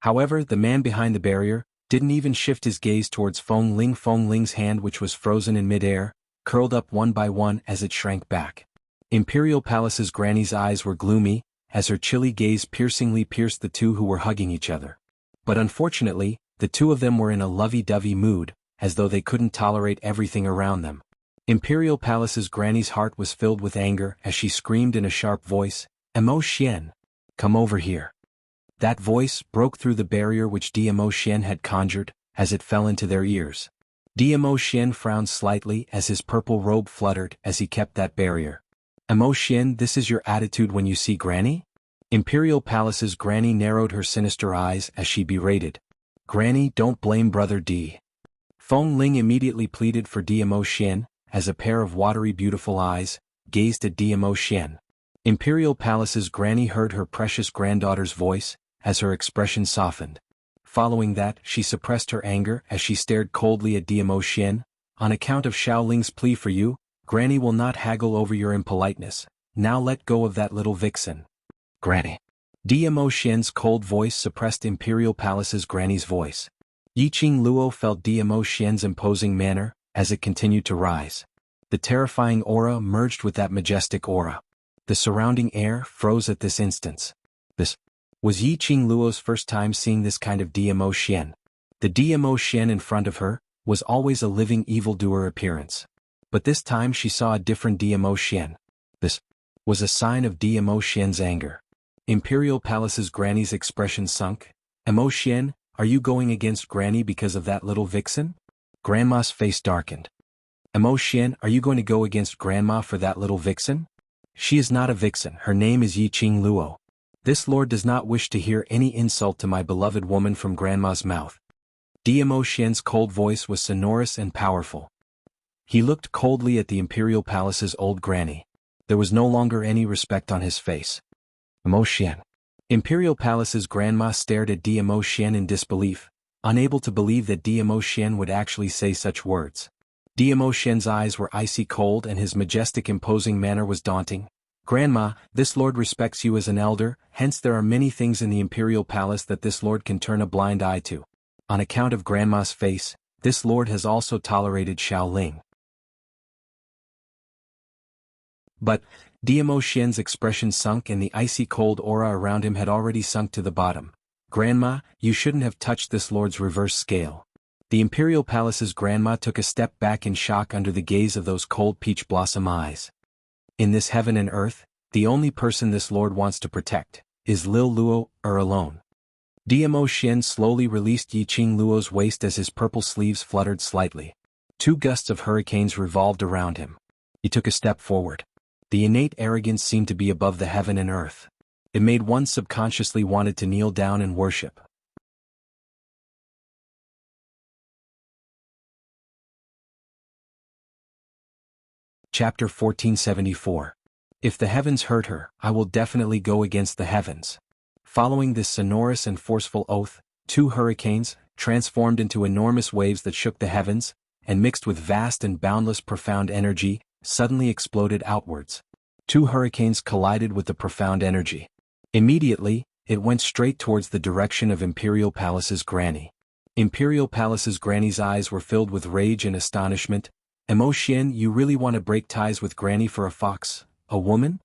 However, the man behind the barrier didn't even shift his gaze towards Feng Ling. Feng Ling's hand, which was frozen in midair, curled up one by one as it shrank back. Imperial Palace's granny's eyes were gloomy, as her chilly gaze piercingly pierced the two who were hugging each other. But unfortunately, the two of them were in a lovey-dovey mood, as though they couldn't tolerate everything around them. Imperial Palace's granny's heart was filled with anger as she screamed in a sharp voice, Emo Xian, come over here. That voice broke through the barrier which Diamo Xian had conjured, as it fell into their ears. Diamo Xian frowned slightly as his purple robe fluttered as he kept that barrier. Emo Xian, this is your attitude when you see Granny? Imperial Palace's Granny narrowed her sinister eyes as she berated. Granny, don't blame Brother D. Feng Ling immediately pleaded for Diamo Xian, as a pair of watery beautiful eyes gazed at Diamo Xian. Imperial Palace's Granny heard her precious granddaughter's voice, as her expression softened. Following that, she suppressed her anger as she stared coldly at Diamo Xian. On account of Xiaoling's plea for you, Granny will not haggle over your impoliteness. Now let go of that little vixen. Granny. Diamo Xian's cold voice suppressed Imperial Palace's Granny's voice. Yi Qing Luo felt Diamo Xian's imposing manner, as it continued to rise. The terrifying aura merged with that majestic aura. The surrounding air froze at this instance. This was Yi Qing Luo's first time seeing this kind of Diamo Xian. The Diamo Xian in front of her was always a living evildoer appearance. But this time she saw a different Diamo Xian. This was a sign of Diamo Xian's anger. Imperial Palace's Granny's expression sunk. Emo Xian, are you going against Granny because of that little vixen? Grandma's face darkened. Emo Xian, are you going to go against Grandma for that little vixen? She is not a vixen, her name is Yi Qing Luo. This lord does not wish to hear any insult to my beloved woman from grandma's mouth. Diamo Xian's cold voice was sonorous and powerful. He looked coldly at the imperial palace's old granny. There was no longer any respect on his face. Mo Xian. Imperial palace's grandma stared at Diamo Xian in disbelief, unable to believe that Diamo Xian would actually say such words. Diamo Xian's eyes were icy cold and his majestic imposing manner was daunting. Grandma, this lord respects you as an elder, hence there are many things in the imperial palace that this lord can turn a blind eye to. On account of grandma's face, this lord has also tolerated Xiaoling. But, Diamo Xian's expression sunk and the icy cold aura around him had already sunk to the bottom. Grandma, you shouldn't have touched this lord's reverse scale. The imperial palace's grandma took a step back in shock under the gaze of those cold peach blossom eyes. In this heaven and earth, the only person this lord wants to protect is Lil Luo, alone. Diamo Xian slowly released Yiqing Luo's waist as his purple sleeves fluttered slightly. 2 gusts of hurricanes revolved around him. He took a step forward. The innate arrogance seemed to be above the heaven and earth. It made one subconsciously wanted to kneel down and worship. Chapter 1474. If the heavens hurt her, I will definitely go against the heavens. Following this sonorous and forceful oath, 2 hurricanes, transformed into enormous waves that shook the heavens, and mixed with vast and boundless profound energy, suddenly exploded outwards. 2 hurricanes collided with the profound energy. Immediately, it went straight towards the direction of Imperial Palace's granny. Imperial Palace's granny's eyes were filled with rage and astonishment. Mo Xian, you really want to break ties with granny for a fox, a woman?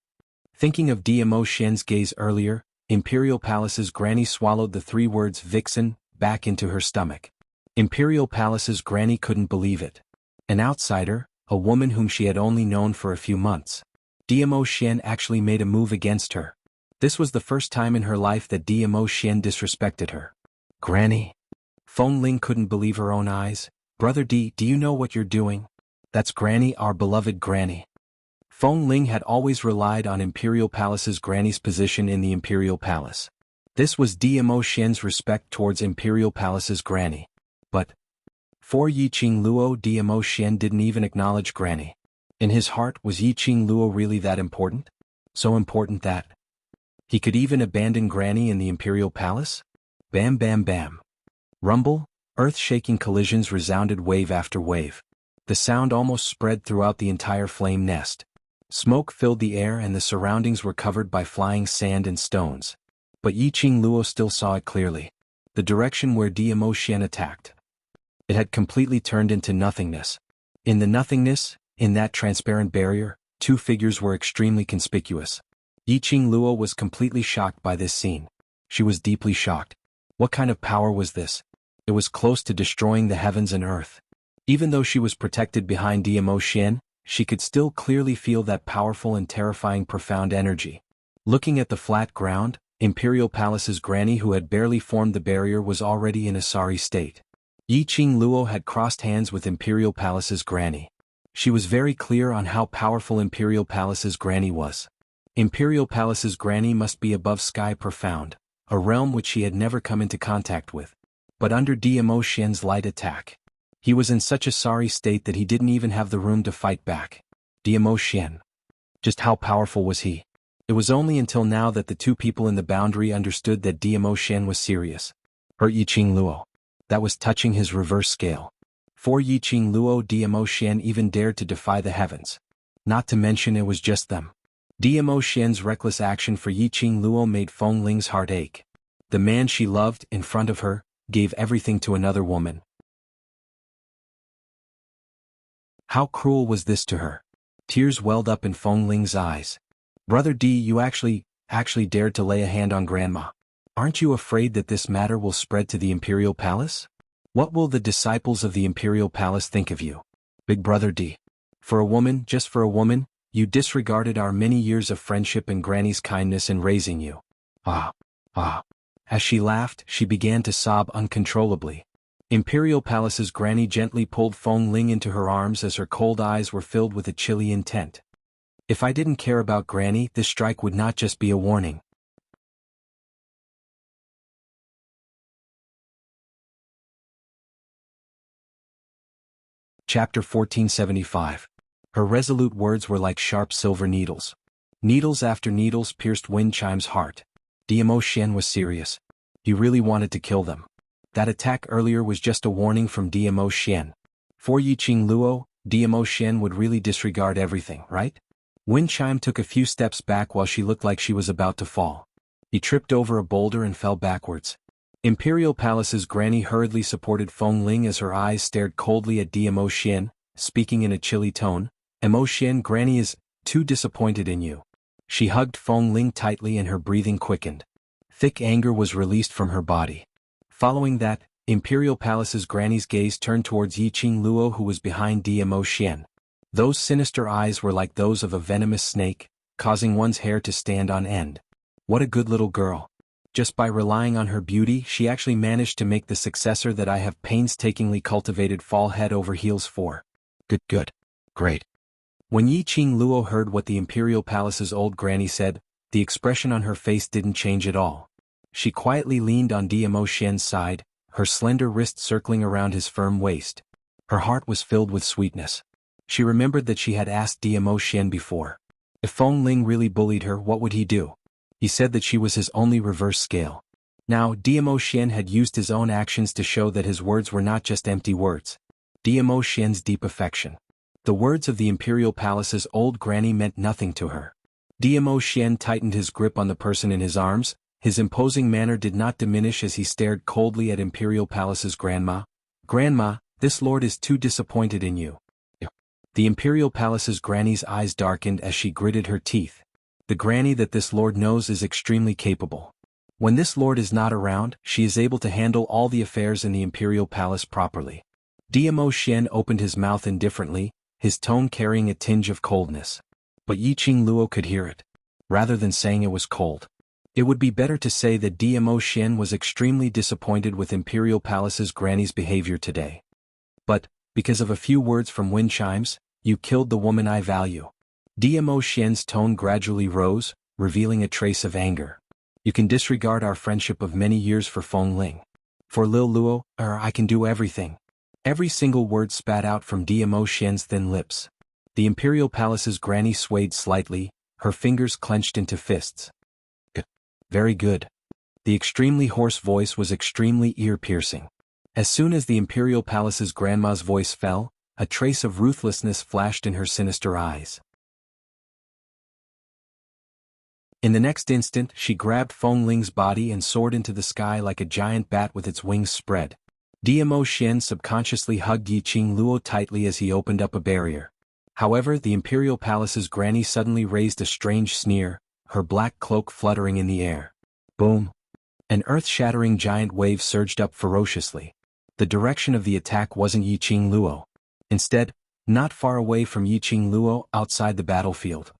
Thinking of Diamo Xian's gaze earlier, Imperial Palace's granny swallowed the 3 words vixen back into her stomach. Imperial Palace's granny couldn't believe it. An outsider, a woman whom she had only known for a few months. Diamo Xian actually made a move against her. This was the first time in her life that Diamo Xian disrespected her. Granny? Feng Ling couldn't believe her own eyes. Brother D, do you know what you're doing? That's Granny, our beloved Granny. Feng Ling had always relied on Imperial Palace's granny's position in the Imperial Palace. This was Diamo Xian's respect towards Imperial Palace's granny. But, for Yiqing Luo, Diamo Xian didn't even acknowledge granny. In his heart, was Yiqing Luo really that important? So important that he could even abandon granny in the Imperial Palace? Bam bam bam. Rumble, earth-shaking collisions resounded wave after wave. The sound almost spread throughout the entire flame nest. Smoke filled the air and the surroundings were covered by flying sand and stones. But Yiqing Luo still saw it clearly. The direction where Diamo Xian attacked. It had completely turned into nothingness. In the nothingness, in that transparent barrier, 2 figures were extremely conspicuous. Yiqing Luo was completely shocked by this scene. She was deeply shocked. What kind of power was this? It was close to destroying the heavens and earth. Even though she was protected behind Diamo Xian, she could still clearly feel that powerful and terrifying profound energy. Looking at the flat ground, Imperial Palace's granny who had barely formed the barrier was already in a sorry state. Yiqing Luo had crossed hands with Imperial Palace's granny. She was very clear on how powerful Imperial Palace's granny was. Imperial Palace's granny must be above sky profound, a realm which she had never come into contact with. But under Diamo Xian's light attack, he was in such a sorry state that he didn't even have the room to fight back. Diamo Xian. Just how powerful was he? It was only until now that the 2 people in the boundary understood that Diamo Xian was serious. Hurt Yiqing Luo. That was touching his reverse scale. For Yiqing Luo, Diamo Xian even dared to defy the heavens. Not to mention it was just them. Diamo Xian's reckless action for Yiqing Luo made Feng Ling's heart ache. The man she loved, in front of her, gave everything to another woman. How cruel was this to her? Tears welled up in Feng Ling's eyes. Brother D, you actually dared to lay a hand on Grandma. Aren't you afraid that this matter will spread to the Imperial Palace? What will the disciples of the Imperial Palace think of you? Big Brother D. For a woman, just for a woman, you disregarded our many years of friendship and Granny's kindness in raising you. Ah. As she laughed, she began to sob uncontrollably. Imperial Palace's granny gently pulled Feng Ling into her arms as her cold eyes were filled with a chilly intent. If I didn't care about Granny, this strike would not just be a warning. Chapter 1475. Her resolute words were like sharp silver needles. Needles after needles pierced Wind Chime's heart. Diamo Xian was serious. He really wanted to kill them. That attack earlier was just a warning from Diamo Xian. For Yiqing Luo, Diamo Xian would really disregard everything, right? Wind Chime took a few steps back while she looked like she was about to fall. He tripped over a boulder and fell backwards. Imperial Palace's granny hurriedly supported Feng Ling as her eyes stared coldly at Diamo Xian, speaking in a chilly tone. Emo Xian, Granny is too disappointed in you. She hugged Feng Ling tightly and her breathing quickened. Thick anger was released from her body. Following that, Imperial Palace's granny's gaze turned towards Yiqing Luo, who was behind Diamo Xian. Those sinister eyes were like those of a venomous snake, causing one's hair to stand on end. What a good little girl. Just by relying on her beauty, she actually managed to make the successor that I have painstakingly cultivated fall head over heels for. Good. Great. When Yiqing Luo heard what the Imperial Palace's old granny said, the expression on her face didn't change at all. She quietly leaned on Diamo Xian's side, her slender wrist circling around his firm waist. Her heart was filled with sweetness. She remembered that she had asked Diamo Xian before. If Feng Ling really bullied her, what would he do? He said that she was his only reverse scale. Now, Diamo Xian had used his own actions to show that his words were not just empty words. Diamo Xian's deep affection. The words of the Imperial Palace's old granny meant nothing to her. Diamo Xian tightened his grip on the person in his arms. His imposing manner did not diminish as he stared coldly at Imperial Palace's grandma. Grandma, this lord is too disappointed in you. The Imperial Palace's granny's eyes darkened as she gritted her teeth. The granny that this lord knows is extremely capable. When this lord is not around, she is able to handle all the affairs in the Imperial Palace properly. Diamo Xian opened his mouth indifferently, his tone carrying a tinge of coldness. But Yiqing Luo could hear it. Rather than saying it was cold, it would be better to say that Diamo Xian was extremely disappointed with Imperial Palace's granny's behavior today. But, because of a few words from Wind Chimes, you killed the woman I value. Diamo Xian's tone gradually rose, revealing a trace of anger. You can disregard our friendship of many years for Feng Ling. For Lil Luo, I can do everything. Every single word spat out from Diamo Xian's thin lips. The Imperial Palace's granny swayed slightly, her fingers clenched into fists. Very good. The extremely hoarse voice was extremely ear-piercing. As soon as the Imperial Palace's grandma's voice fell, a trace of ruthlessness flashed in her sinister eyes. In the next instant, she grabbed Feng Ling's body and soared into the sky like a giant bat with its wings spread. Diamo Xian subconsciously hugged Yiqing Luo tightly as he opened up a barrier. However, the Imperial Palace's granny suddenly raised a strange sneer, her black cloak fluttering in the air. Boom! An earth-shattering giant wave surged up ferociously. The direction of the attack wasn't Yiqing Luo. Instead, not far away from Yiqing Luo, outside the battlefield.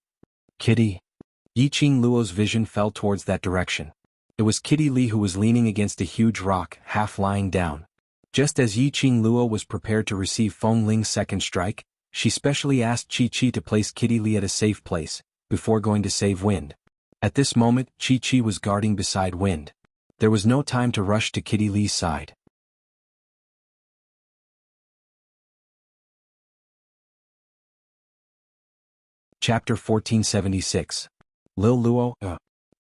Kitty! Yiqing Luo's vision fell towards that direction. It was Kitty Li who was leaning against a huge rock, half lying down. Just as Yiqing Luo was prepared to receive Feng Ling's second strike, she specially asked Chi-Chi to place Kitty Li at a safe place, before going to save Wind. At this moment, Chi-Chi was guarding beside Wind. There was no time to rush to Kitty Li's side. Chapter 1476. Lil Luo,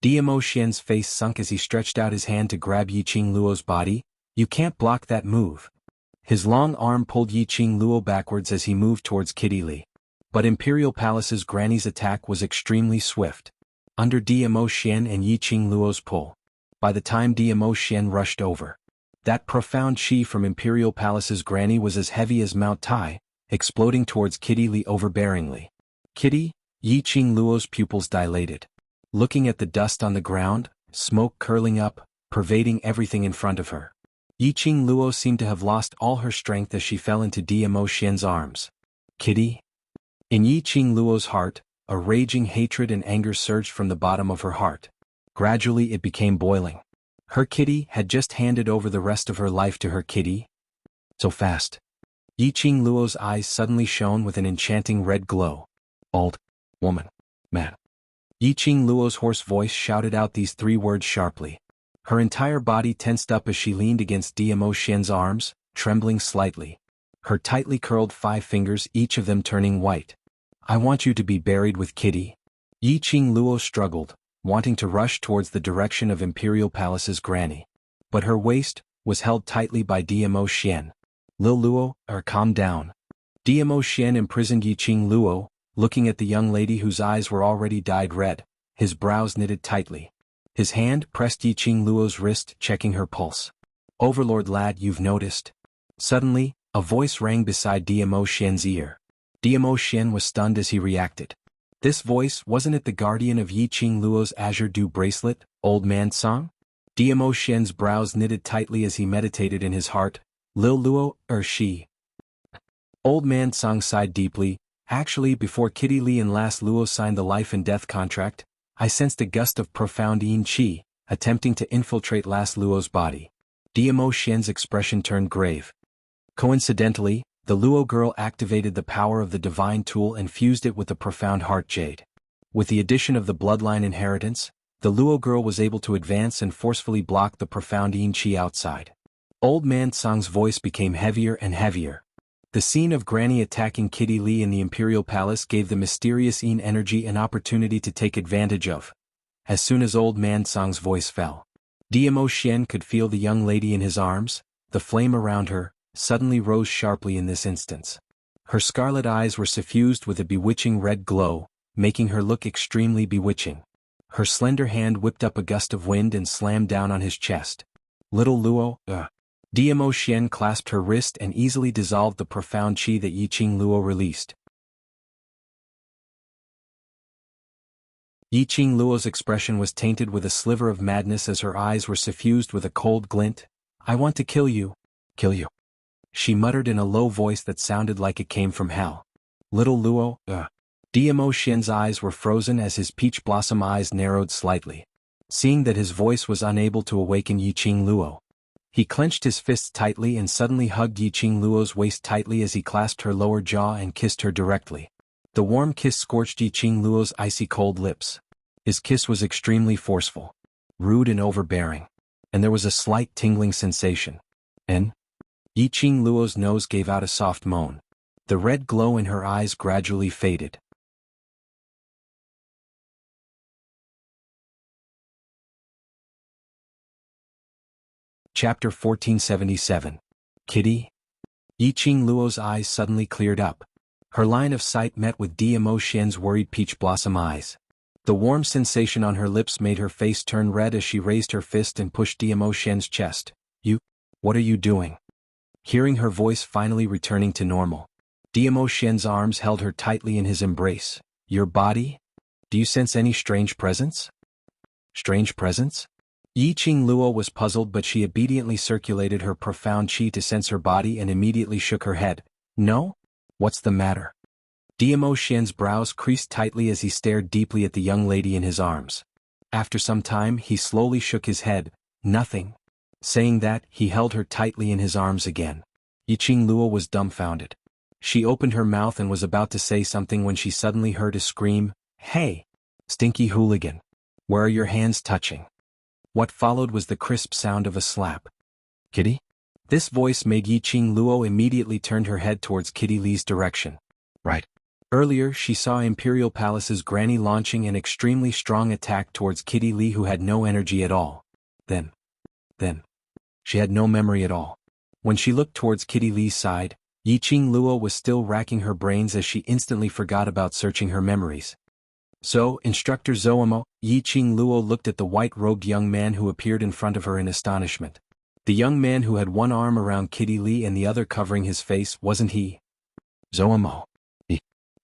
Diamo Xian's face sunk as he stretched out his hand to grab Yiqing Luo's body. You can't block that move. His long arm pulled Yiqing Luo backwards as he moved towards Kitty Li. But Imperial Palace's granny's attack was extremely swift. Under Diamo Xian and Yiqing Luo's pull. By the time Diamo Xian rushed over, that profound chi from Imperial Palace's granny was as heavy as Mount Tai, exploding towards Kitty Li overbearingly. Kitty, Yiqing Luo's pupils dilated. Looking at the dust on the ground, smoke curling up, pervading everything in front of her. Yiqing Luo seemed to have lost all her strength as she fell into Diamo Xian's arms. Kitty? In Yiqing Luo's heart, a raging hatred and anger surged from the bottom of her heart. Gradually it became boiling. Her Kitty had just handed over the rest of her life to her Kitty. So fast. Yiqing Luo's eyes suddenly shone with an enchanting red glow. Old woman. Man. Yiqing Luo's hoarse voice shouted out these three words sharply. Her entire body tensed up as she leaned against Diamo Xian's arms, trembling slightly. her tightly curled 5 fingers, each of them turning white. I want you to be buried with Kitty. Yi Qing Luo struggled, wanting to rush towards the direction of Imperial Palace's granny. But her waist was held tightly by Dmo Xian. Lil Luo, calm down. Dmo Xian imprisoned Yi Qing Luo, looking at the young lady whose eyes were already dyed red, his brows knitted tightly. His hand pressed Yi Qing Luo's wrist, checking her pulse. Overlord lad, you've noticed. Suddenly, a voice rang beside Dmo Xian's ear. Dmo Xian was stunned as he reacted. This voice, wasn't it the guardian of Yi Qing Luo's Azure Dew bracelet, Old Man Song? Dmo Xian's brows knitted tightly as he meditated in his heart. Lil Luo, she. Old Man Song sighed deeply. Actually, before Kitty Li and Las Luo signed the life and death contract, I sensed a gust of profound yin qi, attempting to infiltrate Las Luo's body. Dmo Xian's expression turned grave. Coincidentally, the Luo girl activated the power of the divine tool and fused it with the profound heart jade. With the addition of the bloodline inheritance, the Luo girl was able to advance and forcefully block the profound yin qi outside. Old Man Song's voice became heavier and heavier. The scene of Granny attacking Kitty Li in the Imperial Palace gave the mysterious yin energy an opportunity to take advantage of. As soon as Old Man Song's voice fell, Dmo Xian could feel the young lady in his arms. The flame around her suddenly rose sharply in this instance. Her scarlet eyes were suffused with a bewitching red glow, making her look extremely bewitching. Her slender hand whipped up a gust of wind and slammed down on his chest. Little Luo, Dmo Xian clasped her wrist and easily dissolved the profound qi that Yi Qing Luo released. Yi Qing Luo's expression was tainted with a sliver of madness as her eyes were suffused with a cold glint. I want to kill you. Kill you. She muttered in a low voice that sounded like it came from hell. Little Luo, Dmo Xian's eyes were frozen as his peach blossom eyes narrowed slightly. Seeing that his voice was unable to awaken Yi Qing Luo, he clenched his fists tightly and suddenly hugged Yi Qing Luo's waist tightly as he clasped her lower jaw and kissed her directly. The warm kiss scorched Yi Qing Luo's icy cold lips. His kiss was extremely forceful, rude and overbearing, and there was a slight tingling sensation. And Yi Qing Luo's nose gave out a soft moan. The red glow in her eyes gradually faded. Chapter 1477. Kitty? Yi Qing Luo's eyes suddenly cleared up. Her line of sight met with Dmo Xian's worried peach blossom eyes. The warm sensation on her lips made her face turn red as she raised her fist and pushed Dmo Xian's chest. What are you doing? Hearing her voice finally returning to normal, Dmo Xian's arms held her tightly in his embrace. Your body? Do you sense any strange presence? Strange presence? Yi Qing Luo was puzzled, but she obediently circulated her profound qi to sense her body and immediately shook her head. No? What's the matter? Dmo Xian's brows creased tightly as he stared deeply at the young lady in his arms. After some time he slowly shook his head. Nothing. Saying that, he held her tightly in his arms again. Yi Qing Luo was dumbfounded. She opened her mouth and was about to say something when she suddenly heard a scream. Hey! Stinky hooligan! Where are your hands touching? What followed was the crisp sound of a slap. Kitty? This voice made Yi Qing Luo immediately turn her head towards Kitty Li's direction. Right. Earlier she saw Imperial Palace's granny launching an extremely strong attack towards Kitty Li, who had no energy at all. Then. She had no memory at all. When she looked towards Kitty Li's side, Yi Qing Luo was still racking her brains as she instantly forgot about searching her memories. So, Instructor Zoemo, Yi Qing Luo looked at the white-robed young man who appeared in front of her in astonishment. The young man who had one arm around Kitty Li and the other covering his face, wasn't he? Zoemo.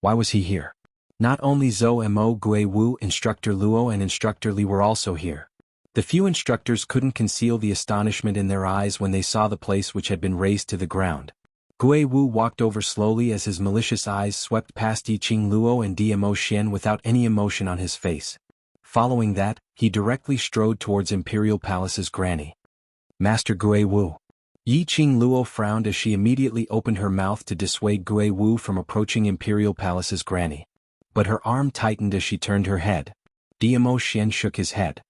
Why was he here? Not only Zoemo, Gui Wu, Instructor Luo and Instructor Li were also here. The few instructors couldn't conceal the astonishment in their eyes when they saw the place which had been razed to the ground. Gui Wu walked over slowly as his malicious eyes swept past Yi Qing Luo and Dmo Xian without any emotion on his face. Following that, he directly strode towards Imperial Palace's granny. Master Gui Wu. Yi Qing Luo frowned as she immediately opened her mouth to dissuade Gui Wu from approaching Imperial Palace's granny. But her arm tightened as she turned her head. Dmo Xian shook his head.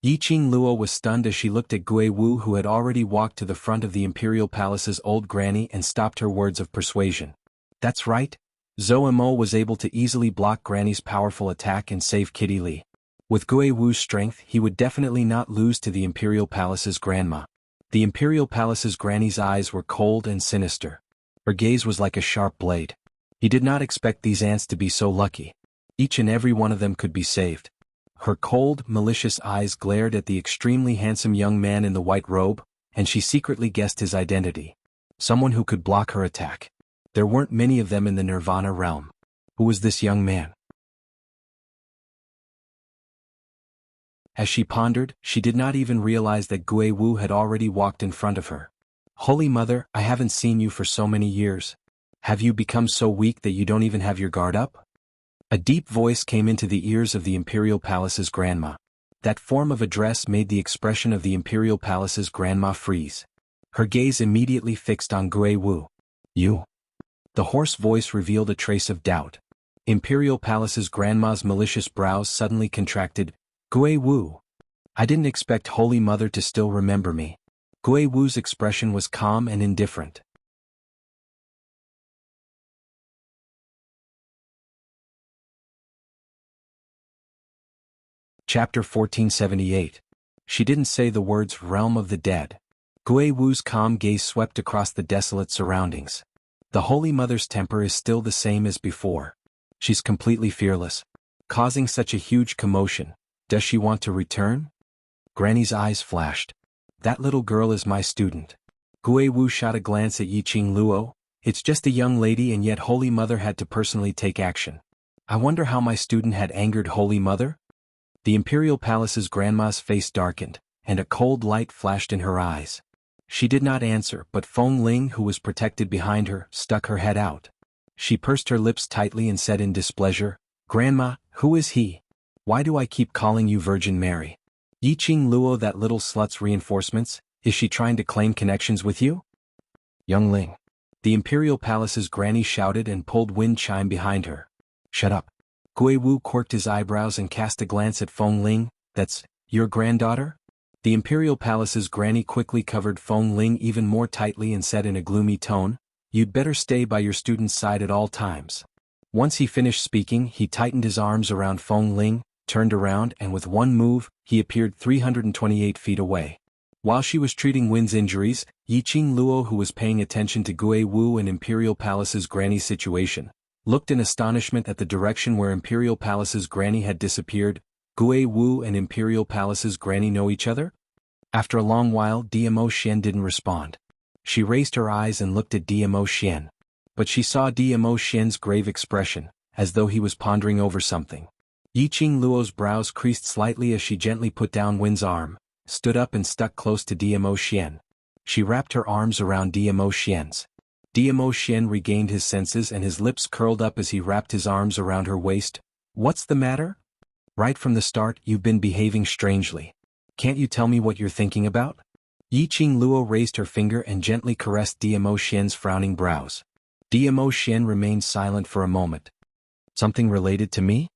Yiqing Luo was stunned as she looked at Gui Wu, who had already walked to the front of the Imperial Palace's old granny and stopped her words of persuasion. That's right. Zhou Mo was able to easily block Granny's powerful attack and save Kitty Li. With Gui Wu's strength, he would definitely not lose to the Imperial Palace's grandma. The Imperial Palace's granny's eyes were cold and sinister. Her gaze was like a sharp blade. He did not expect these ants to be so lucky. Each and every one of them could be saved. Her cold, malicious eyes glared at the extremely handsome young man in the white robe, and she secretly guessed his identity. Someone who could block her attack. There weren't many of them in the Nirvana realm. Who was this young man? As she pondered, she did not even realize that Gui Wu had already walked in front of her. Holy Mother, I haven't seen you for so many years. Have you become so weak that you don't even have your guard up? A deep voice came into the ears of the Imperial Palace's grandma. That form of address made the expression of the Imperial Palace's grandma freeze. Her gaze immediately fixed on Gui Wu. You? The hoarse voice revealed a trace of doubt. Imperial Palace's grandma's malicious brows suddenly contracted. Gui Wu. I didn't expect Holy Mother to still remember me. Gui Wu's expression was calm and indifferent. Chapter 1478. She didn't say the words realm of the dead. Gui Wu's calm gaze swept across the desolate surroundings. The Holy Mother's temper is still the same as before. She's completely fearless, causing such a huge commotion. Does she want to return? Granny's eyes flashed. That little girl is my student. Gui Wu shot a glance at Yiqing Luo. It's just a young lady, and yet Holy Mother had to personally take action. I wonder how my student had angered Holy Mother? The Imperial Palace's grandma's face darkened, and a cold light flashed in her eyes. She did not answer, but Feng Ling, who was protected behind her, stuck her head out. She pursed her lips tightly and said in displeasure, Grandma, who is he? Why do I keep calling you Virgin Mary? Yiqing Luo, that little slut's reinforcements, is she trying to claim connections with you? Young Ling. The Imperial Palace's granny shouted and pulled wind chime behind her. Shut up. Gui Wu quirked his eyebrows and cast a glance at Feng Ling. That's your granddaughter? The Imperial Palace's granny quickly covered Feng Ling even more tightly and said in a gloomy tone, You'd better stay by your student's side at all times. Once he finished speaking, he tightened his arms around Feng Ling, turned around, and with one move, he appeared 328 feet away. While she was treating Win's injuries, Yiqing Luo, who was paying attention to Gui Wu and Imperial Palace's granny's situation, looked in astonishment at the direction where Imperial Palace's granny had disappeared. Gui Wu and Imperial Palace's granny know each other? After a long while, Dmo Xian didn't respond. She raised her eyes and looked at Dmo Xian. But she saw Dmo Xian's grave expression, as though he was pondering over something. Yiqing Luo's brows creased slightly as she gently put down Win's arm, stood up and stuck close to Dmo Xian. She wrapped her arms around Dmo Xian's. Dmo Xian regained his senses and his lips curled up as he wrapped his arms around her waist. What's the matter? Right from the start, you've been behaving strangely. Can't you tell me what you're thinking about? Yiqing Luo raised her finger and gently caressed Dmo Xian's frowning brows. Dmo Xian remained silent for a moment. Something related to me?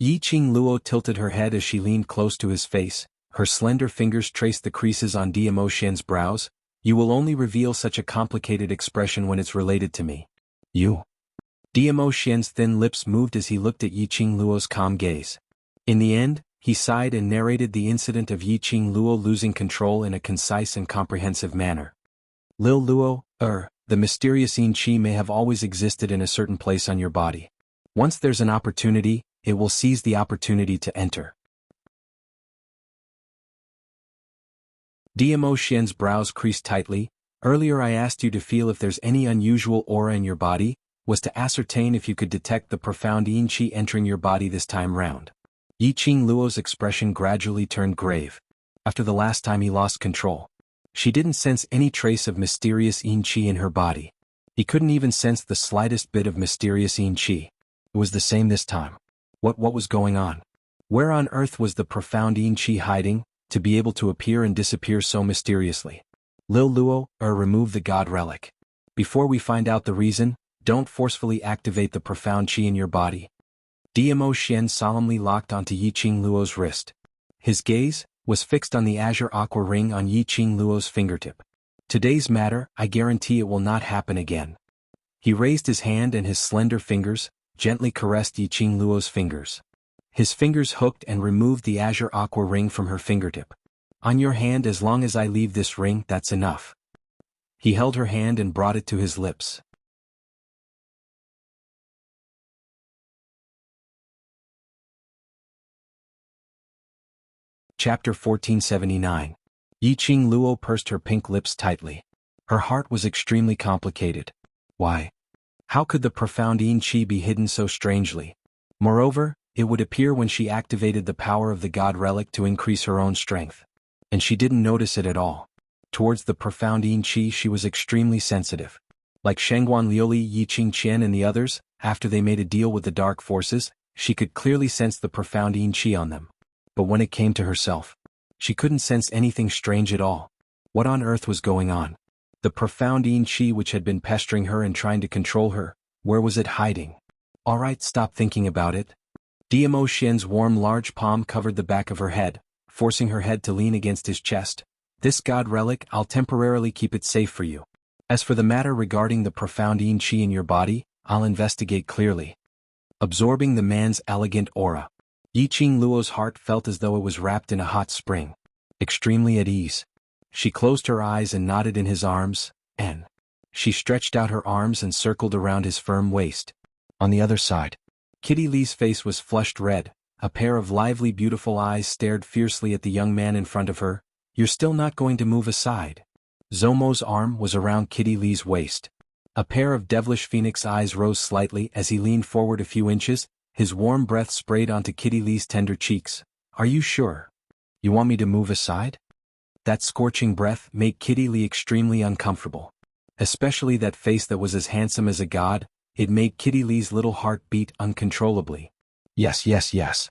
Yiqing Luo tilted her head as she leaned close to his face. Her slender fingers traced the creases on Dmo Xian's brows. You will only reveal such a complicated expression when it's related to me. You. Dmo Xian's thin lips moved as he looked at Yiqing Luo's calm gaze. In the end, he sighed and narrated the incident of Yiqing Luo losing control in a concise and comprehensive manner. Lil Luo, the mysterious yin qi may have always existed in a certain place on your body. Once there's an opportunity, it will seize the opportunity to enter. Dmo Xian's brows creased tightly. Earlier I asked you to feel if there's any unusual aura in your body, was to ascertain if you could detect the profound yin qi entering your body this time round. Yiqing Luo's expression gradually turned grave. After the last time he lost control, she didn't sense any trace of mysterious yin qi in her body. He couldn't even sense the slightest bit of mysterious yin qi. It was the same this time. What was going on? Where on earth was the profound yin qi hiding, to be able to appear and disappear so mysteriously? Lil Luo, remove the god relic. Before we find out the reason, don't forcefully activate the profound qi in your body. Dmo Xian solemnly locked onto Yiqing Luo's wrist. His gaze, was fixed on the azure aqua ring on Yi Qing Luo's fingertip. Today's matter, I guarantee it will not happen again. He raised his hand and his slender fingers gently caressed Yi Qing Luo's fingers. His fingers hooked and removed the azure aqua ring from her fingertip. On your hand, as long as I leave this ring, that's enough. He held her hand and brought it to his lips. Chapter 1479. Yi Qing Luo pursed her pink lips tightly. Her heart was extremely complicated. Why? How could the profound yin qi be hidden so strangely? Moreover, it would appear when she activated the power of the god relic to increase her own strength. And she didn't notice it at all. Towards the profound yin qi she was extremely sensitive. Like Shengguan Liuli, Yi Qing Qian and the others, after they made a deal with the dark forces, she could clearly sense the profound yin qi on them. But when it came to herself, she couldn't sense anything strange at all. What on earth was going on? The profound yin qi which had been pestering her and trying to control her, where was it hiding? Alright, stop thinking about it. Dmo Xian's warm large palm covered the back of her head, forcing her head to lean against his chest. This god relic, I'll temporarily keep it safe for you. As for the matter regarding the profound yin qi in your body, I'll investigate clearly. Absorbing the man's elegant aura, Yi Qing Luo's heart felt as though it was wrapped in a hot spring. Extremely at ease. She closed her eyes and nodded in his arms, and she stretched out her arms and circled around his firm waist. On the other side, Kitty Lee's face was flushed red. A pair of lively beautiful eyes stared fiercely at the young man in front of her. You're still not going to move aside? Zomo's arm was around Kitty Lee's waist. A pair of devilish phoenix eyes rose slightly as he leaned forward a few inches. His warm breath sprayed onto Kitty Lee's tender cheeks. Are you sure? You want me to move aside? That scorching breath made Kitty Lee extremely uncomfortable. Especially that face that was as handsome as a god, it made Kitty Lee's little heart beat uncontrollably. Yes, yes, yes.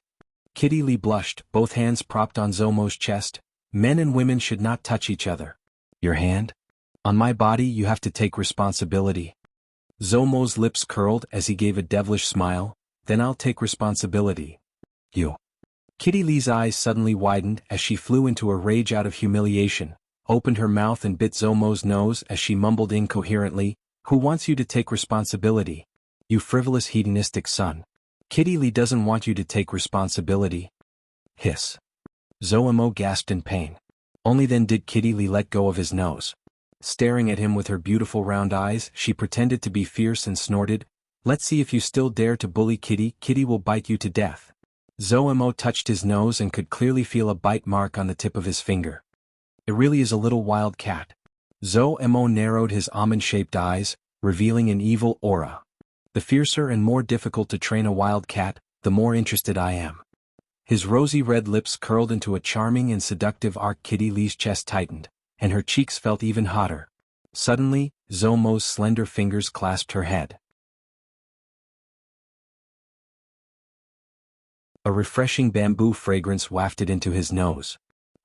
Kitty Lee blushed, both hands propped on Zomo's chest. Men and women should not touch each other. Your hand? On my body you have to take responsibility. Zomo's lips curled as he gave a devilish smile. Then I'll take responsibility. You. Kitty Lee's eyes suddenly widened as she flew into a rage out of humiliation, opened her mouth and bit Zomo's nose as she mumbled incoherently, Who wants you to take responsibility? You frivolous hedonistic son. Kitty Lee doesn't want you to take responsibility. Hiss. Zomo gasped in pain. Only then did Kitty Lee let go of his nose. Staring at him with her beautiful round eyes, she pretended to be fierce and snorted, Let's see if you still dare to bully Kitty. Kitty will bite you to death. Zomo touched his nose and could clearly feel a bite mark on the tip of his finger. It really is a little wild cat. Zomo narrowed his almond-shaped eyes, revealing an evil aura. The fiercer and more difficult to train a wild cat, the more interested I am. His rosy red lips curled into a charming and seductive arc. Kitty Lee's chest tightened, and her cheeks felt even hotter. Suddenly, Zomo's slender fingers clasped her head. A refreshing bamboo fragrance wafted into his nose.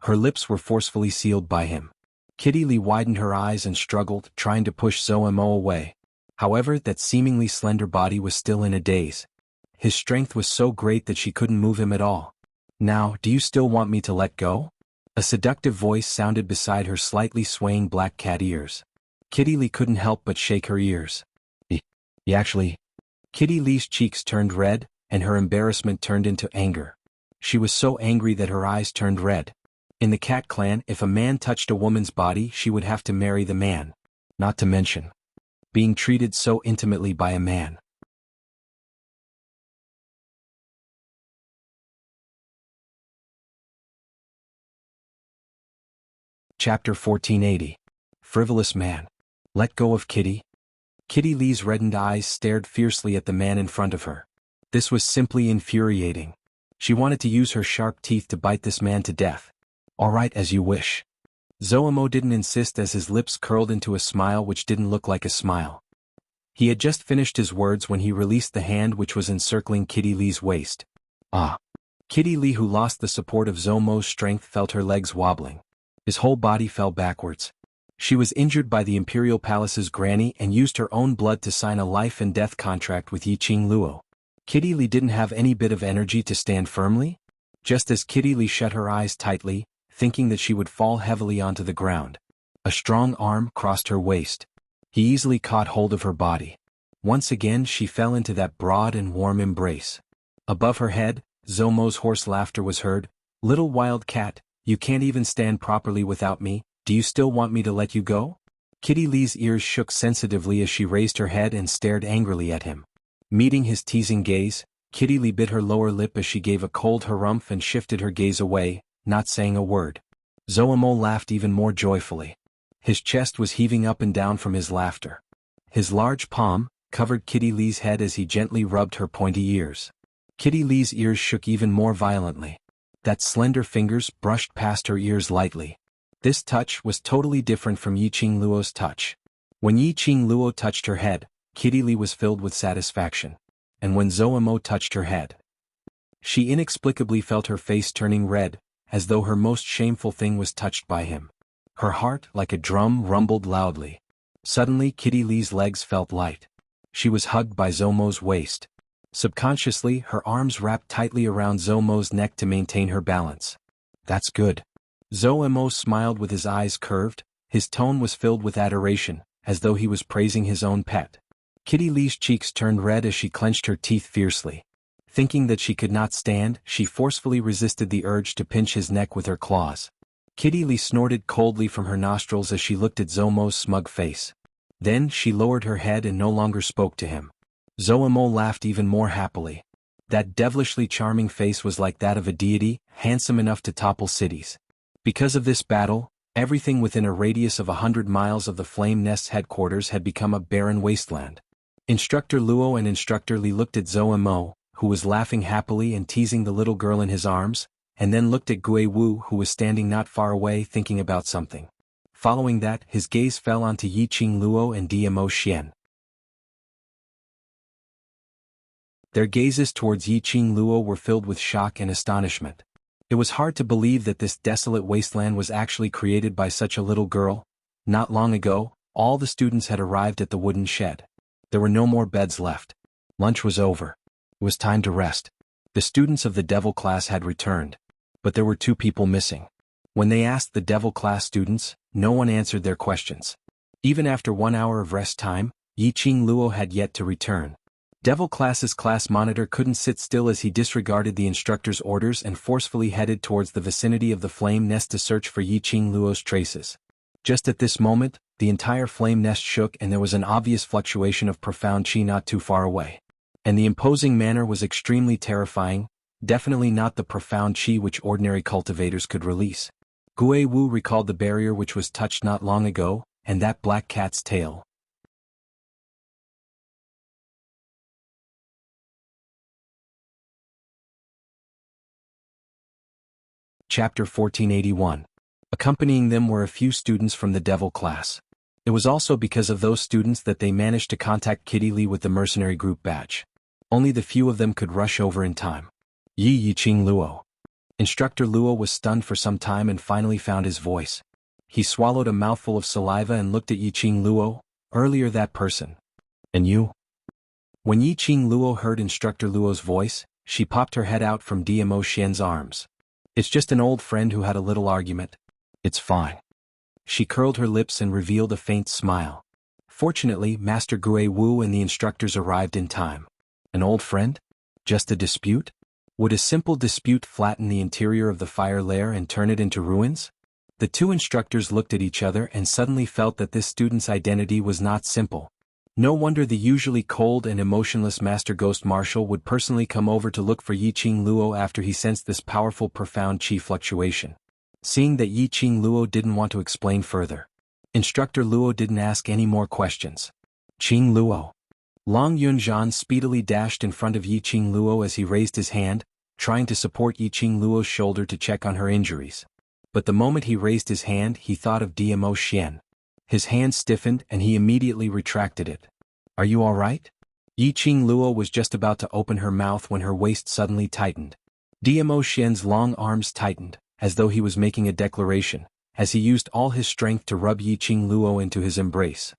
Her lips were forcefully sealed by him. Kitty Lee widened her eyes and struggled, trying to push Zomo away. However, that seemingly slender body was still in a daze. His strength was so great that she couldn't move him at all. Now, do you still want me to let go? A seductive voice sounded beside her slightly swaying black cat ears. Kitty Lee couldn't help but shake her ears. Actually. Kitty Lee's cheeks turned red, and her embarrassment turned into anger. She was so angry that her eyes turned red. In the cat clan, if a man touched a woman's body, she would have to marry the man. Not to mention being treated so intimately by a man. Chapter 1480. Frivolous man. Let go of Kitty. Kitty Lee's reddened eyes stared fiercely at the man in front of her. This was simply infuriating. She wanted to use her sharp teeth to bite this man to death. All right, as you wish. Zomo didn't insist as his lips curled into a smile which didn't look like a smile. He had just finished his words when he released the hand which was encircling Kitty Lee's waist. Ah! Kitty Lee, who lost the support of Zomo's strength, felt her legs wobbling. His whole body fell backwards. She was injured by the Imperial Palace's granny and used her own blood to sign a life and death contract with Yi Qing Luo. Kitty Lee didn't have any bit of energy to stand firmly. Just as Kitty Lee shut her eyes tightly, thinking that she would fall heavily onto the ground. A strong arm crossed her waist. He easily caught hold of her body. Once again she fell into that broad and warm embrace. Above her head, Zomo's hoarse laughter was heard. "Little wild cat, you can't even stand properly without me, do you still want me to let you go?" Kitty Lee's ears shook sensitively as she raised her head and stared angrily at him. Meeting his teasing gaze, Kitty Lee bit her lower lip as she gave a cold harumph and shifted her gaze away, not saying a word. Zomo laughed even more joyfully. His chest was heaving up and down from his laughter. His large palm covered Kitty Lee's head as he gently rubbed her pointy ears. Kitty Lee's ears shook even more violently. That slender fingers brushed past her ears lightly. This touch was totally different from Yiqing Luo's touch. When Yiqing Luo touched her head, Kitty Lee was filled with satisfaction. And when Zomo touched her head, she inexplicably felt her face turning red, as though her most shameful thing was touched by him. Her heart, like a drum, rumbled loudly. Suddenly Kitty Lee's legs felt light. She was hugged by Zomo's waist. Subconsciously, her arms wrapped tightly around Zomo's neck to maintain her balance. "That's good." Zomo smiled with his eyes curved. His tone was filled with adoration, as though he was praising his own pet. Kitty Lee's cheeks turned red as she clenched her teeth fiercely. Thinking that she could not stand, she forcefully resisted the urge to pinch his neck with her claws. Kitty Lee snorted coldly from her nostrils as she looked at Zomo's smug face. Then she lowered her head and no longer spoke to him. Zomo laughed even more happily. That devilishly charming face was like that of a deity, handsome enough to topple cities. Because of this battle, everything within a radius of 100 miles of the Flame Nest's headquarters had become a barren wasteland. Instructor Luo and Instructor Li looked at Zomo, who was laughing happily and teasing the little girl in his arms, and then looked at Gui Wu, who was standing not far away thinking about something. Following that, his gaze fell onto Yiqing Luo and Dmo Xian. Their gazes towards Yiqing Luo were filled with shock and astonishment. It was hard to believe that this desolate wasteland was actually created by such a little girl. Not long ago, all the students had arrived at the wooden shed. There were no more beds left. Lunch was over. It was time to rest. The students of the Devil class had returned. But there were 2 people missing. When they asked the Devil class students, no one answered their questions. Even after 1 hour of rest time, Yiqing Luo had yet to return. Devil class's class monitor couldn't sit still as he disregarded the instructor's orders and forcefully headed towards the vicinity of the Flame Nest to search for Yiqing Luo's traces. Just at this moment, the entire Flame Nest shook and there was an obvious fluctuation of profound qi not too far away. And the imposing manner was extremely terrifying, definitely not the profound qi which ordinary cultivators could release. Gui Wu recalled the barrier which was touched not long ago, and that black cat's tail. Chapter 1481. Accompanying them were a few students from the Devil class. It was also because of those students that they managed to contact Kitty Lee with the mercenary group badge. Only the few of them could rush over in time. Yiqing Luo. Instructor Luo was stunned for some time and finally found his voice. He swallowed a mouthful of saliva and looked at Yiqing Luo. "Earlier that person. And you?" When Yiqing Luo heard Instructor Luo's voice, she popped her head out from Dmo Xian's arms. "It's just an old friend who had a little argument. It's fine." She curled her lips and revealed a faint smile. Fortunately, Master Gui Wu and the instructors arrived in time. An old friend? Just a dispute? Would a simple dispute flatten the interior of the fire lair and turn it into ruins? The 2 instructors looked at each other and suddenly felt that this student's identity was not simple. No wonder the usually cold and emotionless Master Ghost Marshal would personally come over to look for Yiqing Luo after he sensed this powerful profound qi fluctuation. Seeing that Yiqing Luo didn't want to explain further, Instructor Luo didn't ask any more questions. "Qing Luo." Long Yunzhan speedily dashed in front of Yiqing Luo as he raised his hand, trying to support Yiqing Luo's shoulder to check on her injuries. But the moment he raised his hand, he thought of Dmo Xian. His hand stiffened and he immediately retracted it. "Are you all right?" Yiqing Luo was just about to open her mouth when her waist suddenly tightened. Dmo Xian's long arms tightened, as though he was making a declaration, as he used all his strength to rub Yiqing Luo into his embrace.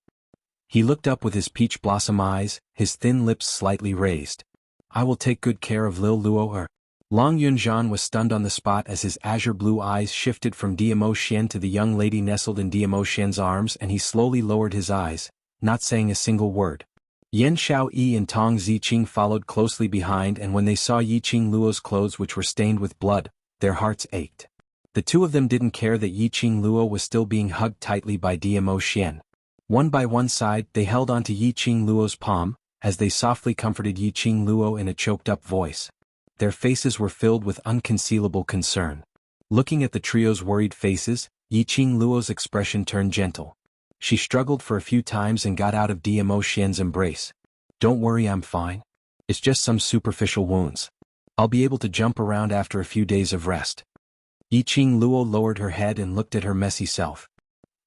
He looked up with his peach blossom eyes, his thin lips slightly raised. "I will take good care of Lil Luo. Long Yunjian was stunned on the spot as his azure blue eyes shifted from Diamo Xian to the young lady nestled in Diamo Xian's arms, and he slowly lowered his eyes, not saying a single word. Yan Xiaoyi and Tong Ziqing followed closely behind, and when they saw Yiqing Luo's clothes which were stained with blood, their hearts ached. The two of them didn't care that Yiqing Luo was still being hugged tightly by Diamo Xian. One by one side, they held onto Yiqing Luo's palm, as they softly comforted Yiqing Luo in a choked-up voice. Their faces were filled with unconcealable concern. Looking at the trio's worried faces, Yiqing Luo's expression turned gentle. She struggled for a few times and got out of Diamo Xian's embrace. "Don't worry, I'm fine. It's just some superficial wounds. I'll be able to jump around after a few days of rest." Yiqing Luo lowered her head and looked at her messy self.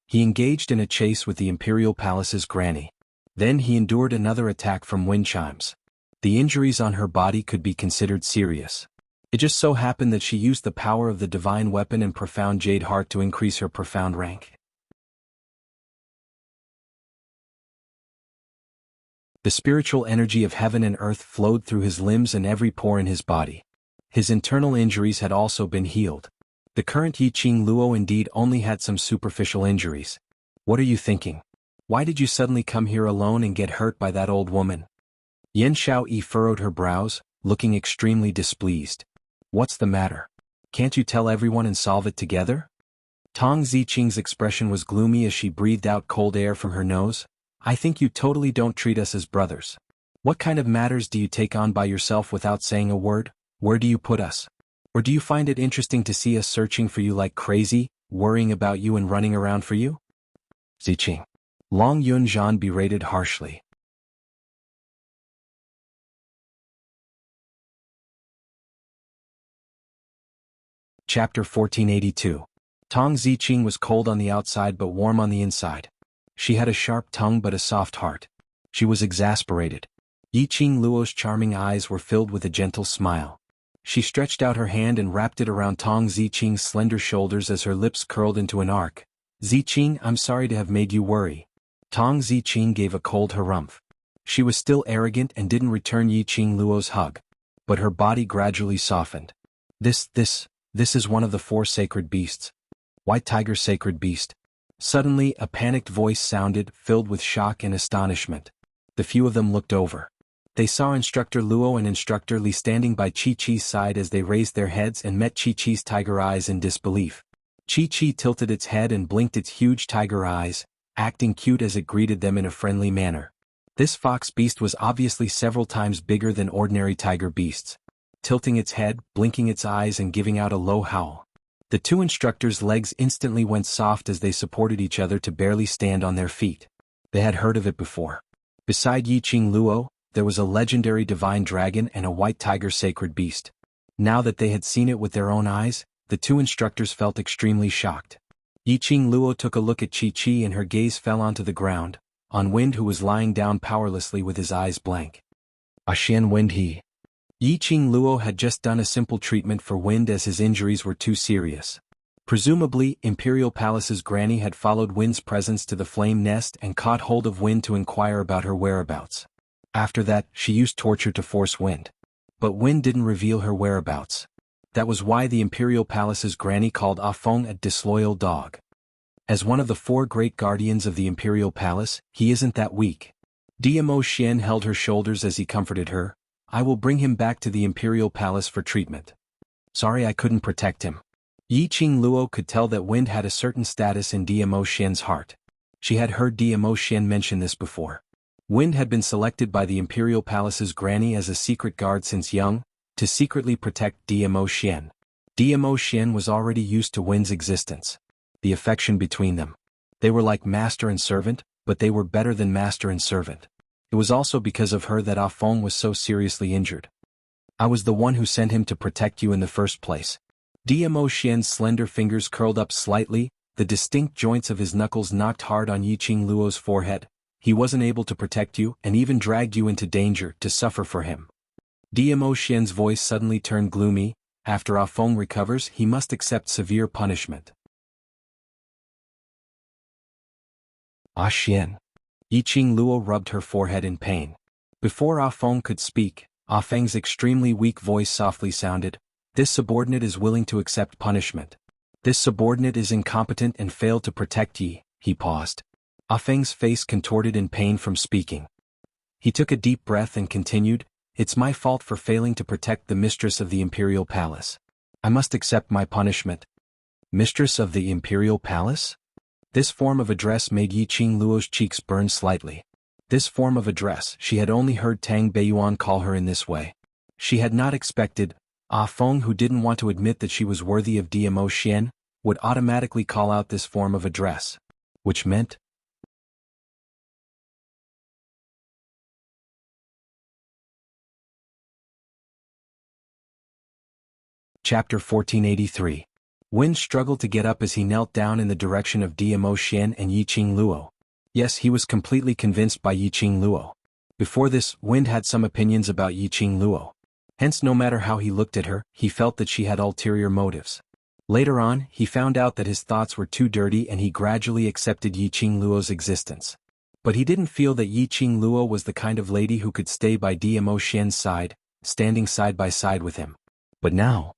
He engaged in a chase with the Imperial Palace's granny. Then he endured another attack from wind chimes. The injuries on her body could be considered serious. It just so happened that she used the power of the divine weapon and profound jade heart to increase her profound rank. The spiritual energy of heaven and earth flowed through his limbs and every pore in his body. His internal injuries had also been healed. The current Yiqing Luo indeed only had some superficial injuries. "What are you thinking? Why did you suddenly come here alone and get hurt by that old woman?" Yan Xiaoyi furrowed her brows, looking extremely displeased. "What's the matter? Can't you tell everyone and solve it together?" Tong Ziqing's expression was gloomy as she breathed out cold air from her nose. "I think you totally don't treat us as brothers. What kind of matters do you take on by yourself without saying a word? Where do you put us? Or do you find it interesting to see us searching for you like crazy, worrying about you and running around for you?" Ziqing. Long Yunjian berated harshly. Chapter 1482. Tong Ziqing was cold on the outside but warm on the inside. She had a sharp tongue but a soft heart. She was exasperated. Yiqing Luo's charming eyes were filled with a gentle smile. She stretched out her hand and wrapped it around Tong Ziqing's slender shoulders as her lips curled into an arc. "Ziqing, I'm sorry to have made you worry." Tong Ziqing gave a cold harumph. She was still arrogant and didn't return Yiqing Luo's hug. But her body gradually softened. This is one of the 4 sacred beasts. White Tiger Sacred Beast. Suddenly, a panicked voice sounded, filled with shock and astonishment. The few of them looked over. They saw Instructor Luo and Instructor Li standing by Chi-Chi's side as they raised their heads and met Chi-Chi's tiger eyes in disbelief. Chi-Chi tilted its head and blinked its huge tiger eyes, acting cute as it greeted them in a friendly manner. This fox beast was obviously several times bigger than ordinary tiger beasts. Tilting its head, blinking its eyes and giving out a low howl. The 2 instructors' legs instantly went soft as they supported each other to barely stand on their feet. They had heard of it before. Beside Yiqing Luo, there was a legendary divine dragon and a white tiger sacred beast. Now that they had seen it with their own eyes, the 2 instructors felt extremely shocked. Yiqing Luo took a look at Chi-Chi and her gaze fell onto the ground, on Wind, who was lying down powerlessly with his eyes blank. "Xian Wind he." Yiqing Luo had just done a simple treatment for Wind as his injuries were too serious. Presumably, Imperial Palace's granny had followed Wind's presence to the flame nest and caught hold of Wind to inquire about her whereabouts. After that, she used torture to force Wind. But Wind didn't reveal her whereabouts. That was why the Imperial Palace's granny called Ah Feng a disloyal dog. As one of the 4 great guardians of the Imperial Palace, he isn't that weak. Diamo Xian held her shoulders as he comforted her. "I will bring him back to the Imperial Palace for treatment. Sorry I couldn't protect him." Yiqing Luo could tell that Wind had a certain status in Diamo Xian's heart. She had heard Diamo Xian mention this before. Wind had been selected by the Imperial Palace's granny as a secret guard since young, to secretly protect Diamo Xian. Diamo Xian was already used to Wind's existence. The affection between them. They were like master and servant, but they were better than master and servant. It was also because of her that Ah Feng was so seriously injured. "I was the one who sent him to protect you in the first place." Diamo Xian's slender fingers curled up slightly, the distinct joints of his knuckles knocked hard on Yiqing Luo's forehead. "He wasn't able to protect you and even dragged you into danger to suffer for him." Diamo Xian's voice suddenly turned gloomy. After Ah Feng recovers, he must accept severe punishment. "Ah Xian." Yiqing Luo rubbed her forehead in pain. Before Ah Feng could speak, Ah Feng's extremely weak voice softly sounded, This subordinate is willing to accept punishment. This subordinate is incompetent and failed to protect ye." He paused. Ah Feng's face contorted in pain from speaking. He took a deep breath and continued, "It's my fault for failing to protect the mistress of the imperial palace. I must accept my punishment." Mistress of the imperial palace? This form of address made Yi Qingluo's cheeks burn slightly. This form of address, she had only heard Tang Beiyuan call her in this way. She had not expected, Ah Feng, who didn't want to admit that she was worthy of Diamo Xian, would automatically call out this form of address. Which meant? Chapter 1483. Wen struggled to get up as he knelt down in the direction of Diamo Xian and Yi Qingluo. Yes, he was completely convinced by Yi Qingluo. Before this, Wen had some opinions about Yi Qingluo. Hence, no matter how he looked at her, he felt that she had ulterior motives. Later on, he found out that his thoughts were too dirty and he gradually accepted Yi Qingluo's existence. But he didn't feel that Yi Qingluo was the kind of lady who could stay by Diamo Xian's side, standing side by side with him. But now,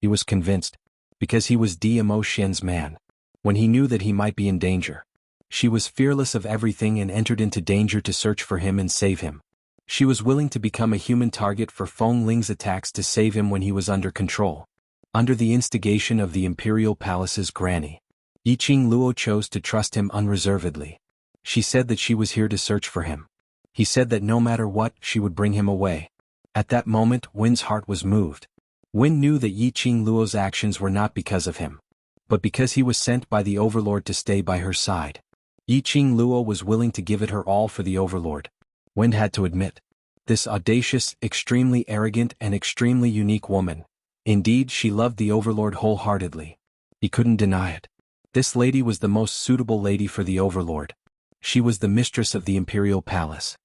he was convinced, because he was Diamo Xian's man. When he knew that he might be in danger, she was fearless of everything and entered into danger to search for him and save him. She was willing to become a human target for Feng Ling's attacks to save him when he was under control. Under the instigation of the Imperial Palace's granny, Yi Qingluo chose to trust him unreservedly. She said that she was here to search for him. He said that no matter what, she would bring him away. At that moment, Wen's heart was moved. Wen knew that Yi Qingluo's actions were not because of him, but because he was sent by the Overlord to stay by her side. Yi Qingluo was willing to give it her all for the Overlord. Wen had to admit, this audacious, extremely arrogant and extremely unique woman. Indeed, she loved the Overlord wholeheartedly. He couldn't deny it. This lady was the most suitable lady for the Overlord. She was the mistress of the Imperial Palace.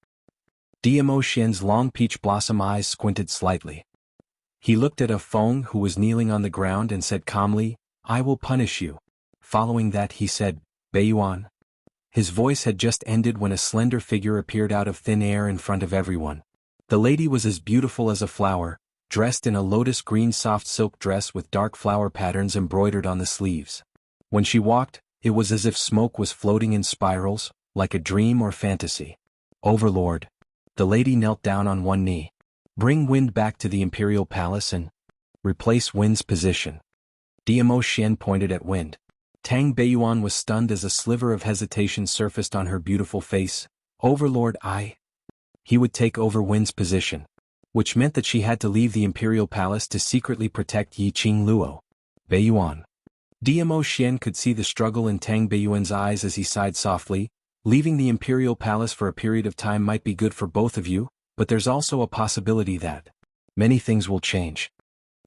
Diamo Xian's long peach blossom eyes squinted slightly. He looked at Ah Feng, who was kneeling on the ground, and said calmly, "I will punish you." Following that he said, "Beiyuan." His voice had just ended when a slender figure appeared out of thin air in front of everyone. The lady was as beautiful as a flower, dressed in a lotus green soft silk dress with dark flower patterns embroidered on the sleeves. When she walked, it was as if smoke was floating in spirals, like a dream or fantasy. "Overlord." The lady knelt down on one knee. "Bring Wind back to the Imperial Palace and replace Wind's position." Diamo Xian pointed at Wind. Tang Beiyuan was stunned as a sliver of hesitation surfaced on her beautiful face. "Overlord, He would take over Wind's position. Which meant that she had to leave the Imperial Palace to secretly protect Yi Qingluo. Beiyuan. Diamo Xian could see the struggle in Tang Beiyuan's eyes as he sighed softly. "Leaving the Imperial Palace for a period of time might be good for both of you, but there's also a possibility that many things will change."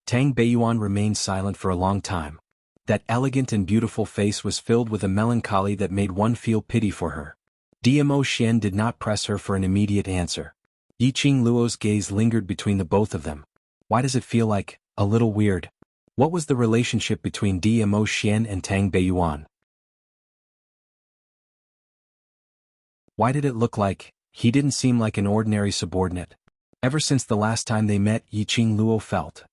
Tang Beiyuan remained silent for a long time. That elegant and beautiful face was filled with a melancholy that made one feel pity for her. Diamo Xian did not press her for an immediate answer. Yi Qingluo's gaze lingered between the both of them. Why does it feel like a little weird? What was the relationship between Diamo Xian and Tang Beiyuan? Why did it look like he didn't seem like an ordinary subordinate? Ever since the last time they met, Yi Qingluo felt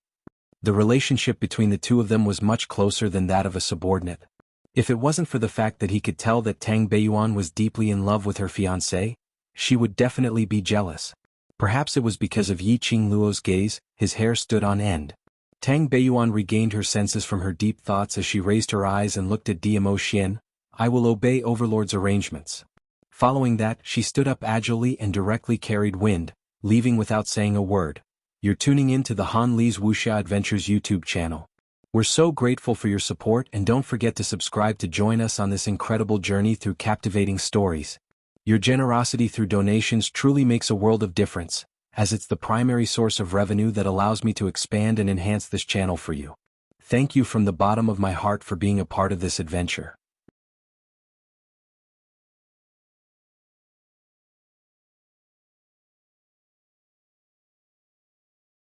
the relationship between the two of them was much closer than that of a subordinate. If it wasn't for the fact that he could tell that Tang Beiyuan was deeply in love with her fiancé, she would definitely be jealous. Perhaps it was because of Yi Qingluo's gaze. His hair stood on end. Tang Beiyuan regained her senses from her deep thoughts as she raised her eyes and looked at Diamo Xian. "I will obey Overlord's arrangements." Following that, she stood up agilely and directly carried Wind, leaving without saying a word. You're tuning in to the Han Li's Wuxia Adventures YouTube channel. We're so grateful for your support, and don't forget to subscribe to join us on this incredible journey through captivating stories. Your generosity through donations truly makes a world of difference, as it's the primary source of revenue that allows me to expand and enhance this channel for you. Thank you from the bottom of my heart for being a part of this adventure.